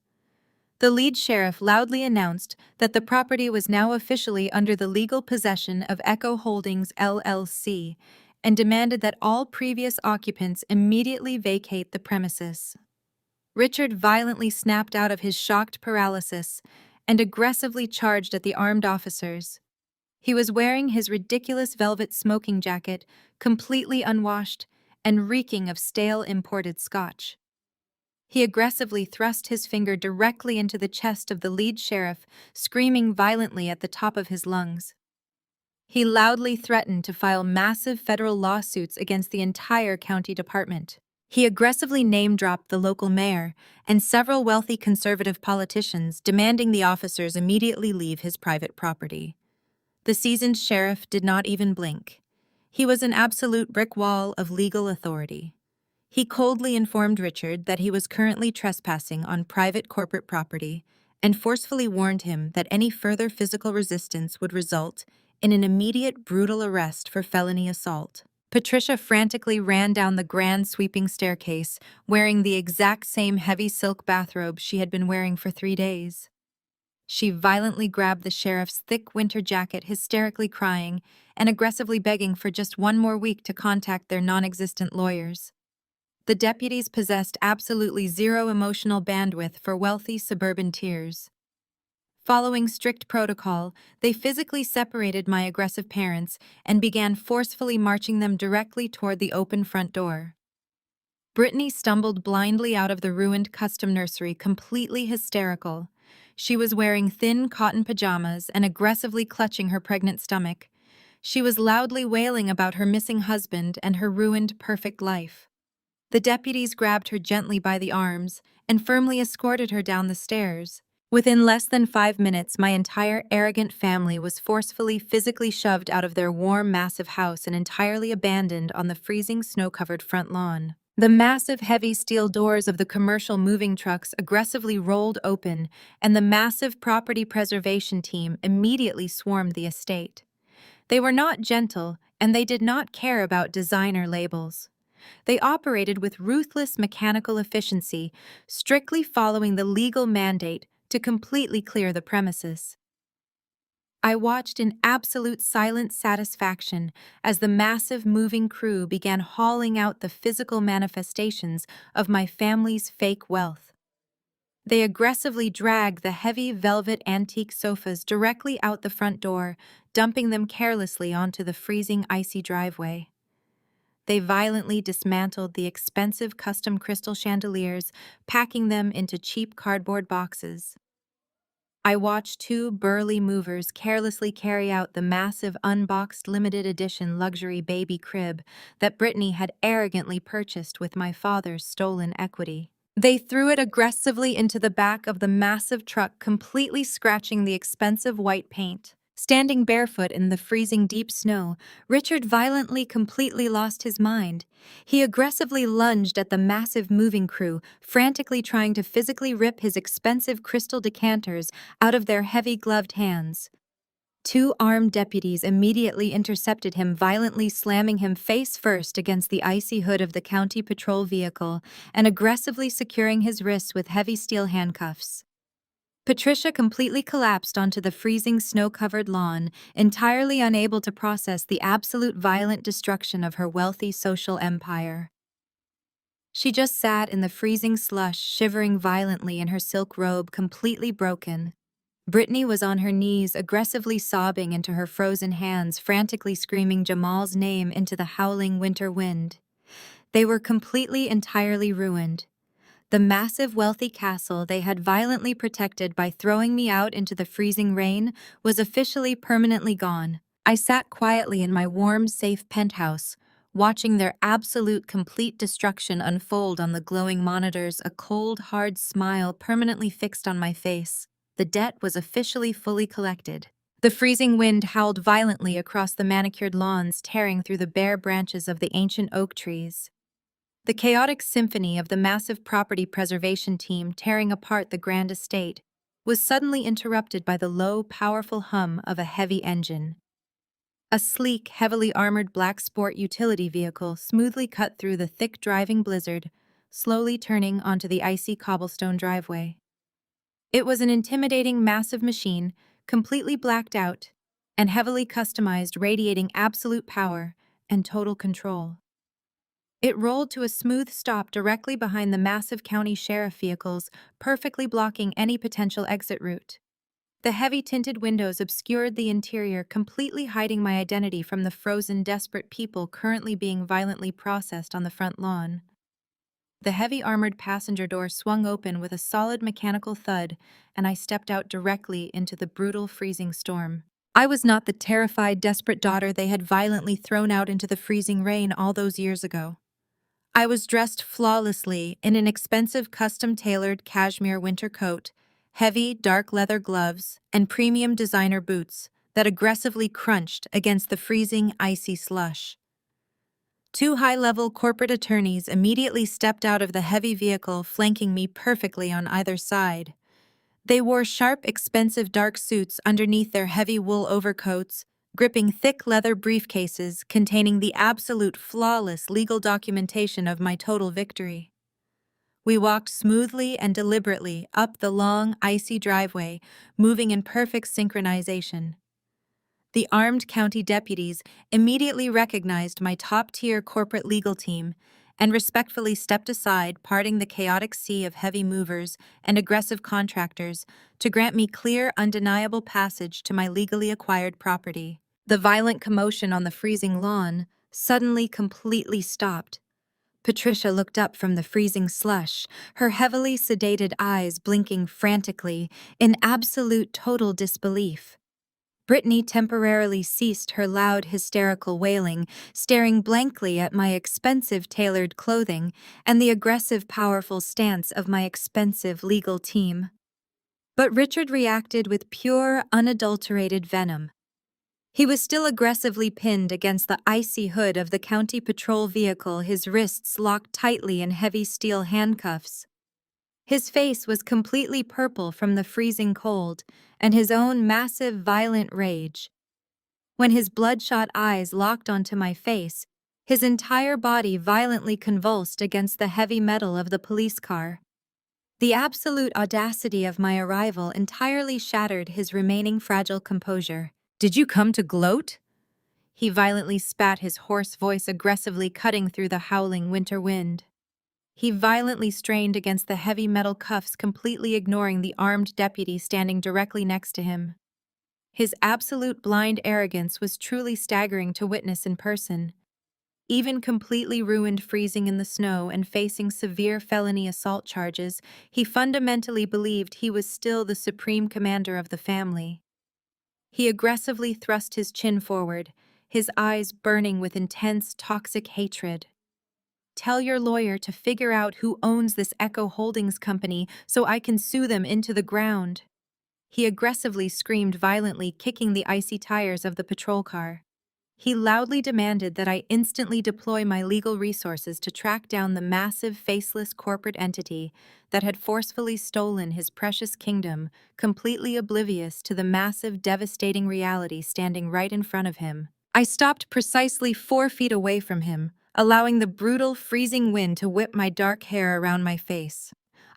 The lead sheriff loudly announced that the property was now officially under the legal possession of Echo Holdings LLC and demanded that all previous occupants immediately vacate the premises. Richard violently snapped out of his shocked paralysis and aggressively charged at the armed officers. He was wearing his ridiculous velvet smoking jacket, completely unwashed and reeking of stale imported scotch. He aggressively thrust his finger directly into the chest of the lead sheriff, screaming violently at the top of his lungs. He loudly threatened to file massive federal lawsuits against the entire county department. He aggressively name-dropped the local mayor and several wealthy conservative politicians, demanding the officers immediately leave his private property. The seasoned sheriff did not even blink. He was an absolute brick wall of legal authority. He coldly informed Richard that he was currently trespassing on private corporate property and forcefully warned him that any further physical resistance would result in an immediate brutal arrest for felony assault. Patricia frantically ran down the grand sweeping staircase, wearing the exact same heavy silk bathrobe she had been wearing for 3 days. She violently grabbed the sheriff's thick winter jacket, hysterically crying and aggressively begging for just one more week to contact their non-existent lawyers. The deputies possessed absolutely zero emotional bandwidth for wealthy suburban tears. Following strict protocol, they physically separated my aggressive parents and began forcefully marching them directly toward the open front door. Brittany stumbled blindly out of the ruined custom nursery, completely hysterical. She was wearing thin cotton pajamas and aggressively clutching her pregnant stomach. She was loudly wailing about her missing husband and her ruined perfect life. The deputies grabbed her gently by the arms and firmly escorted her down the stairs. Within less than 5 minutes, my entire arrogant family was forcefully physically shoved out of their warm, massive house and entirely abandoned on the freezing, snow-covered front lawn. The massive, heavy steel doors of the commercial moving trucks aggressively rolled open, and the massive property preservation team immediately swarmed the estate. They were not gentle, and they did not care about designer labels. They operated with ruthless mechanical efficiency, strictly following the legal mandate to completely clear the premises. I watched in absolute silent satisfaction as the massive moving crew began hauling out the physical manifestations of my family's fake wealth. They aggressively dragged the heavy velvet antique sofas directly out the front door, dumping them carelessly onto the freezing icy driveway. They violently dismantled the expensive custom crystal chandeliers, packing them into cheap cardboard boxes. I watched 2 burly movers carelessly carry out the massive unboxed limited edition luxury baby crib that Brittany had arrogantly purchased with my father's stolen equity. They threw it aggressively into the back of the massive truck, completely scratching the expensive white paint. Standing barefoot in the freezing deep snow, Richard violently completely lost his mind. He aggressively lunged at the massive moving crew, frantically trying to physically rip his expensive crystal decanters out of their heavy-gloved hands. 2 armed deputies immediately intercepted him, violently slamming him face first against the icy hood of the county patrol vehicle and aggressively securing his wrists with heavy steel handcuffs. Patricia completely collapsed onto the freezing snow-covered lawn, entirely unable to process the absolute violent destruction of her wealthy social empire. She just sat in the freezing slush, shivering violently in her silk robe, completely broken. Brittany was on her knees, aggressively sobbing into her frozen hands, frantically screaming Jamal's name into the howling winter wind. They were completely, entirely ruined. The massive wealthy castle they had violently protected by throwing me out into the freezing rain was officially permanently gone. I sat quietly in my warm, safe penthouse, watching their absolute complete destruction unfold on the glowing monitors, a cold, hard smile permanently fixed on my face. The debt was officially fully collected. The freezing wind howled violently across the manicured lawns, tearing through the bare branches of the ancient oak trees. The chaotic symphony of the massive property preservation team tearing apart the grand estate was suddenly interrupted by the low, powerful hum of a heavy engine. A sleek, heavily armored black sport utility vehicle smoothly cut through the thick driving blizzard, slowly turning onto the icy cobblestone driveway. It was an intimidating, massive machine, completely blacked out, and heavily customized, radiating absolute power and total control. It rolled to a smooth stop directly behind the massive county sheriff vehicles, perfectly blocking any potential exit route. The heavy tinted windows obscured the interior, completely hiding my identity from the frozen, desperate people currently being violently processed on the front lawn. The heavy armored passenger door swung open with a solid mechanical thud, and I stepped out directly into the brutal, freezing storm. I was not the terrified, desperate daughter they had violently thrown out into the freezing rain all those years ago. I was dressed flawlessly in an expensive custom-tailored cashmere winter coat, heavy, dark leather gloves, and premium designer boots that aggressively crunched against the freezing, icy slush. Two high-level corporate attorneys immediately stepped out of the heavy vehicle, flanking me perfectly on either side. They wore sharp, expensive dark suits underneath their heavy wool overcoats, gripping thick leather briefcases containing the absolute flawless legal documentation of my total victory. We walked smoothly and deliberately up the long, icy driveway, moving in perfect synchronization. The armed county deputies immediately recognized my top-tier corporate legal team and respectfully stepped aside, parting the chaotic sea of heavy movers and aggressive contractors to grant me clear, undeniable passage to my legally acquired property. The violent commotion on the freezing lawn suddenly completely stopped. Patricia looked up from the freezing slush, her heavily sedated eyes blinking frantically in absolute total disbelief. Brittany temporarily ceased her loud, hysterical wailing, staring blankly at my expensive tailored clothing and the aggressive, powerful stance of my expensive legal team. But Richard reacted with pure, unadulterated venom. He was still aggressively pinned against the icy hood of the county patrol vehicle, his wrists locked tightly in heavy steel handcuffs. His face was completely purple from the freezing cold and his own massive, violent rage. When his bloodshot eyes locked onto my face, his entire body violently convulsed against the heavy metal of the police car. The absolute audacity of my arrival entirely shattered his remaining fragile composure. "Did you come to gloat?" He violently spat, his hoarse voice aggressively cutting through the howling winter wind. He violently strained against the heavy metal cuffs, completely ignoring the armed deputy standing directly next to him. His absolute blind arrogance was truly staggering to witness in person. Even completely ruined, freezing in the snow and facing severe felony assault charges, he fundamentally believed he was still the supreme commander of the family. He aggressively thrust his chin forward, his eyes burning with intense, toxic hatred. "Tell your lawyer to figure out who owns this Echo Holdings company so I can sue them into the ground." He aggressively screamed, violently kicking the icy tires of the patrol car. He loudly demanded that I instantly deploy my legal resources to track down the massive, faceless corporate entity that had forcefully stolen his precious kingdom, completely oblivious to the massive, devastating reality standing right in front of him. I stopped precisely 4 feet away from him, allowing the brutal, freezing wind to whip my dark hair around my face.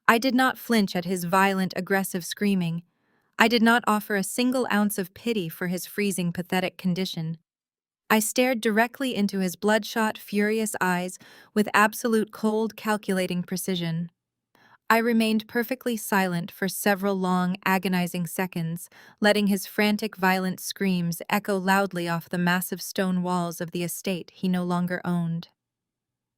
I did not flinch at his violent, aggressive screaming. I did not offer a single ounce of pity for his freezing, pathetic condition. I stared directly into his bloodshot, furious eyes with absolute cold, calculating precision. I remained perfectly silent for several long, agonizing seconds, letting his frantic, violent screams echo loudly off the massive stone walls of the estate he no longer owned.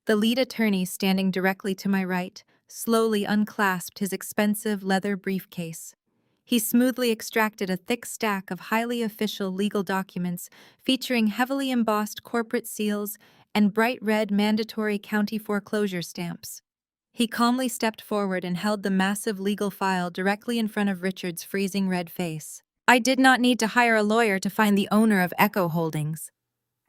The lead attorney, standing directly to my right, slowly unclasped his expensive leather briefcase. He smoothly extracted a thick stack of highly official legal documents featuring heavily embossed corporate seals and bright red mandatory county foreclosure stamps. He calmly stepped forward and held the massive legal file directly in front of Richard's freezing red face. I did not need to hire a lawyer to find the owner of Echo Holdings.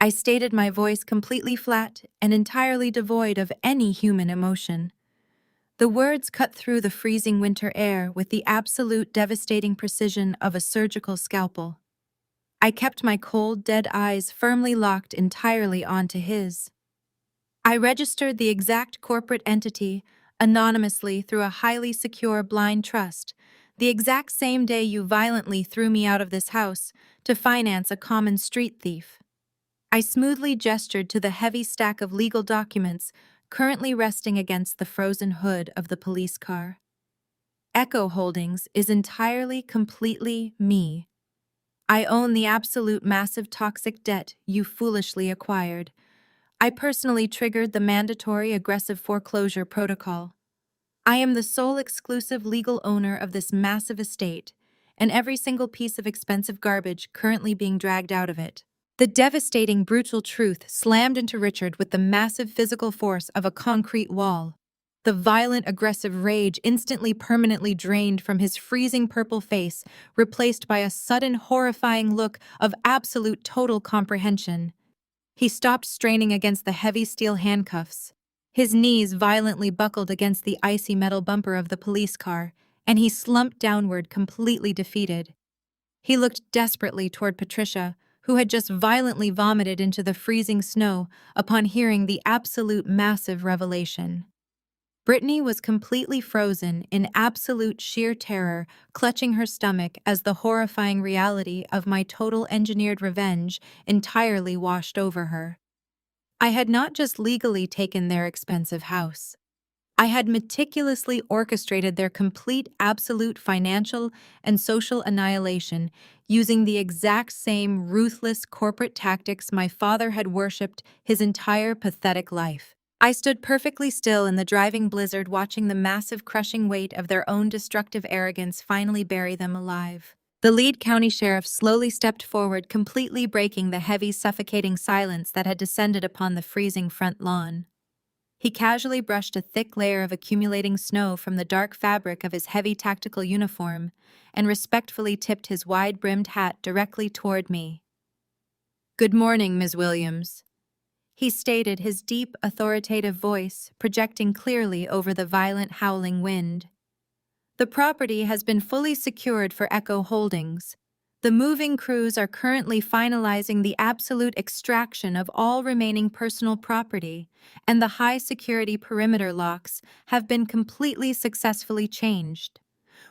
I stated, my voice completely flat and entirely devoid of any human emotion. The words cut through the freezing winter air with the absolute devastating precision of a surgical scalpel. I kept my cold, dead eyes firmly locked entirely onto his. I registered the exact corporate entity anonymously through a highly secure blind trust, the exact same day you violently threw me out of this house to finance a common street thief. I smoothly gestured to the heavy stack of legal documents currently resting against the frozen hood of the police car. Echo Holdings is entirely, completely me. I own the absolute massive toxic debt you foolishly acquired. I personally triggered the mandatory aggressive foreclosure protocol. I am the sole exclusive legal owner of this massive estate, and every single piece of expensive garbage currently being dragged out of it. The devastating, brutal truth slammed into Richard with the massive physical force of a concrete wall. The violent, aggressive rage instantly permanently drained from his freezing purple face, replaced by a sudden, horrifying look of absolute total comprehension. He stopped straining against the heavy steel handcuffs. His knees violently buckled against the icy metal bumper of the police car, and he slumped downward, completely defeated. He looked desperately toward Patricia, who had just violently vomited into the freezing snow upon hearing the absolute massive revelation. Brittany was completely frozen in absolute sheer terror, clutching her stomach as the horrifying reality of my total engineered revenge entirely washed over her. I had not just legally taken their expensive house. I had meticulously orchestrated their complete, absolute financial and social annihilation using the exact same ruthless corporate tactics my father had worshipped his entire pathetic life. I stood perfectly still in the driving blizzard, watching the massive, crushing weight of their own destructive arrogance finally bury them alive. The lead county sheriff slowly stepped forward, completely breaking the heavy, suffocating silence that had descended upon the freezing front lawn. He casually brushed a thick layer of accumulating snow from the dark fabric of his heavy tactical uniform and respectfully tipped his wide-brimmed hat directly toward me. "Good morning, Ms. Williams," he stated, his deep, authoritative voice projecting clearly over the violent, howling wind. "The property has been fully secured for Echo Holdings. The moving crews are currently finalizing the absolute extraction of all remaining personal property, and the high-security perimeter locks have been completely successfully changed.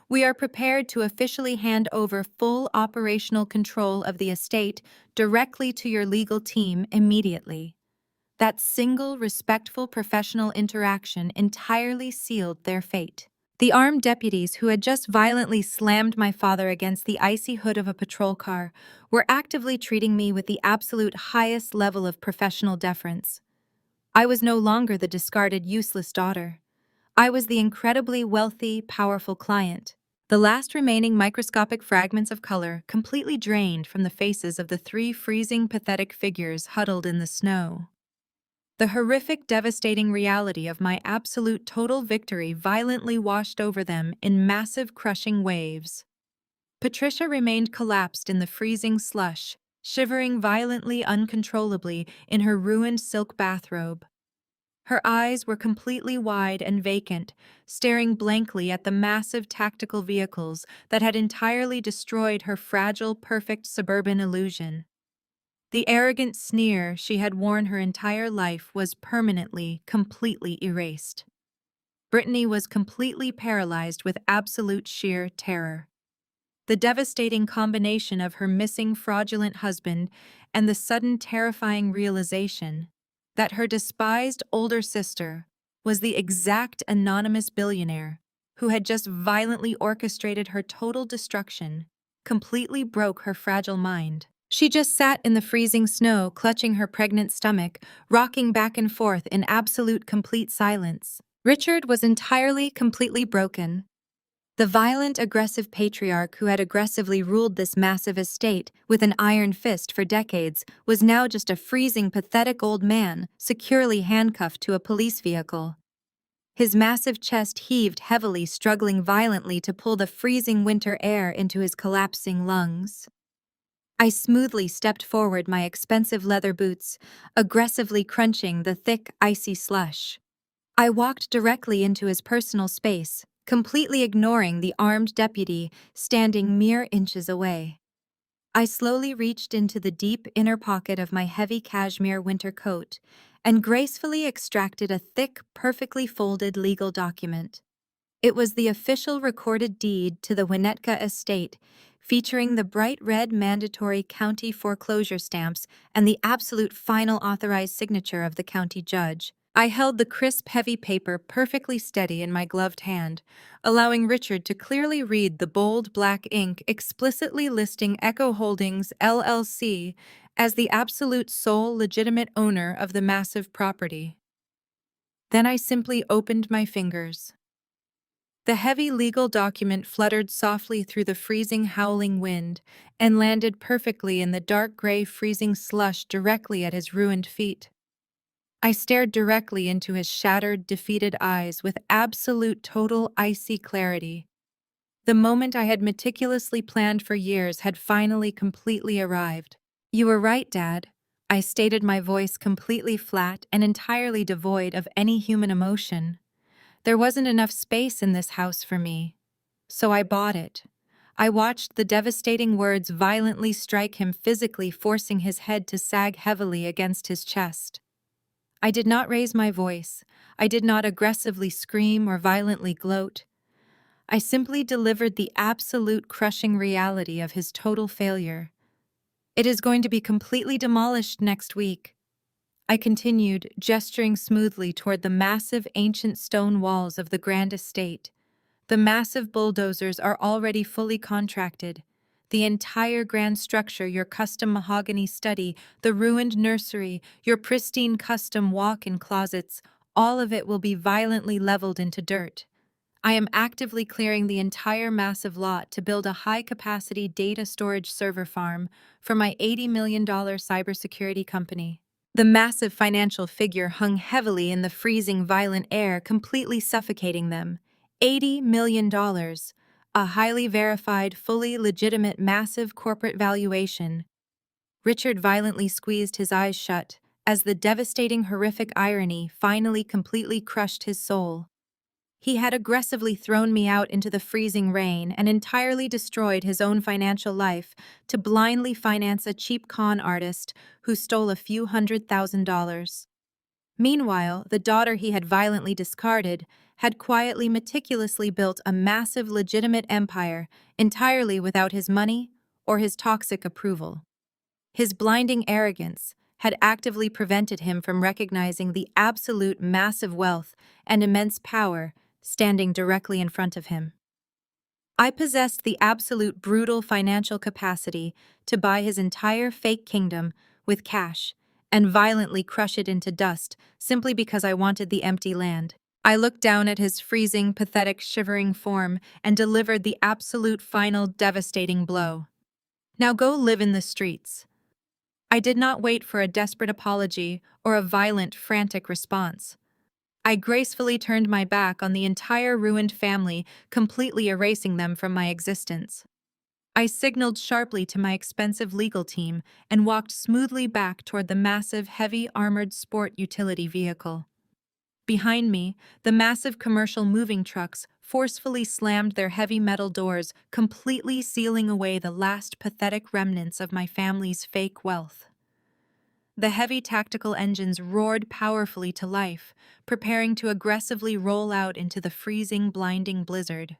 We are prepared to officially hand over full operational control of the estate directly to your legal team immediately." That single, respectful, professional interaction entirely sealed their fate. The armed deputies who had just violently slammed my father against the icy hood of a patrol car were actively treating me with the absolute highest level of professional deference. I was no longer the discarded, useless daughter. I was the incredibly wealthy, powerful client. The last remaining microscopic fragments of color completely drained from the faces of the three freezing, pathetic figures huddled in the snow. The horrific, devastating reality of my absolute total victory violently washed over them in massive, crushing waves. Patricia remained collapsed in the freezing slush, shivering violently, uncontrollably in her ruined silk bathrobe. Her eyes were completely wide and vacant, staring blankly at the massive tactical vehicles that had entirely destroyed her fragile, perfect suburban illusion. The arrogant sneer she had worn her entire life was permanently, completely erased. Brittany was completely paralyzed with absolute sheer terror. The devastating combination of her missing fraudulent husband and the sudden terrifying realization that her despised older sister was the exact anonymous billionaire who had just violently orchestrated her total destruction completely broke her fragile mind. She just sat in the freezing snow, clutching her pregnant stomach, rocking back and forth in absolute complete silence. Richard was entirely, completely broken. The violent, aggressive patriarch who had aggressively ruled this massive estate with an iron fist for decades was now just a freezing, pathetic old man, securely handcuffed to a police vehicle. His massive chest heaved heavily, struggling violently to pull the freezing winter air into his collapsing lungs. I smoothly stepped forward, my expensive leather boots aggressively crunching the thick, icy slush. I walked directly into his personal space, completely ignoring the armed deputy standing mere inches away. I slowly reached into the deep inner pocket of my heavy cashmere winter coat and gracefully extracted a thick, perfectly folded legal document. It was the official recorded deed to the Winnetka estate, featuring the bright red mandatory county foreclosure stamps and the absolute final authorized signature of the county judge. I held the crisp, heavy paper perfectly steady in my gloved hand, allowing Richard to clearly read the bold black ink explicitly listing Echo Holdings, LLC, as the absolute sole legitimate owner of the massive property. Then I simply opened my fingers. The heavy legal document fluttered softly through the freezing, howling wind and landed perfectly in the dark gray freezing slush directly at his ruined feet. I stared directly into his shattered, defeated eyes with absolute, total, icy clarity. The moment I had meticulously planned for years had finally completely arrived. "You were right, Dad," I stated, my voice completely flat and entirely devoid of any human emotion. "There wasn't enough space in this house for me, so I bought it." I watched the devastating words violently strike him physically, forcing his head to sag heavily against his chest. I did not raise my voice. I did not aggressively scream or violently gloat. I simply delivered the absolute crushing reality of his total failure. "It is going to be completely demolished next week," I continued, gesturing smoothly toward the massive ancient stone walls of the grand estate. "The massive bulldozers are already fully contracted. The entire grand structure, your custom mahogany study, the ruined nursery, your pristine custom walk-in closets, all of it will be violently leveled into dirt. I am actively clearing the entire massive lot to build a high-capacity data storage server farm for my $80 million cybersecurity company." The massive financial figure hung heavily in the freezing, violent air, completely suffocating them. $80 million. A highly verified, fully legitimate, massive corporate valuation. Richard violently squeezed his eyes shut as the devastating, horrific irony finally completely crushed his soul. He had aggressively thrown me out into the freezing rain and entirely destroyed his own financial life to blindly finance a cheap con artist who stole a few $100,000. Meanwhile, the daughter he had violently discarded had quietly, meticulously built a massive, legitimate empire entirely without his money or his toxic approval. His blinding arrogance had actively prevented him from recognizing the absolute massive wealth and immense power standing directly in front of him. I possessed the absolute brutal financial capacity to buy his entire fake kingdom with cash and violently crush it into dust simply because I wanted the empty land. I looked down at his freezing, pathetic, shivering form and delivered the absolute final devastating blow. "Now go live in the streets." I did not wait for a desperate apology or a violent, frantic response. I gracefully turned my back on the entire ruined family, completely erasing them from my existence. I signaled sharply to my expensive legal team and walked smoothly back toward the massive, heavy, armored sport utility vehicle. Behind me, the massive commercial moving trucks forcefully slammed their heavy metal doors, completely sealing away the last pathetic remnants of my family's fake wealth. The heavy tactical engines roared powerfully to life, preparing to aggressively roll out into the freezing, blinding blizzard.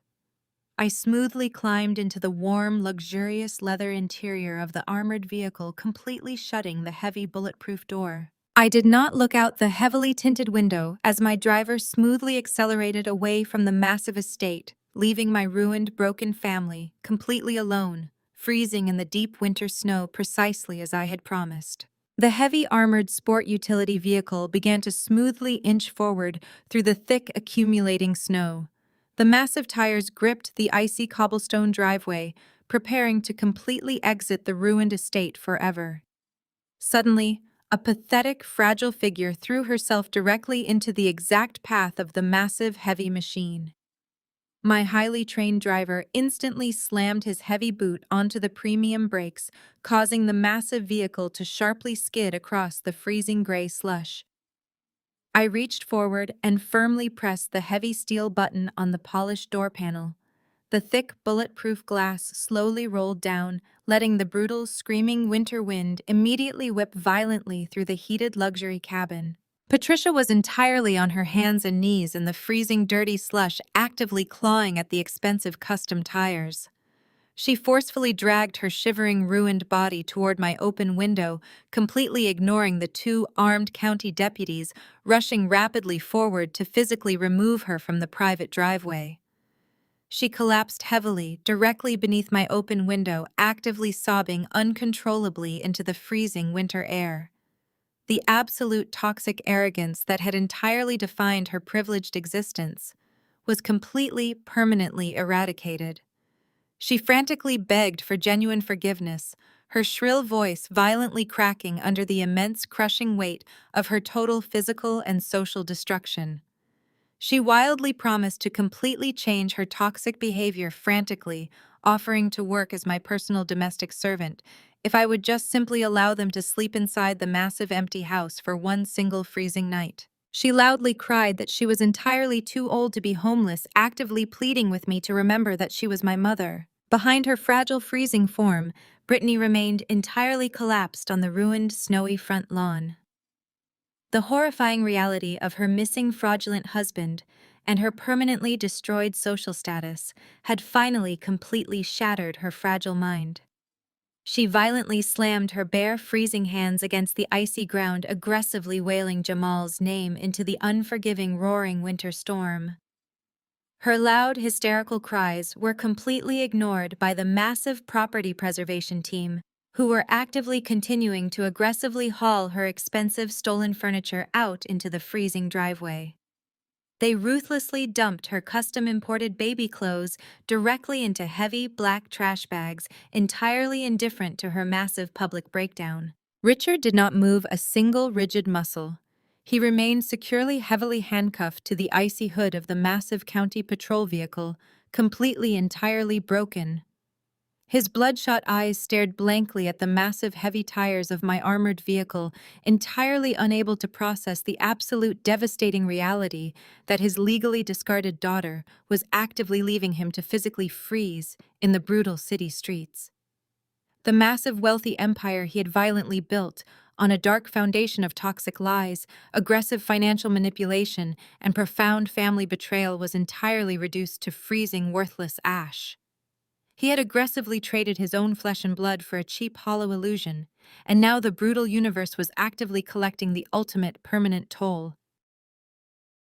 I smoothly climbed into the warm, luxurious leather interior of the armored vehicle, completely shutting the heavy, bulletproof door. I did not look out the heavily tinted window as my driver smoothly accelerated away from the massive estate, leaving my ruined, broken family completely alone, freezing in the deep winter snow precisely as I had promised. The heavy armored sport utility vehicle began to smoothly inch forward through the thick accumulating snow. The massive tires gripped the icy cobblestone driveway, preparing to completely exit the ruined estate forever. Suddenly, a pathetic, fragile figure threw herself directly into the exact path of the massive, heavy machine. My highly trained driver instantly slammed his heavy boot onto the premium brakes, causing the massive vehicle to sharply skid across the freezing gray slush. I reached forward and firmly pressed the heavy steel button on the polished door panel. The thick, bulletproof glass slowly rolled down, letting the brutal, screaming winter wind immediately whip violently through the heated luxury cabin. Patricia was entirely on her hands and knees in the freezing, dirty slush, actively clawing at the expensive custom tires. She forcefully dragged her shivering, ruined body toward my open window, completely ignoring the two armed county deputies rushing rapidly forward to physically remove her from the private driveway. She collapsed heavily, directly beneath my open window, actively sobbing uncontrollably into the freezing winter air. The absolute toxic arrogance that had entirely defined her privileged existence was completely, permanently eradicated. She frantically begged for genuine forgiveness, her shrill voice violently cracking under the immense crushing weight of her total physical and social destruction. She wildly promised to completely change her toxic behavior, frantically offering to work as my personal domestic servant if I would just simply allow them to sleep inside the massive empty house for one single freezing night. She loudly cried that she was entirely too old to be homeless, actively pleading with me to remember that she was my mother. Behind her fragile, freezing form, Brittany remained entirely collapsed on the ruined, snowy front lawn. The horrifying reality of her missing fraudulent husband and her permanently destroyed social status had finally completely shattered her fragile mind. She violently slammed her bare, freezing hands against the icy ground, aggressively wailing Jamal's name into the unforgiving, roaring winter storm. Her loud, hysterical cries were completely ignored by the massive property preservation team, who were actively continuing to aggressively haul her expensive stolen furniture out into the freezing driveway. They ruthlessly dumped her custom-imported baby clothes directly into heavy black trash bags, entirely indifferent to her massive public breakdown. Richard did not move a single rigid muscle. He remained securely, heavily handcuffed to the icy hood of the massive county patrol vehicle, completely, entirely broken. His bloodshot eyes stared blankly at the massive, heavy tires of my armored vehicle, entirely unable to process the absolute devastating reality that his legally discarded daughter was actively leaving him to physically freeze in the brutal city streets. The massive, wealthy empire he had violently built on a dark foundation of toxic lies, aggressive financial manipulation, and profound family betrayal was entirely reduced to freezing, worthless ash. He had aggressively traded his own flesh and blood for a cheap, hollow illusion, and now the brutal universe was actively collecting the ultimate permanent toll.